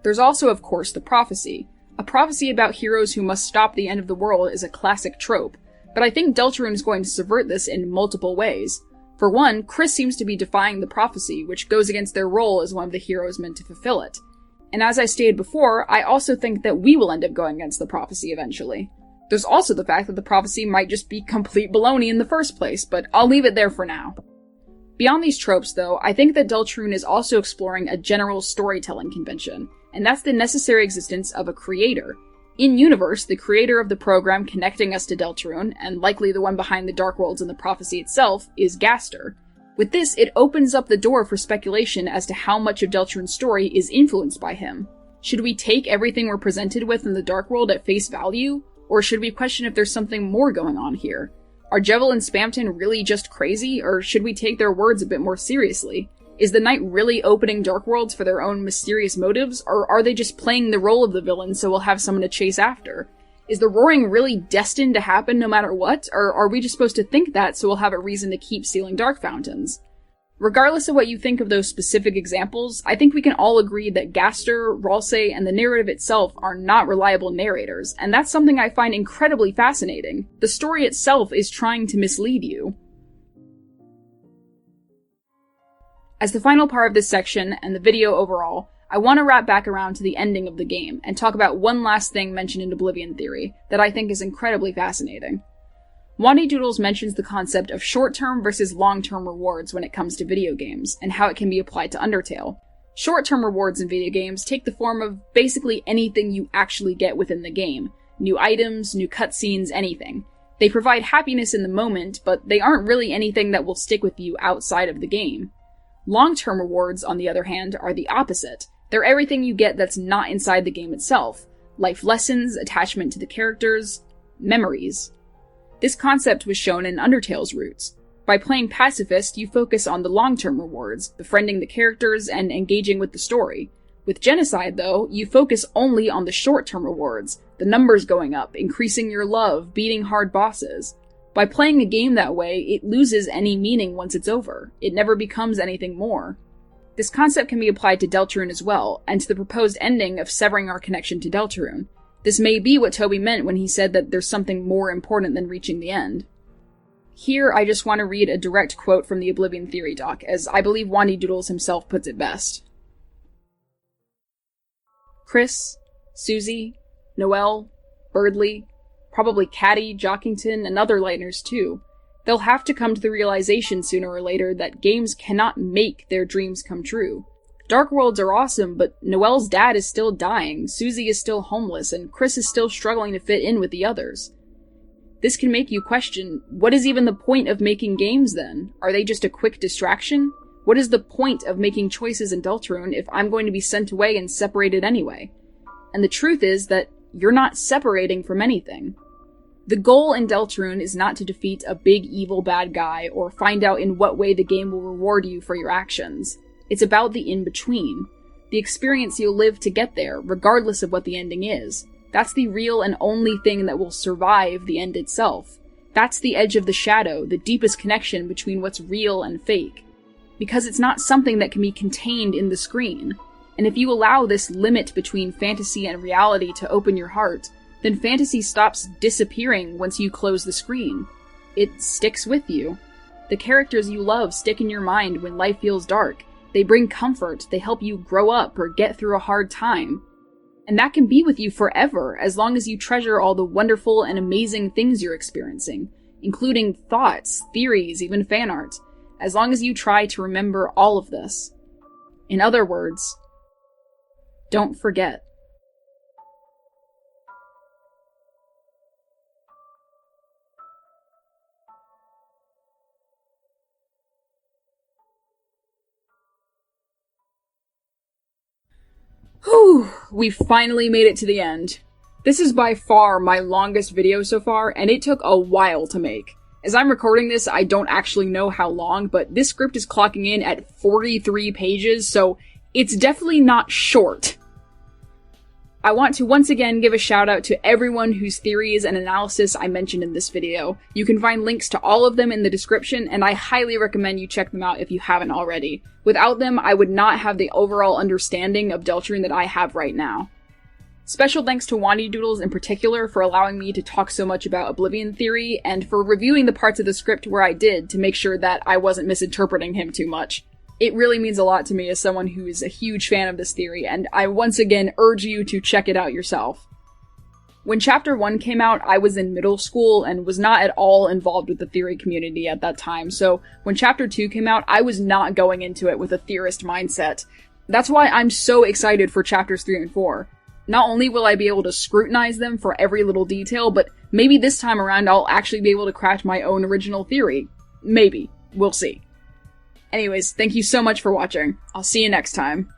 There's also, of course, the prophecy. A prophecy about heroes who must stop the end of the world is a classic trope, but I think Deltarune is going to subvert this in multiple ways. For one, Kris seems to be defying the prophecy, which goes against their role as one of the heroes meant to fulfill it. And as I stated before, I also think that we will end up going against the prophecy eventually. There's also the fact that the prophecy might just be complete baloney in the first place, but I'll leave it there for now. Beyond these tropes, though, I think that Deltarune is also exploring a general storytelling convention, and that's the necessary existence of a creator. In-universe, the creator of the program connecting us to Deltarune, and likely the one behind the Dark Worlds and the prophecy itself, is Gaster. With this, it opens up the door for speculation as to how much of Deltarune's story is influenced by him. Should we take everything we're presented with in the Dark World at face value, or should we question if there's something more going on here? Are Jevil and Spamton really just crazy, or should we take their words a bit more seriously? Is the Knight really opening Dark Worlds for their own mysterious motives, or are they just playing the role of the villain so we'll have someone to chase after? Is the roaring really destined to happen no matter what, or are we just supposed to think that so we'll have a reason to keep sealing dark fountains? Regardless of what you think of those specific examples, I think we can all agree that Gaster, Ralsei, and the narrative itself are not reliable narrators, and that's something I find incredibly fascinating. The story itself is trying to mislead you. As the final part of this section, and the video overall, I want to wrap back around to the ending of the game, and talk about one last thing mentioned in Oblivion Theory, that I think is incredibly fascinating. wandydoodles mentions the concept of short-term versus long-term rewards when it comes to video games, and how it can be applied to Undertale. Short-term rewards in video games take the form of basically anything you actually get within the game. New items, new cutscenes, anything. They provide happiness in the moment, but they aren't really anything that will stick with you outside of the game. Long-term rewards, on the other hand, are the opposite. They're everything you get that's not inside the game itself. Life lessons, attachment to the characters, memories. This concept was shown in Undertale's roots. By playing Pacifist, you focus on the long-term rewards, befriending the characters and engaging with the story. With Genocide, though, you focus only on the short-term rewards, the numbers going up, increasing your love, beating hard bosses. By playing a game that way, it loses any meaning once it's over. It never becomes anything more. This concept can be applied to Deltarune as well, and to the proposed ending of severing our connection to Deltarune. This may be what Toby meant when he said that there's something more important than reaching the end. Here, I just want to read a direct quote from the Oblivion Theory Doc, as I believe wandydoodles himself puts it best. Kris, Susie, Noelle, Berdly, probably Caddy, Jockington, and other Lightners too. They'll have to come to the realization sooner or later that games cannot make their dreams come true. Dark Worlds are awesome, but Noelle's dad is still dying, Susie is still homeless, and Kris is still struggling to fit in with the others. This can make you question, what is even the point of making games then? Are they just a quick distraction? What is the point of making choices in Deltarune if I'm going to be sent away and separated anyway? And the truth is that you're not separating from anything. The goal in Deltarune is not to defeat a big evil bad guy or find out in what way the game will reward you for your actions. It's about the in-between. The experience you'll live to get there, regardless of what the ending is. That's the real and only thing that will survive the end itself. That's the edge of the shadow, the deepest connection between what's real and fake. Because it's not something that can be contained in the screen. And if you allow this limit between fantasy and reality to open your heart, then fantasy stops disappearing once you close the screen. It sticks with you. The characters you love stick in your mind when life feels dark. They bring comfort, they help you grow up or get through a hard time. And that can be with you forever, as long as you treasure all the wonderful and amazing things you're experiencing, including thoughts, theories, even fan art, as long as you try to remember all of this. In other words, don't forget. Whew, we finally made it to the end. This is by far my longest video so far, and it took a while to make. As I'm recording this, I don't actually know how long, but this script is clocking in at 43 pages, so it's definitely not short. I want to once again give a shout out to everyone whose theories and analysis I mentioned in this video. You can find links to all of them in the description, and I highly recommend you check them out if you haven't already. Without them, I would not have the overall understanding of Deltarune that I have right now. Special thanks to wandydoodles in particular for allowing me to talk so much about Oblivion Theory, and for reviewing the parts of the script where I did to make sure that I wasn't misinterpreting him too much. It really means a lot to me as someone who is a huge fan of this theory, and I once again urge you to check it out yourself. When Chapter 1 came out, I was in middle school and was not at all involved with the theory community at that time, so when Chapter 2 came out, I was not going into it with a theorist mindset. That's why I'm so excited for Chapters 3 and 4. Not only will I be able to scrutinize them for every little detail, but maybe this time around I'll actually be able to craft my own original theory. Maybe. We'll see. Anyways, thank you so much for watching. I'll see you next time.